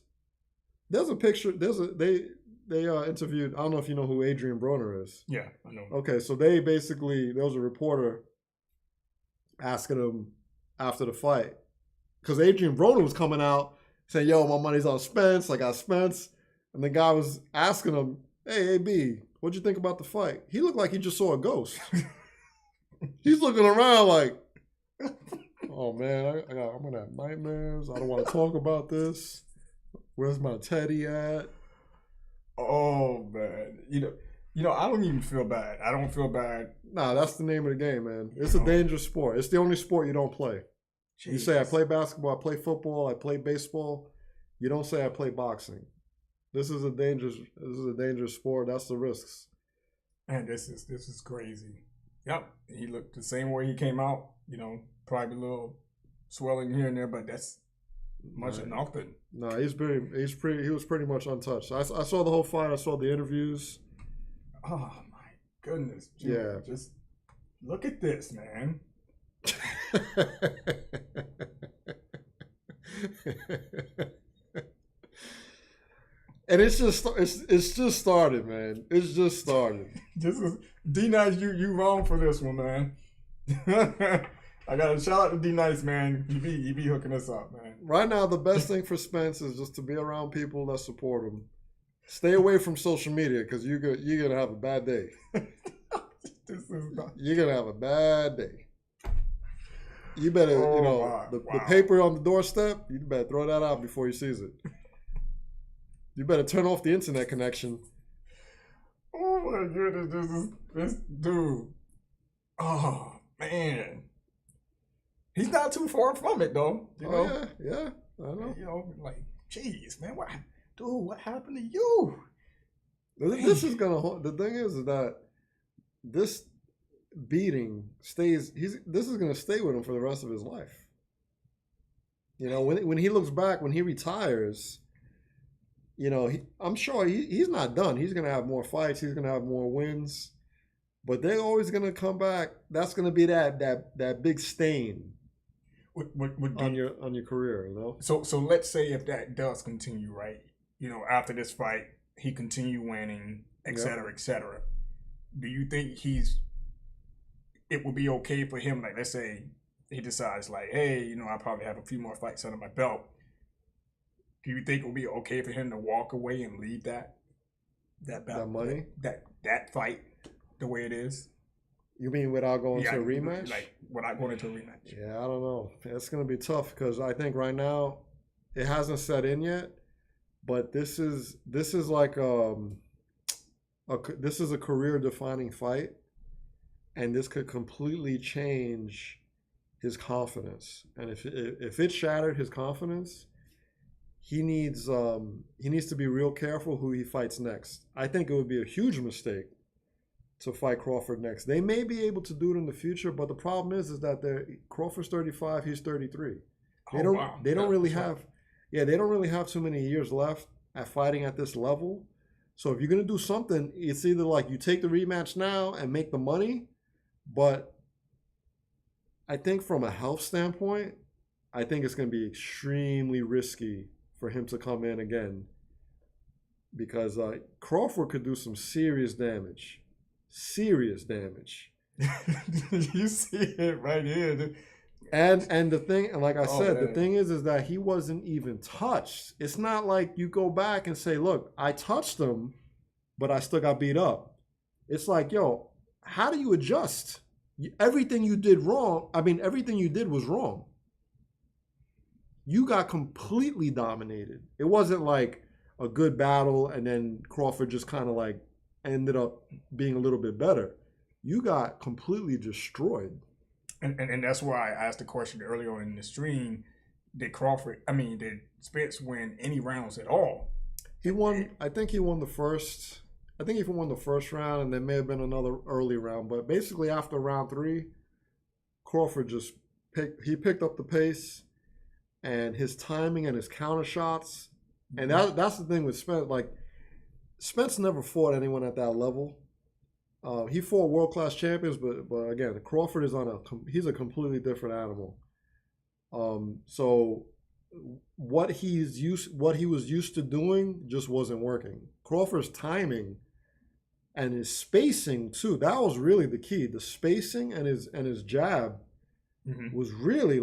There's a picture. They interviewed. I don't know if you know who Adrian Broner is. Yeah, I know. Okay, so they basically there was a reporter asking him after the fight because Adrian Broner was coming out saying, "Yo, my money's on Spence. I got Spence," and the guy was asking him, "Hey, AB, what'd you think about the fight?" He looked like he just saw a ghost. He's looking around like, "Oh man, I'm gonna have nightmares. I don't want to talk about this. Where's my teddy at?" Oh man, you know, I don't even feel bad. I don't feel bad. Nah, that's the name of the game, man. It's a dangerous sport. It's the only sport you don't play. You say I play basketball, I play football, I play baseball. You don't say I play boxing. This is a dangerous sport. That's the risks. And this is crazy. Yep, he looked the same way he came out. You know, probably a little swelling here and there, but that's much of nothing. No, he was pretty much untouched. I saw the whole fight. I saw the interviews. Oh my goodness! Yeah, just look at this, man. And it's just started, man. It's just started. This is D-Nice. You wrong for this one, man. I got to shout out to D-Nice, man. He be hooking us up, man. Right now, the best thing for Spence is just to be around people that support him. Stay away from social media because you're gonna have a bad day. You're gonna have a bad day. You better, the paper on the doorstep. You better throw that out before he sees it. You better turn off the internet connection. Oh my goodness, this dude. Oh man. He's not too far from it though. You know? Yeah, I know. You know, like, geez, man, what happened to you? This is gonna. The thing is that this beating stays. This is gonna stay with him for the rest of his life. You know, when he looks back, when he retires, you know, I'm sure he's not done. He's gonna have more fights. He's gonna have more wins. But they're always gonna come back. That's gonna be that big stain on your career, you know. So let's say if that does continue, right? You know, after this fight, he continue winning, et cetera, et cetera. Do you think it would be okay for him? Like, let's say he decides, like, hey, you know, I probably have a few more fights under my belt. Do you think it would be okay for him to walk away and leave that money, that fight the way it is? You mean without going to a rematch? Like, without going into a rematch? Yeah, I don't know. It's going to be tough because I think right now it hasn't set in yet. But this is like this is a career-defining fight, and this could completely change his confidence. And if it shattered his confidence, he needs to be real careful who he fights next. I think it would be a huge mistake to fight Crawford next. They may be able to do it in the future, but the problem is that Crawford's 35, he's 33. They don't really have too many years left at fighting at this level. So if you're gonna do something, it's either like you take the rematch now and make the money, but I think from a health standpoint, I think it's gonna be extremely risky for him to come in again because Crawford could do some serious damage. Serious damage. You see it right here. And the thing, and like I said, the thing is that he wasn't even touched. It's not like you go back and say, look, I touched him, but I still got beat up. It's like, yo, how do you adjust? Everything you did wrong, everything you did was wrong. You got completely dominated. It wasn't like a good battle and then Crawford just kind of like ended up being a little bit better. you got completely destroyed. And that's why I asked the question earlier in the stream: did Spence win any rounds at all? He won. I think he won the first. I think he won the first round, and there may have been another early round. But basically, after round 3, Crawford just picked up the pace, and his timing and his counter shots. And that's the thing with Spence. Like, Spence never fought anyone at that level. He fought world class champions, but again, Crawford is he's a completely different animal. So what he was used to doing just wasn't working. Crawford's timing and his spacing too, that was really the key. The spacing and his jab was really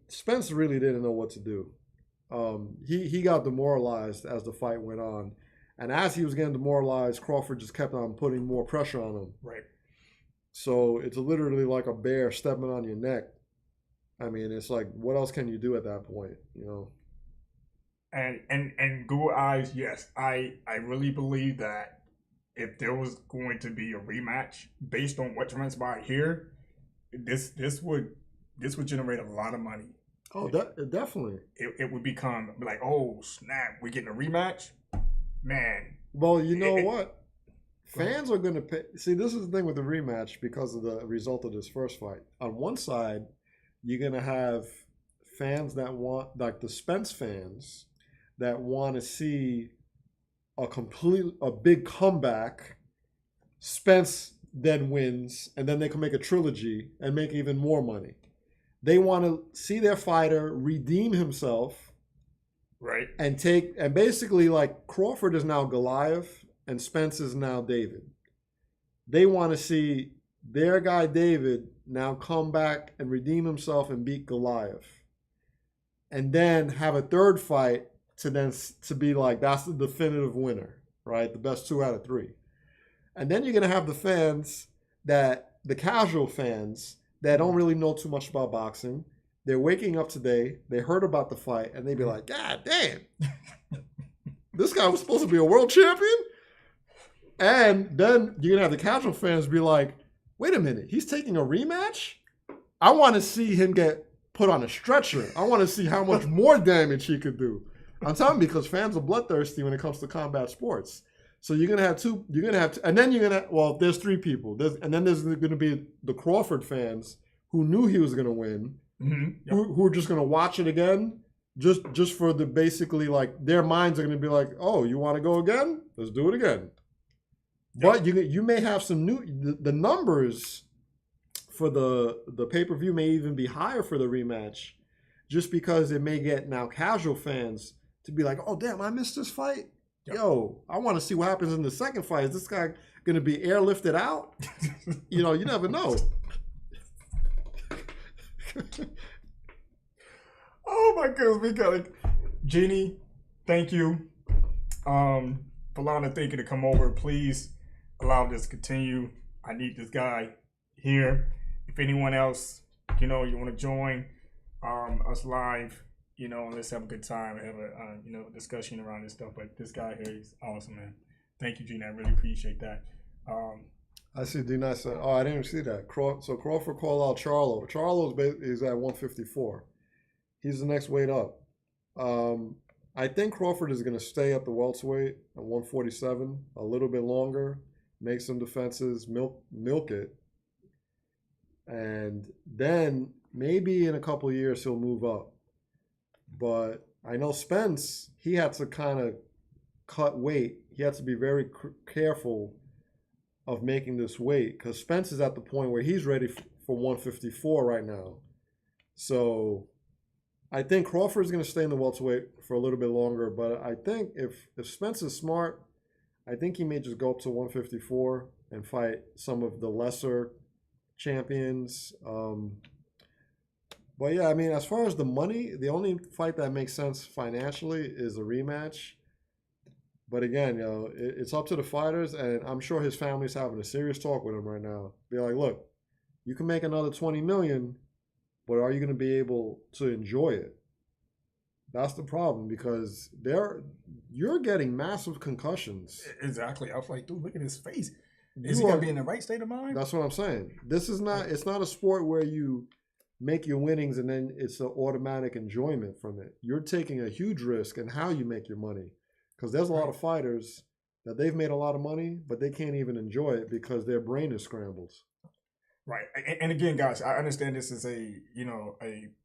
Spence really didn't know what to do. He got demoralized as the fight went on. And as he was getting demoralized, Crawford just kept on putting more pressure on him. Right. So it's literally like a bear stepping on your neck. I mean, it's like, what else can you do at that point, you know? And Google Eyes, yes, I really believe that if there was going to be a rematch based on what transpired here, this would generate a lot of money. Oh, definitely. It would become like, oh snap, we're getting a rematch, man. Well, you know what? Fans are going to pay. See, this is the thing with the rematch because of the result of this first fight. On one side, you're going to have fans that want, like the Spence fans, that want to see a big comeback. Spence then wins, and then they can make a trilogy and make even more money. They want to see their fighter redeem himself, right? And basically, like, Crawford is now Goliath and Spence is now David. They want to see their guy David now come back and redeem himself and beat Goliath, and then have a third fight to be like, that's the definitive winner, right? The best 2 out of 3. And then you're gonna have the fans the casual fans that don't really know too much about boxing. They're waking up today, they heard about the fight, and they'd be like, God damn, this guy was supposed to be a world champion? And then you're gonna have the casual fans be like, wait a minute, he's taking a rematch? I want to see him get put on a stretcher. I want to see how much more damage he could do. I'm telling you, because fans are bloodthirsty when it comes to combat sports. So you're gonna have two, and then there's 3 people. And then there's gonna be the Crawford fans who knew he was gonna win, who are just gonna watch it again, just for the basically, like, their minds are gonna be like, oh, you want to go again? Let's do it again. But you may have some the numbers for the pay-per-view may even be higher for the rematch, just because it may get now casual fans to be like, oh damn, I missed this fight. Yo, I want to see what happens in the second fight. Is this guy going to be airlifted out? You never know. Oh my goodness, we got it. Jeannie, thank you. Falana, thank you to come over. Please allow this to continue. I need this guy here. If anyone else, you want to join us live, let's have a good time and have a discussion around this stuff. But this guy here, he's awesome, man. Thank you, Gina. I really appreciate that. I see D-Nice said, oh, I didn't see that. So Crawford called out Charlo. Charlo is at 154. He's the next weight up. I think Crawford is going to stay at the welterweight at 147 a little bit longer, make some defenses, milk it. And then maybe in a couple of years he'll move up. But I know Spence, he had to kind of cut weight. He had to be very careful of making this weight, because Spence is at the point where he's ready for 154 right now. So I think Crawford's going to stay in the welterweight for a little bit longer. But I think if Spence is smart, I think he may just go up to 154 and fight some of the lesser champions. But yeah, I mean, as far as the money, the only fight that makes sense financially is a rematch. But again, it's up to the fighters, and I'm sure his family's having a serious talk with him right now. Be like, look, you can make another $20 million, but are you going to be able to enjoy it? That's the problem, because you're getting massive concussions. Exactly. I was like, dude, look at his face. Is he gonna be in the right state of mind? That's what I'm saying. This is not. It's not a sport where you make your winnings and then it's an automatic enjoyment from it. You're taking a huge risk in how you make your money, because there's a lot of fighters that they've made a lot of money, but they can't even enjoy it because their brain is scrambled. Right. And again, guys, I understand this is a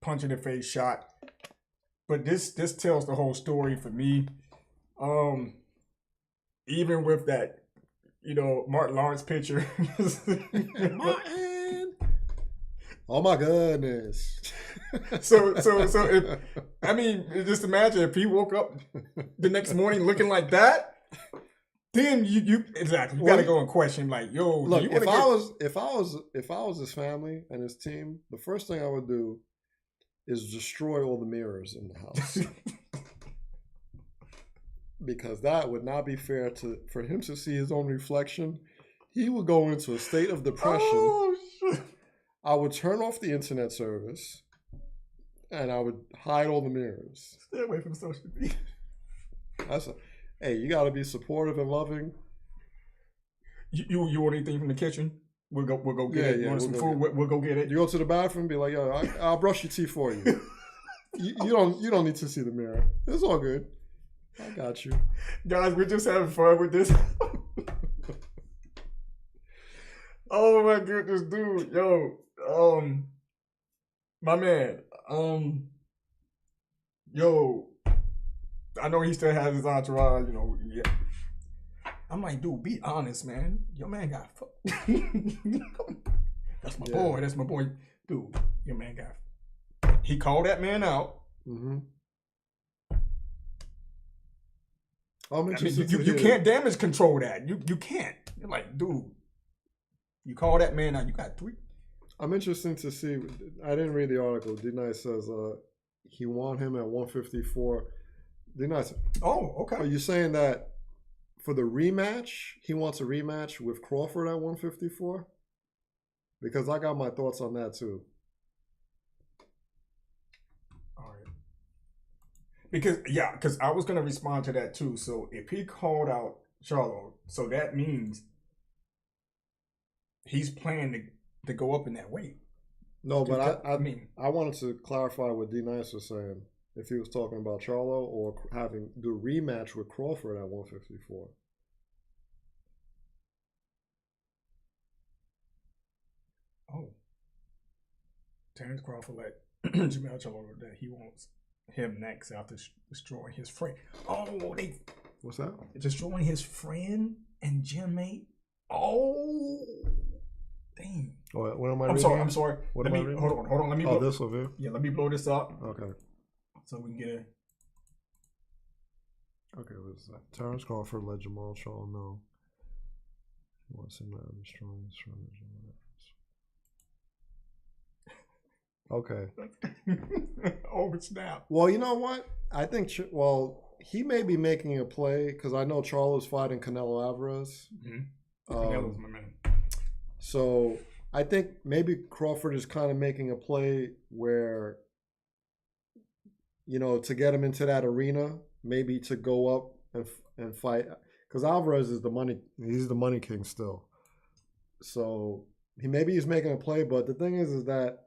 punch in the face shot, but this tells the whole story for me. Even with that, Martin Lawrence picture. Martin. Oh my goodness. So if, I mean, just imagine if he woke up the next morning looking like that. Then you exactly got to go and question like, yo, look, you if I was his family and his team, the first thing I would do is destroy all the mirrors in the house. Because that would not be fair for him to see his own reflection. He would go into a state of depression. Oh, shit. I would turn off the internet service and I would hide all the mirrors. Stay away from social media. Hey, you got to be supportive and loving. You want anything from the kitchen? We'll go get it. You want some food? We'll go get it. You go to the bathroom and be like, yo, I'll brush your teeth for you. you don't need to see the mirror. It's all good. I got you. Guys, we're just having fun with this. Oh my goodness, dude. Yo, my man. Yo, I know he still has his entourage, yeah. I'm like, dude, be honest, man. Your man got fucked. That's my boy. That's my boy. Dude, your man got. He called that man out. Mm-hmm. I mean, you can't damage control that. You can't. You're like, dude, you call that man out. You got 3. I'm interested to see. I didn't read the article. D-Nice says he won him at 154. D-Nice. Oh, okay. Are you saying that for the rematch, he wants a rematch with Crawford at 154? Because I got my thoughts on that too. Because I was going to respond to that too. So if he called out Charlo, so that means he's planning to go up in that weight. No, but I wanted to clarify what D-Nice was saying. If he was talking about Charlo or having do a rematch with Crawford at 154. Oh. Terrence Crawford let Jermell Charlo that he wants him next after destroying his friend. Oh, what's that? Destroying his friend and gym mate. Oh, dang. What am I reading? I'm sorry. What am I reading? Hold on. Let me. Oh, this over here. Yeah, let me blow this up. Okay. So we can get it. Okay, what's that? Terrence Crawford let Jermall Charlo know he wants him to destroy his friend. Okay. Oh, snap. Well, you know what? I think, he may be making a play because I know Charlo's fighting Canelo Alvarez. Mm-hmm. Canelo's my man. So I think maybe Crawford is kind of making a play where, to get him into that arena, maybe to go up and fight. Because Alvarez is he's the money king still. So he's making a play, but the thing is that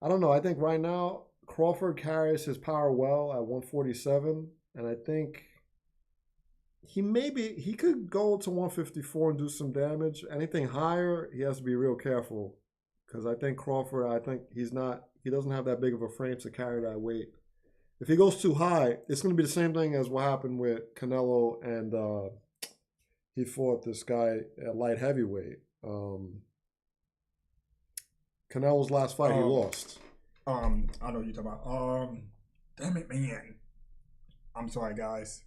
I don't know. I think right now Crawford carries his power well at 147, and I think he could go to 154 and do some damage. Anything higher, he has to be real careful because I think Crawford, he doesn't have that big of a frame to carry that weight. If he goes too high, it's going to be the same thing as what happened with Canelo and he fought this guy at light heavyweight. Canelo's last fight, he lost. I know what you're talking about. Damn it, man. I'm sorry, guys.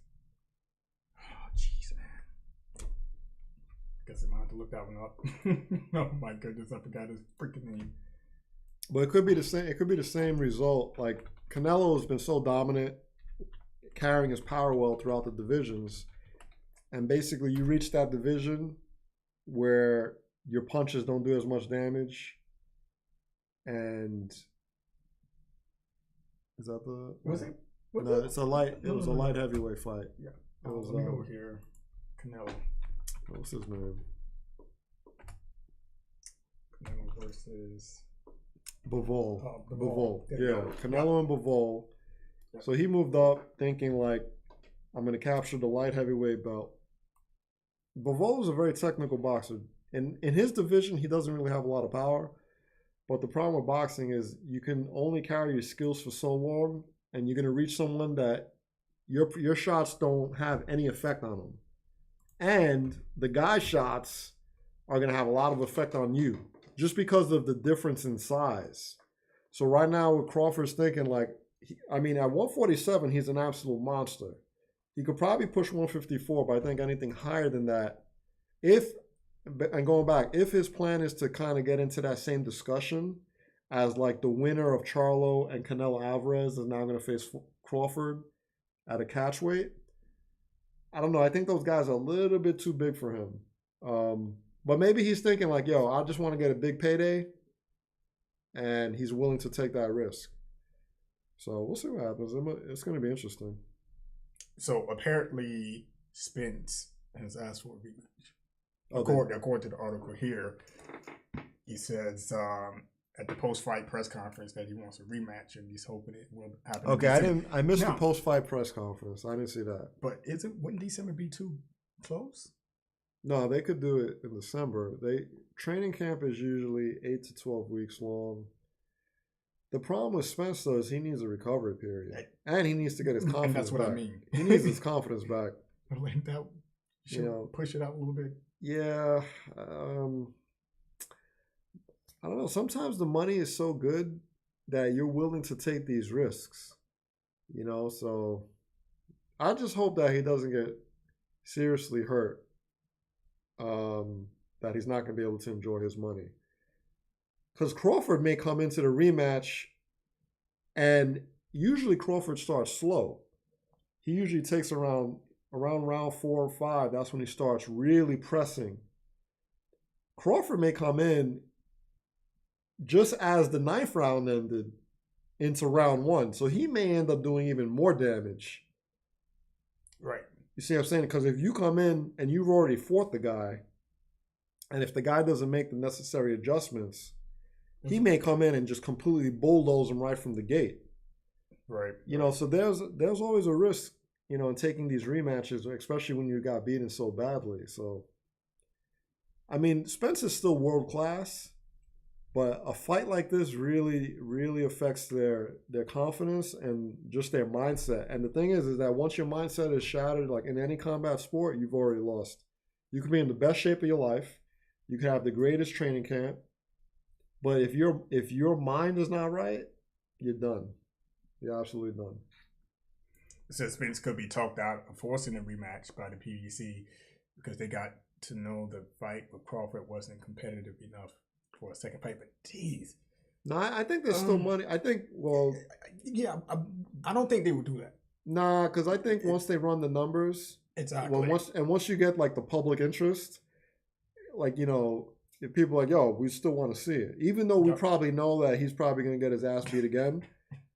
Oh, jeez, man. Guess I might have to look that one up. Oh my goodness, I forgot his freaking name. But it could be the same. It could be the same result. Like Canelo has been so dominant, carrying his power well throughout the divisions, and basically you reach that division where your punches don't do as much damage. And is that the? Was it? No, it's a light. It was a light heavyweight fight. Yeah. It was. Let me go here. Canelo. What's his name? Canelo versus Bivol. Bivol. Yeah, Canelo and Bivol. So he moved up thinking like, I'm going to capture the light heavyweight belt. Bivol is a very technical boxer. In his division, he doesn't really have a lot of power. But the problem with boxing is you can only carry your skills for so long, and you're going to reach someone that your shots don't have any effect on them. And the guy's shots are going to have a lot of effect on you just because of the difference in size. So right now, Crawford's thinking like, at 147, he's an absolute monster. He could probably push 154, but I think anything higher than that, if his plan is to kind of get into that same discussion as like the winner of Charlo and Canelo Alvarez is now going to face Crawford at a catch weight, I don't know. I think those guys are a little bit too big for him. But maybe he's thinking like, yo, I just want to get a big payday, and he's willing to take that risk. So we'll see what happens. It's going to be interesting. So apparently Spence has asked for a rematch. Okay. According to the article here, he says at the post-fight press conference that he wants a rematch and he's hoping it will happen. Okay, I missed the post-fight press conference. I didn't see that. But wouldn't December be too close? No, they could do it in December. Training camp is usually 8 to 12 weeks long. The problem with Spence, though, is he needs a recovery period. And he needs to get his confidence That's what back. I mean. He needs his confidence back. Like that, push it out a little bit. Yeah. I don't know. Sometimes the money is so good that you're willing to take these risks. So I just hope that he doesn't get seriously hurt. That he's not going to be able to enjoy his money. Because Crawford may come into the rematch, and usually Crawford starts slow. He usually takes around round 4 or 5. That's when he starts really pressing. Crawford may come in just as the 9th round ended into round 1. So he may end up doing even more damage. Right. You see what I'm saying? Because if you come in and you've already fought the guy, and if the guy doesn't make the necessary adjustments, he may come in and just completely bulldoze him right from the gate. Right. So there's always a risk, in taking these rematches, especially when you got beaten so badly. So, Spence is still world class, but a fight like this really, really affects their confidence and just their mindset. And the thing is that once your mindset is shattered, like in any combat sport, you've already lost. You could be in the best shape of your life. You could have the greatest training camp. But if your mind is not right, you're done. You're absolutely done. So Spence could be talked out of forcing a rematch by the PBC because they got to know the fight with Crawford wasn't competitive enough for a second fight. But geez. No, I think there's still money. I think, yeah, I don't think they would do that. Nah, because I think once they run the numbers, exactly. Once you get like the public interest, like if people are like, yo, we still want to see it. Even though we probably know that he's probably going to get his ass beat again,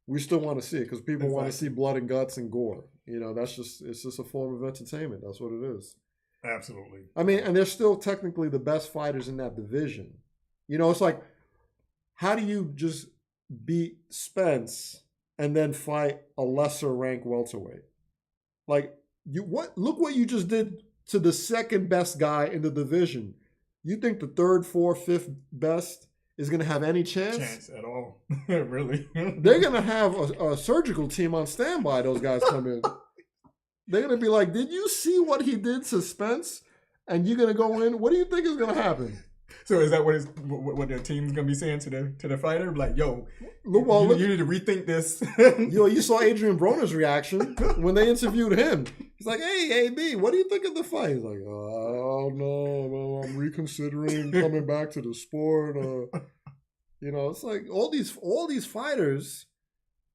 we still want to see it because people want to see blood and guts and gore. It's just a form of entertainment. That's what it is. Absolutely. And they're still technically the best fighters in that division. It's like, how do you just beat Spence and then fight a lesser ranked welterweight? Like, look what you just did to the second best guy in the division. You think the 3rd, 4th, 5th best is going to have any chance? Chance at all. Really? They're going to have a surgical team on standby, those guys come in. They're going to be like, did you see what he did to Spence? And you're going to go in? What do you think is going to happen? So is that what their team's going to be saying to the fighter? Like, yo, you need to rethink this. You saw Adrian Broner's reaction when they interviewed him. He's like, hey, AB, what do you think of the fight? He's like, oh, no, I'm reconsidering coming back to the sport. It's like all these fighters,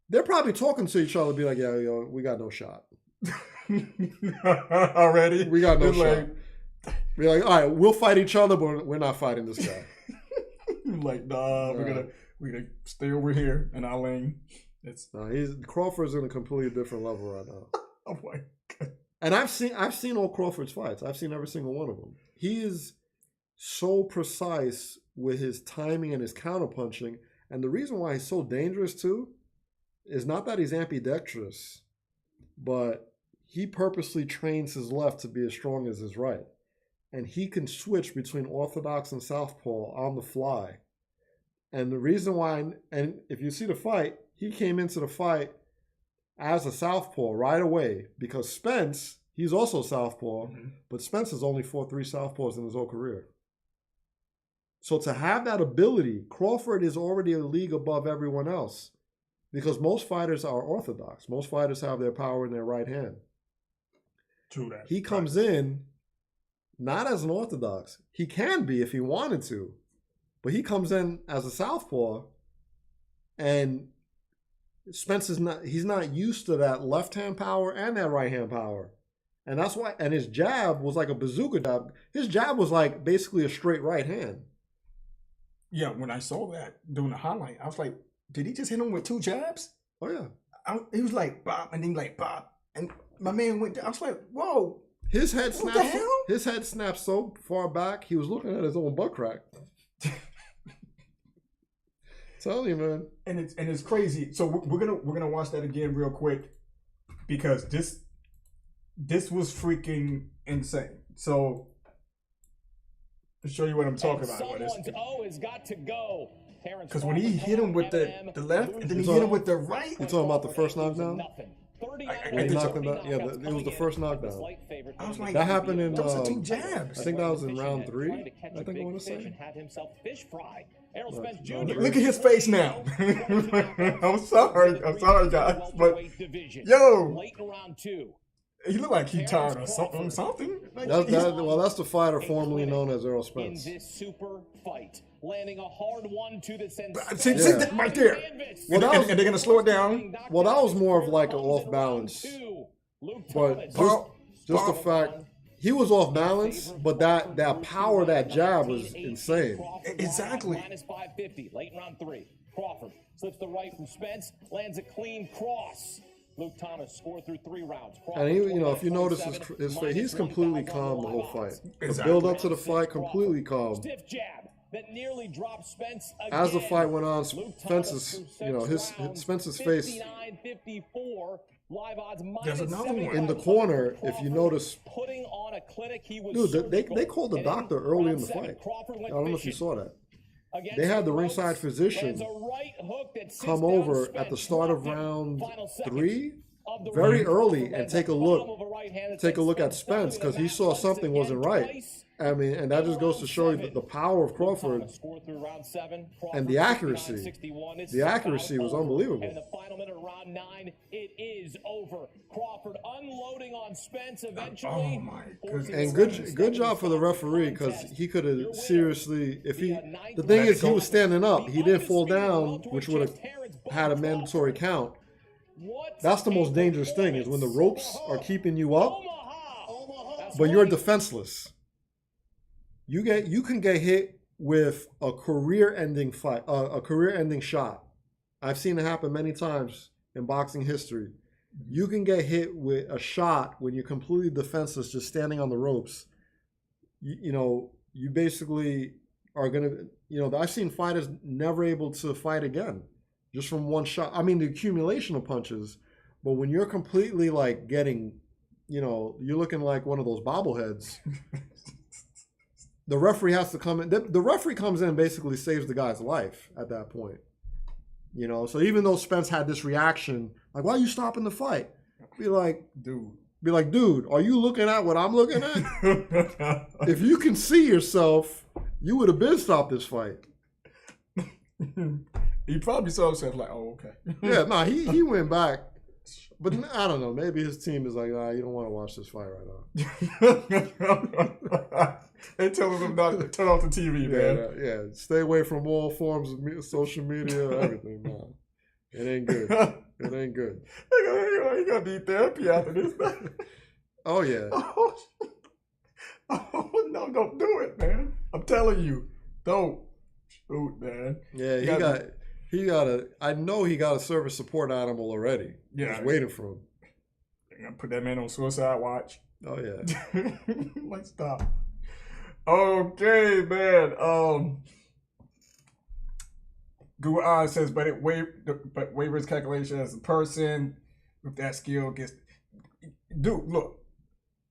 they're probably talking to each other, be like, yeah, we got no shot. Already? We got no shot. Be like, all right, we'll fight each other, but we're not fighting this guy. Like, nah, we're gonna stay over here in our lane. Crawford's in a completely different level right now. Oh my God. And I've seen all Crawford's fights. I've seen every single one of them. He is so precise with his timing and his counterpunching. And the reason why he's so dangerous too is not that he's ambidextrous, but he purposely trains his left to be as strong as his right. And he can switch between orthodox and southpaw on the fly. And the reason why, and if you see the fight, he came into the fight as a southpaw right away because Spence, he's also southpaw, but Spence has only fought 3 southpaws in his whole career. So to have that ability, Crawford is already a league above everyone else because most fighters are orthodox. Most fighters have their power in their right hand. True that. He comes in not as an orthodox. He can be if he wanted to, but he comes in as a southpaw, and Spence is not. He's not used to that left hand power and that right hand power, and that's why. And his jab was like a bazooka jab. His jab was like basically a straight right hand. Yeah, when I saw that during the highlight, I was like, did he just hit him with 2 jabs? Oh yeah. He was like bop, and then like bop, and my man went down. I was like, whoa. His head What snapped. the hell? His head snapped so far back, he was looking at his own butt crack. Tell you, man. And it's crazy. So we're gonna watch that again real quick because this was freaking insane. So to show you what I'm talking about. Someone's O has got to go. Because when he hit him with the left and then he hit him with the right. You talking about the first knockdown? I knocked him down. Yeah, it was the first knockdown. I was like, that happened in. Those are 2 jabs. I think that was in round 3. I think I want to say. Look at his face now. I'm sorry, guys, but yo, he looked like he tired of something. Like, that's the fighter formerly known as Errol Spence. In this super fight, landing a hard one to the sensation. See that right there. Well, and they're gonna slow it down. Well, that was more of like an off balance, but just the fact he was off balance, but that power, that jab was insane. Exactly. Minus 550, late in round 3. Crawford slips the right from Spence, lands a clean cross. Luke Thomas scored through 3 rounds. And he, if you notice his face, he's completely calm the whole fight. The build up to the fight, completely calm. Stiff jab that nearly dropped Spence again. As the fight went on, Spence's, Spence's face. 59-54. Live odds There's another one in the corner. If you notice, putting on a clinic, he was dude, they called the doctor early in the fight. I don't know if you saw that. They had the ringside physician come over at the start of round 3, very early, and take a look at Spence because he saw something wasn't right. I mean, and that just goes to show you the power of Crawford and the accuracy. The accuracy was unbelievable. And the final minute of round 9, it is over. Crawford unloading on Spence eventually. Oh my goodness. And good job for the referee because he could have seriously, the thing is he was standing up, he didn't fall down, which would have had a mandatory count. That's the most dangerous thing is when the ropes are keeping you up, but you're defenseless. You can get hit with a career-ending fight, a career-ending shot. I've seen it happen many times in boxing history. You can get hit with a shot when you're completely defenseless, just standing on the ropes. You basically are gonna. I've seen fighters never able to fight again, just from one shot. I mean, the accumulation of punches, but when you're completely like getting, you're looking like one of those bobbleheads. The referee has to come in. The referee comes in and basically saves the guy's life at that point. So even though Spence had this reaction, like, why are you stopping the fight? Be like, dude, are you looking at what I'm looking at? If you can see yourself, you would have been stopped this fight. He probably saw himself like, oh, okay. Yeah, no, he went back. But I don't know. Maybe his team is like, you don't want to watch this fight right now. They telling him not to turn off the TV, man. Yeah, stay away from all forms of social media, everything, man. It ain't good. It ain't good. You gonna need therapy after this, man. Oh yeah. Oh no, don't do it, man. I'm telling you, don't. Shoot, man. Yeah, I know he got a service support animal already. Yeah, just waiting for him. I'm gonna put that man on suicide watch. Oh yeah. Like stop. Okay, man. Google Eyes says, but waivers calculation as a person with that skill gets. Dude, look,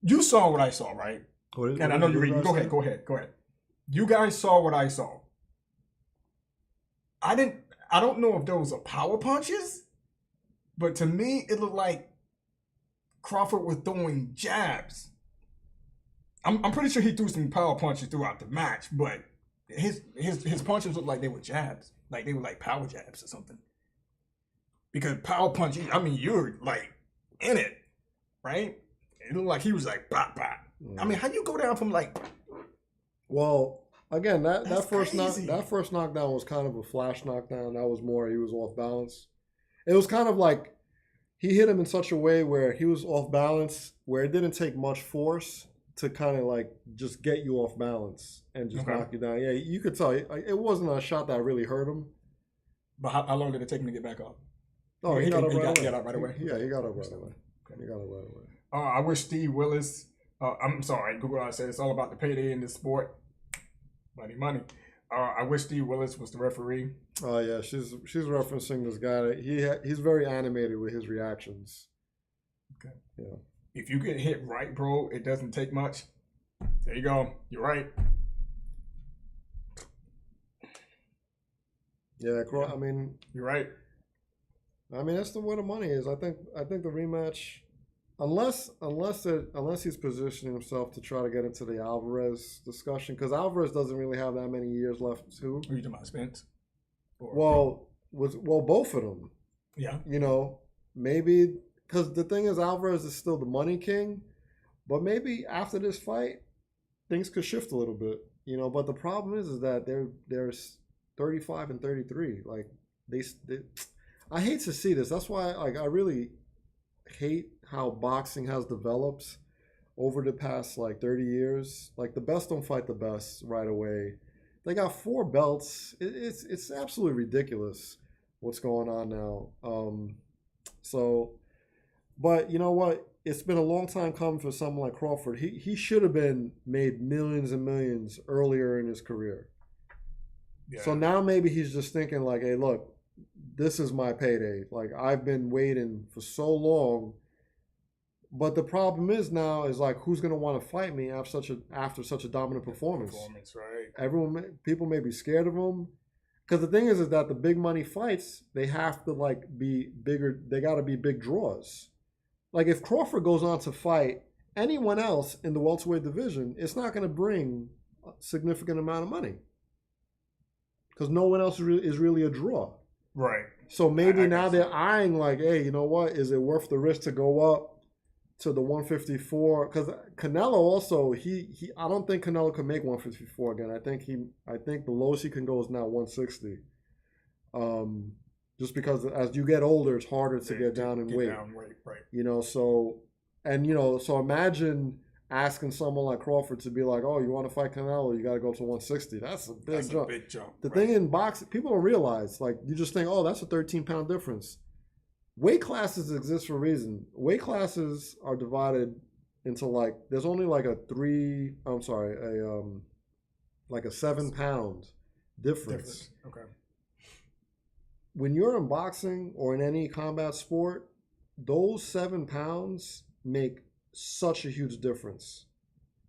you saw what I saw, right? And I know you're reading. Go ahead. You guys saw what I saw. I don't know if those are power punches, but to me, it looked like Crawford was throwing jabs. I'm pretty sure he threw some power punches throughout the match, but his punches looked like they were jabs. Like they were like power jabs or something. Because power punch, I mean, you're like in it, right? It looked like he was like bop bop. I mean, how do you go down from like? Well, again, that first knockdown was kind of a flash knockdown. That was more he was off balance. It was kind of like he hit him in such a way where he was off balance, where it didn't take much force to kind of like just get you off balance and just knock you down. Yeah, you could tell it wasn't a shot that really hurt him. But how long did it take him to get back up? Oh, he got up right away. He got up right away. Yeah, he got up right away. He got up right away. I wish Steve Willis. I'm sorry, Google said it's all about the payday in this sport. Money. I wish Steve Willis was the referee. Oh yeah, she's referencing this guy. He's very animated with his reactions. Okay. Yeah. If you get hit right, bro, it doesn't take much. There you go. You're right. Yeah, I mean, you're right. I mean, that's where the money is. I think the rematch, unless he's positioning himself to try to get into the Alvarez discussion, because Alvarez doesn't really have that many years left too. Are you talking about Spence? Well, both of them. Yeah. You know, maybe because the thing is, Alvarez is still the money king, but maybe after this fight, things could shift a little bit. You know, but the problem is that they're 35 and 33. Like they I hate to see this. That's why I really hate how boxing has developed over the past 30 years. Like the best don't fight the best right away. They got 4 belts. It's absolutely ridiculous what's going on now. But you know what? It's been a long time coming for someone like Crawford. He should have been made millions and millions earlier in his career. Yeah. So now maybe he's just thinking like, hey, look, this is my payday. Like I've been waiting for so long. But the problem is now is like, who's gonna want to fight me after such a dominant performance? Right. People may be scared of him. Because the thing is that the big money fights, they have to be bigger. They got to be big draws. Like if Crawford goes on to fight anyone else in the welterweight division, it's not going to bring a significant amount of money. Because no one else is really a draw. Right. So maybe now they're eyeing like, hey, you know what? Is it worth the risk to go up to the 154? Because Canelo also, I don't think Canelo can make 154 again. I think the lowest he can go is now 160. Just because as you get older, it's harder to get down in weight. Right. You know, so imagine asking someone like Crawford to be like, oh, you want to fight Canelo, you got to go to 160. That's a big jump. The thing in boxing, people don't realize, you just think, oh, that's a 13-pound difference. Weight classes exist for a reason. Weight classes are divided into there's only a 7-pound difference. Okay. When you're in boxing or in any combat sport, those 7 pounds make such a huge difference.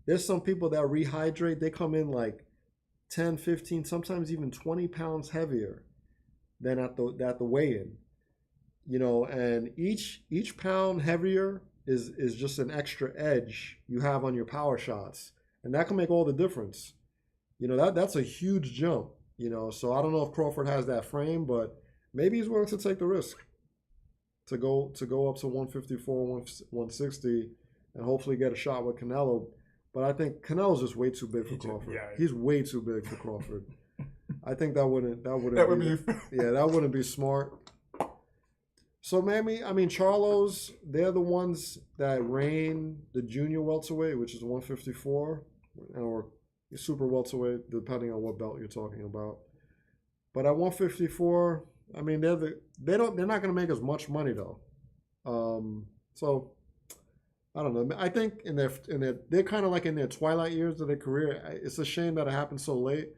There's some people that rehydrate, they come in 10, 15, sometimes even 20 pounds heavier than at the weigh-in. You know, and each pound heavier is just an extra edge you have on your power shots. And that can make all the difference. You know, that's a huge jump, you know. So I don't know if Crawford has that frame, but maybe he's willing to take the risk to go up to 154, 160, and hopefully get a shot with Canelo. But I think Canelo's just way too big for Crawford. He's way too big for Crawford. I think that wouldn't be smart. So maybe, Charlos, they're the ones that reign the junior welterweight, which is 154, or super welterweight, depending on what belt you're talking about. But at 154, they're not going to make as much money though. So I don't know. I think they're kind of in their twilight years of their career. It's a shame that it happened so late.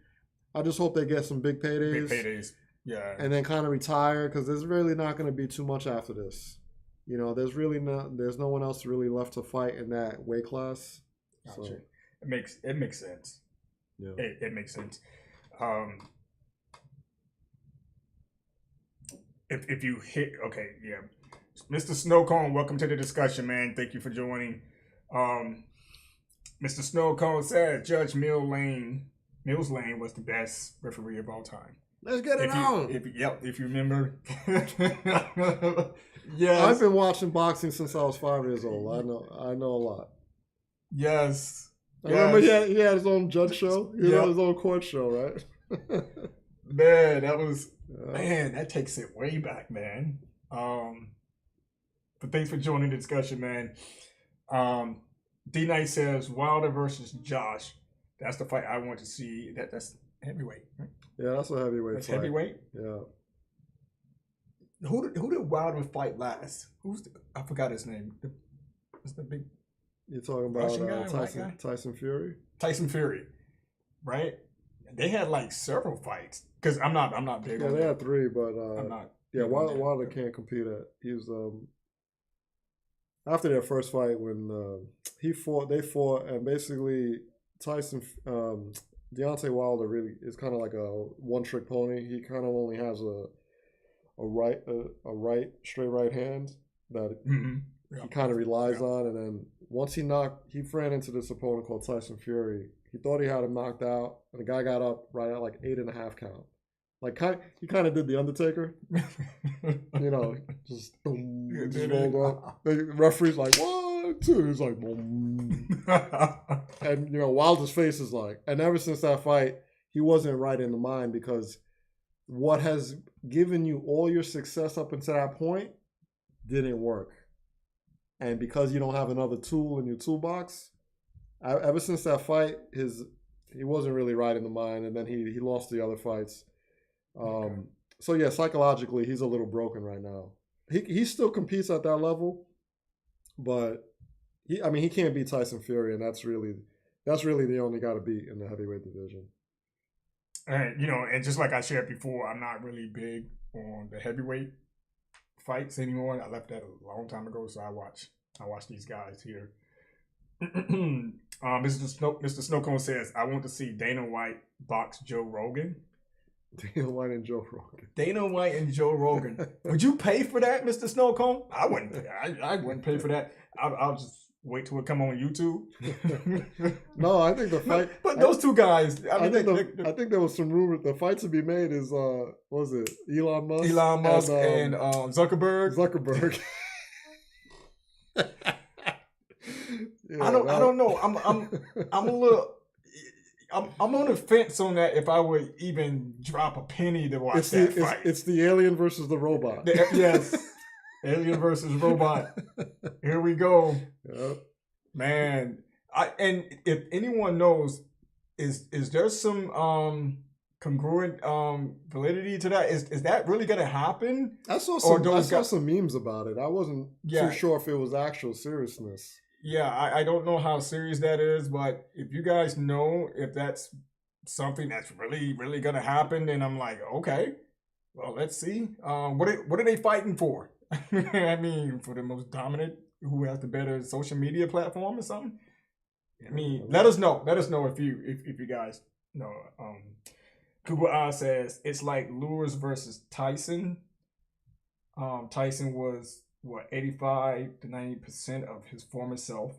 I just hope they get some big paydays. Yeah. and then kind of retire because there's really not going to be too much after this. You know, there's no one else really left to fight in that weight class. Gotcha. So It makes sense. yeah. It makes sense. If you hit Mr. Snowcone, welcome to the discussion, man. Thank you for joining. Mr. Snowcone said Judge Mills Lane was the best referee of all time. Let's get it on. If you remember. Yes. I've been watching boxing since I was 5 years old. I know a lot. Yes. I remember he had his own judge show. He had his own court show, right? Man, that takes it way back, man. But thanks for joining the discussion, man. D Knight says Wilder versus Josh. That's the fight I want to see. That's heavyweight, right? Yeah, that's a heavyweight That's fight. heavyweight? Yeah. Who did Wilder fight last? I forgot his name. What's the big You're talking about Russian guy, white guy? Tyson Fury? Tyson Fury, right? They had like several fights. Because I'm not big on they that. had 3, but I'm not. yeah, big on that. Wilder can't compete at. He was after their first fight when they fought, and basically Tyson Deontay Wilder really is kind of like a one-trick pony. He kind of only has a straight right hand that he kind of relies on, and then once he ran into this opponent called Tyson Fury. He thought he had him knocked out, and the guy got up right at like 8.5 count. Like he kind of did the Undertaker, you know, just boom, just rolled up. The referee's like 1, 2. He's like boom, and you know Wilder's face is like. And ever since that fight, he wasn't right in the mind because what has given you all your success up until that point didn't work, and because you don't have another tool in your toolbox. Ever since that fight, he wasn't really right in the mind, and then he lost the other fights. So yeah, psychologically, he's a little broken right now. He still competes at that level, but he can't beat Tyson Fury, and that's really the only guy to beat in the heavyweight division. And and just like I shared before, I'm not really big on the heavyweight fights anymore. I left that a long time ago, so I watch these guys here. Mr. Snowcone says, I want to see Dana White box Joe Rogan. Dana White and Joe Rogan. Dana White and Joe Rogan. Would you pay for that, Mr. Snowcone? I wouldn't. I wouldn't pay for that. I'll just wait till it come on YouTube. No, I think the fight. But those two guys. I think there was some rumor. The fight to be made is what was it Elon Musk? Elon Musk and Zuckerberg. Zuckerberg. Yeah, I don't know. I'm a little. I'm on the fence on that. If I would even drop a penny to watch that fight, it's the alien versus the robot. Yes, alien versus robot. Here we go, man. And if anyone knows, is there some congruent validity to that? Is that really gonna happen? I saw some memes about it. I wasn't too sure if it was actual seriousness. Yeah, I don't know how serious that is, but if you guys know if that's something that's really, really gonna happen, then I'm like, okay, well, let's see. What are they fighting for? I mean, for the most dominant, who has the better social media platform or something? I mean, let us know. Let us know if you guys know. Google Eye says it's like Lewis versus Tyson. Tyson was 85 to 90% of his former self,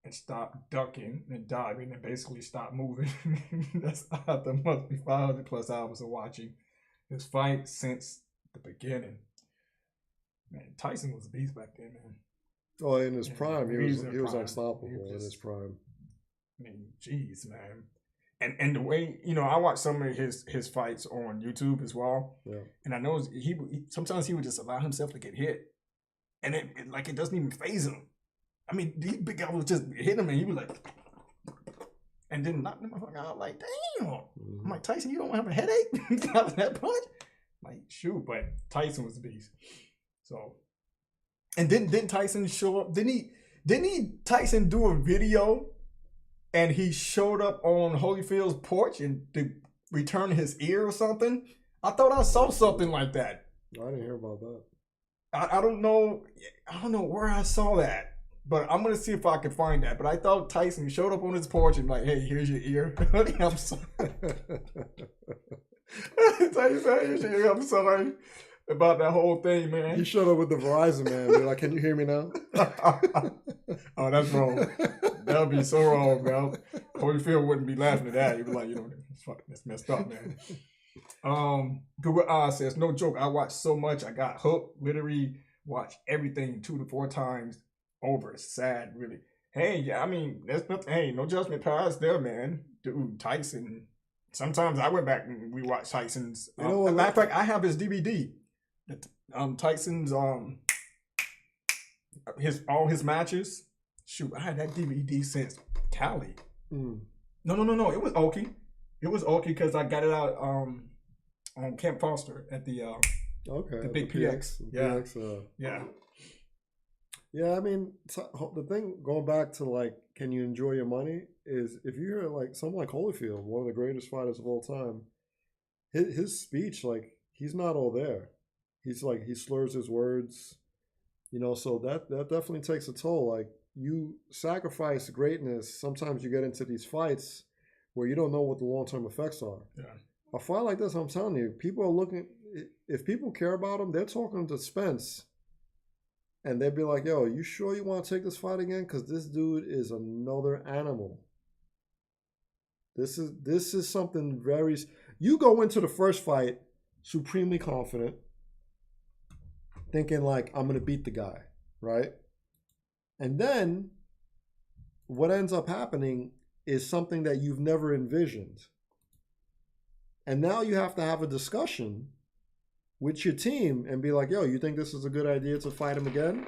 and stopped ducking and diving and basically stopped moving. That's after must be 500 plus hours of watching his fight since the beginning. Man, Tyson was a beast back then, man. Oh, in his prime, he was unstoppable in his prime. I mean, jeez, man. And the way, I watch some of his fights on YouTube as well. Yeah. And I know he sometimes he would just allow himself to get hit. And it doesn't even faze him. I mean, these big guys would just hit him and he was like, and then knock them out like, damn. Mm-hmm. I'm like, Tyson, you don't have a headache after that punch? Like, shoot, but Tyson was a beast. So, and didn't Tyson show up? Didn't Tyson do a video and he showed up on Holyfield's porch and to return his ear or something? I thought I saw something like that. I didn't hear about that. I don't know. I don't know where I saw that, but I'm gonna see if I can find that. But I thought Tyson showed up on his porch and like, hey, here's your ear. I'm sorry. Tyson, here's your ear. I'm sorry about that whole thing, man. He showed up with the Verizon man. Be like, can you hear me now? Oh, that's wrong. That would be so wrong, man. Holyfield wouldn't be laughing at that. He'd be like, that's messed up, man. Google says, no joke, I watched so much, I got hooked. Literally watched everything 2 to 4 times over. It's sad, really. Hey, yeah, I mean, there's nothing. Hey, no judgment passed there, man. Dude, Tyson. Sometimes I went back and we watched Tyson's. As a matter of fact, I have his DVD. Tyson's all his matches. Shoot, I had that DVD since Cali. No. It was Oki. It was Oki because I got it out on Camp Foster at the the big PX. Yeah. Yeah. Yeah, I mean, the thing going back to like, can you enjoy your money? Is if you hear like someone like Holyfield, one of the greatest fighters of all time, his speech, like he's not all there. He's like he slurs his words, so that definitely takes a toll. Like you sacrifice greatness. Sometimes you get into these fights where you don't know what the long-term effects are. Yeah. A fight like this, I'm telling you, people are looking. If people care about him, they're talking to Spence. And they'd be like, yo, you sure you want to take this fight again? Because this dude is another animal. This is something very... You go into the first fight supremely confident, thinking like, I'm going to beat the guy, right? And then what ends up happening is something that you've never envisioned. And now you have to have a discussion with your team and be like, yo, you think this is a good idea to fight him again?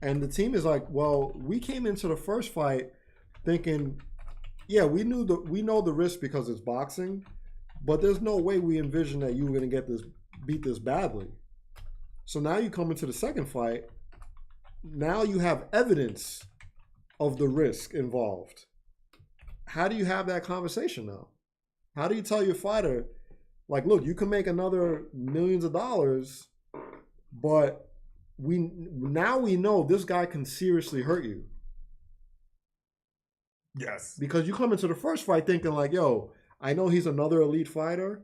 And the team is like, well, we came into the first fight thinking, yeah, we know the risk because it's boxing, but there's no way we envisioned that you were going to beat this badly. So now you come into the second fight, now you have evidence of the risk involved. How do you have that conversation now? How do you tell your fighter, like, look, you can make another millions of dollars, but we know this guy can seriously hurt you. Yes. Because you come into the first fight thinking like, yo, I know he's another elite fighter,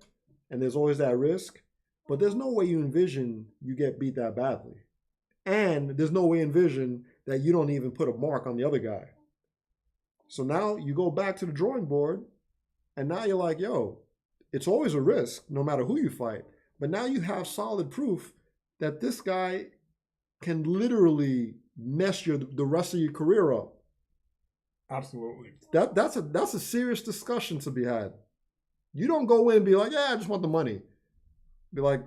and there's always that risk, but there's no way you envision you get beat that badly. And there's no way envision that you don't even put a mark on the other guy. So now you go back to the drawing board, and now you're like, yo, it's always a risk, no matter who you fight. But now you have solid proof that this guy can literally mess the rest of your career up. Absolutely. That's a serious discussion to be had. You don't go in and be like, yeah, I just want the money. Be like,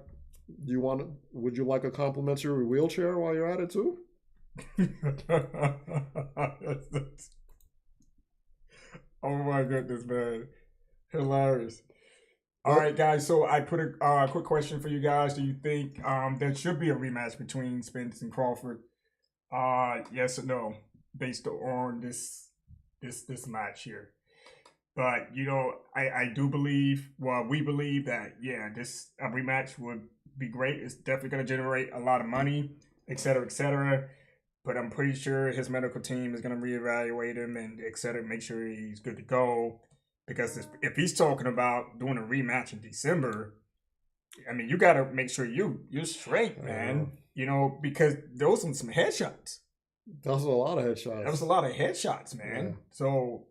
would you like a complimentary wheelchair while you're at it too? Oh my goodness, man. Hilarious. All right, guys. So I put a quick question for you guys. Do you think there should be a rematch between Spence and Crawford? Yes or no, based on this match here. But I do believe. Well, we believe that a rematch would be great. It's definitely going to generate a lot of money, et cetera, et cetera. But I'm pretty sure his medical team is going to reevaluate him and et cetera, make sure he's good to go. Because if he's talking about doing a rematch in December, I mean, you got to make sure you're straight, man. Because those were some headshots. That was a lot of headshots. That was a lot of headshots, man. Yeah. So,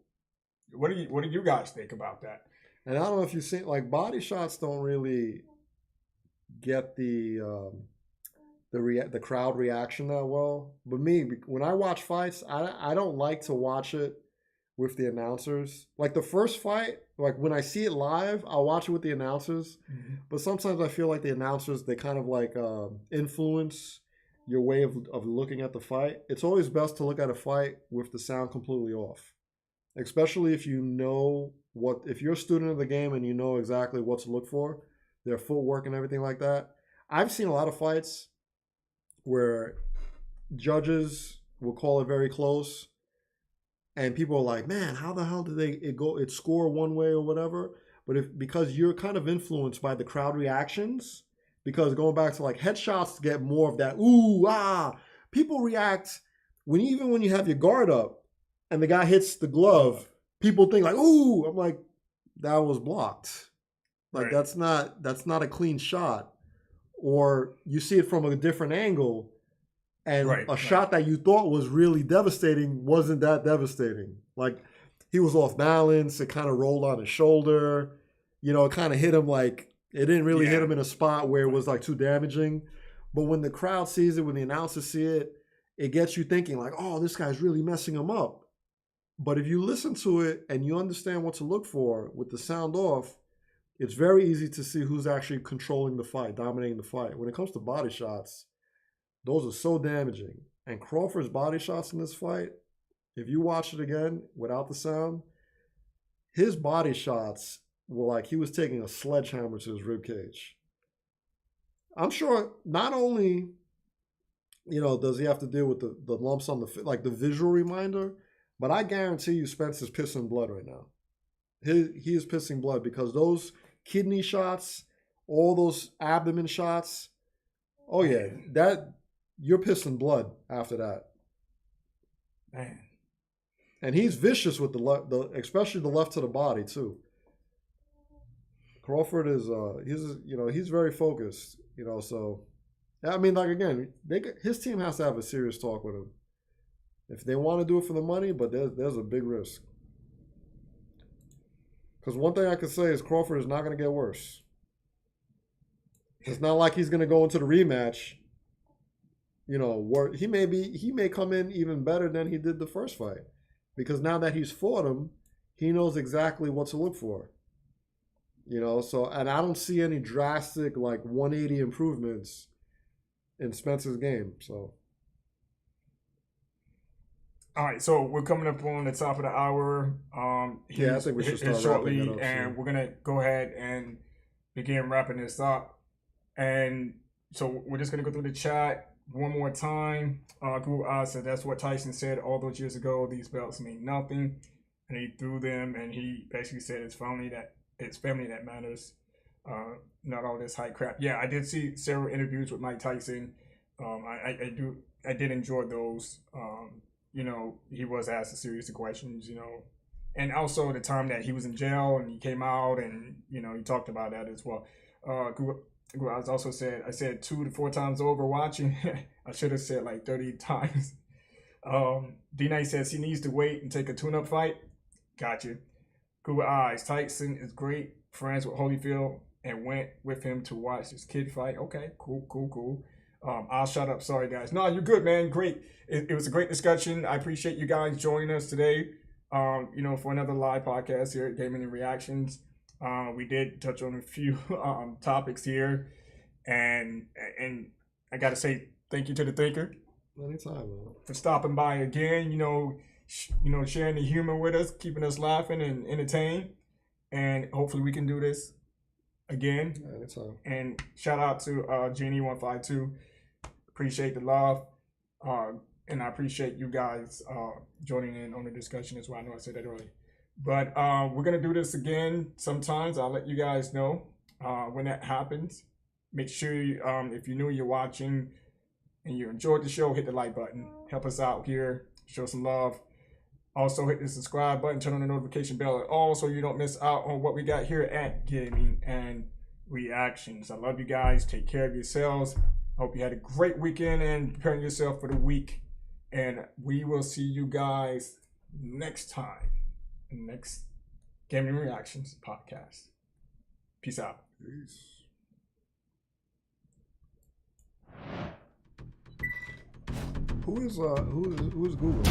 what do you guys think about that? And I don't know if you've seen, like, body shots don't really get the crowd reaction that well. But me, when I watch fights, I don't like to watch it with the announcers. Like the first fight, like when I see it live, I'll watch it with the announcers. Mm-hmm. But sometimes I feel like the announcers, they kind of like influence your way of looking at the fight. It's always best to look at a fight with the sound completely off. Especially if if you're a student of the game and you know exactly what to look for, their footwork and everything like that. I've seen a lot of fights where judges will call it very close, and people are like, man, how the hell did it score one way or whatever? But because you're kind of influenced by the crowd reactions, because going back to like headshots get more of that ooh ah, people react even when you have your guard up and the guy hits the glove, people think like ooh. I'm like, that was blocked. Like that's not a clean shot. Or you see it from a different angle, and a shot that you thought was really devastating wasn't that devastating. Like he was off balance, it kind of rolled on his shoulder, it kind of hit him like it didn't really hit him in a spot where it was like too damaging. But when the crowd sees it, when the announcers see it, it gets you thinking like, oh, this guy's really messing him up. But if you listen to it and you understand what to look for with the sound off, it's very easy to see who's actually controlling the fight, dominating the fight. When it comes to body shots, those are so damaging. And Crawford's body shots in this fight, if you watch it again without the sound, his body shots were like he was taking a sledgehammer to his ribcage. I'm sure not only, does he have to deal with the lumps on like the visual reminder, but I guarantee you Spencer's pissing blood right now. He is pissing blood because those kidney shots, all those abdomen shots, oh yeah, that you're pissing blood after that. Man. And he's vicious with especially the left to the body too. Crawford is he's very focused, so I mean, like again, his team has to have a serious talk with him if they want to do it for the money, but there's a big risk. Because one thing I can say is Crawford is not going to get worse. It's not like he's going to go into the rematch, where he may come in even better than he did the first fight. Because now that he's fought him, he knows exactly what to look for. So, and I don't see any drastic, like 180 improvements in Spencer's game. So. All right, so we're coming up on the top of the hour. I think we should start shortly, wrapping it up, and we're gonna go ahead and begin wrapping this up. And so we're just gonna go through the chat one more time. Google Oz said that's what Tyson said all those years ago. These belts mean nothing, and he threw them. And he basically said it's family that matters, not all this hype crap. Yeah, I did see several interviews with Mike Tyson. I did enjoy those. He was asked a series of questions, and also the time that he was in jail and he came out and, he talked about that as well. I also said, I said 2 to 4 times over watching. I should have said like 30 times. D-Night says he needs to wait and take a tune-up fight. Gotcha. Google Eyes, Tyson is great friends with Holyfield and went with him to watch his kid fight. Okay, cool. I'll shut up. Sorry, guys. No, you're good, man. Great. It was a great discussion. I appreciate you guys joining us today, for another live podcast here at Gaming and Reactions. We did touch on a few topics here, and I got to say thank you to the Thinker. Anytime, man. For stopping by again, sharing the humor with us, keeping us laughing and entertained. And hopefully we can do this again. Anytime. And shout out to Genie152. Appreciate the love. And I appreciate you guys joining in on the discussion as well. I know I said that earlier. But we're going to do this again sometimes. I'll let you guys know when that happens. Make sure if you're new, you're watching, and you enjoyed the show, hit the like button. Help us out here. Show some love. Also, hit the subscribe button. Turn on the notification bell at all so you don't miss out on what we got here at Gaming and Reactions. I love you guys. Take care of yourselves. Hope you had a great weekend and preparing yourself for the week. And we will see you guys next time in the next Gaming Reactions podcast. Peace out. Peace. Who is Google?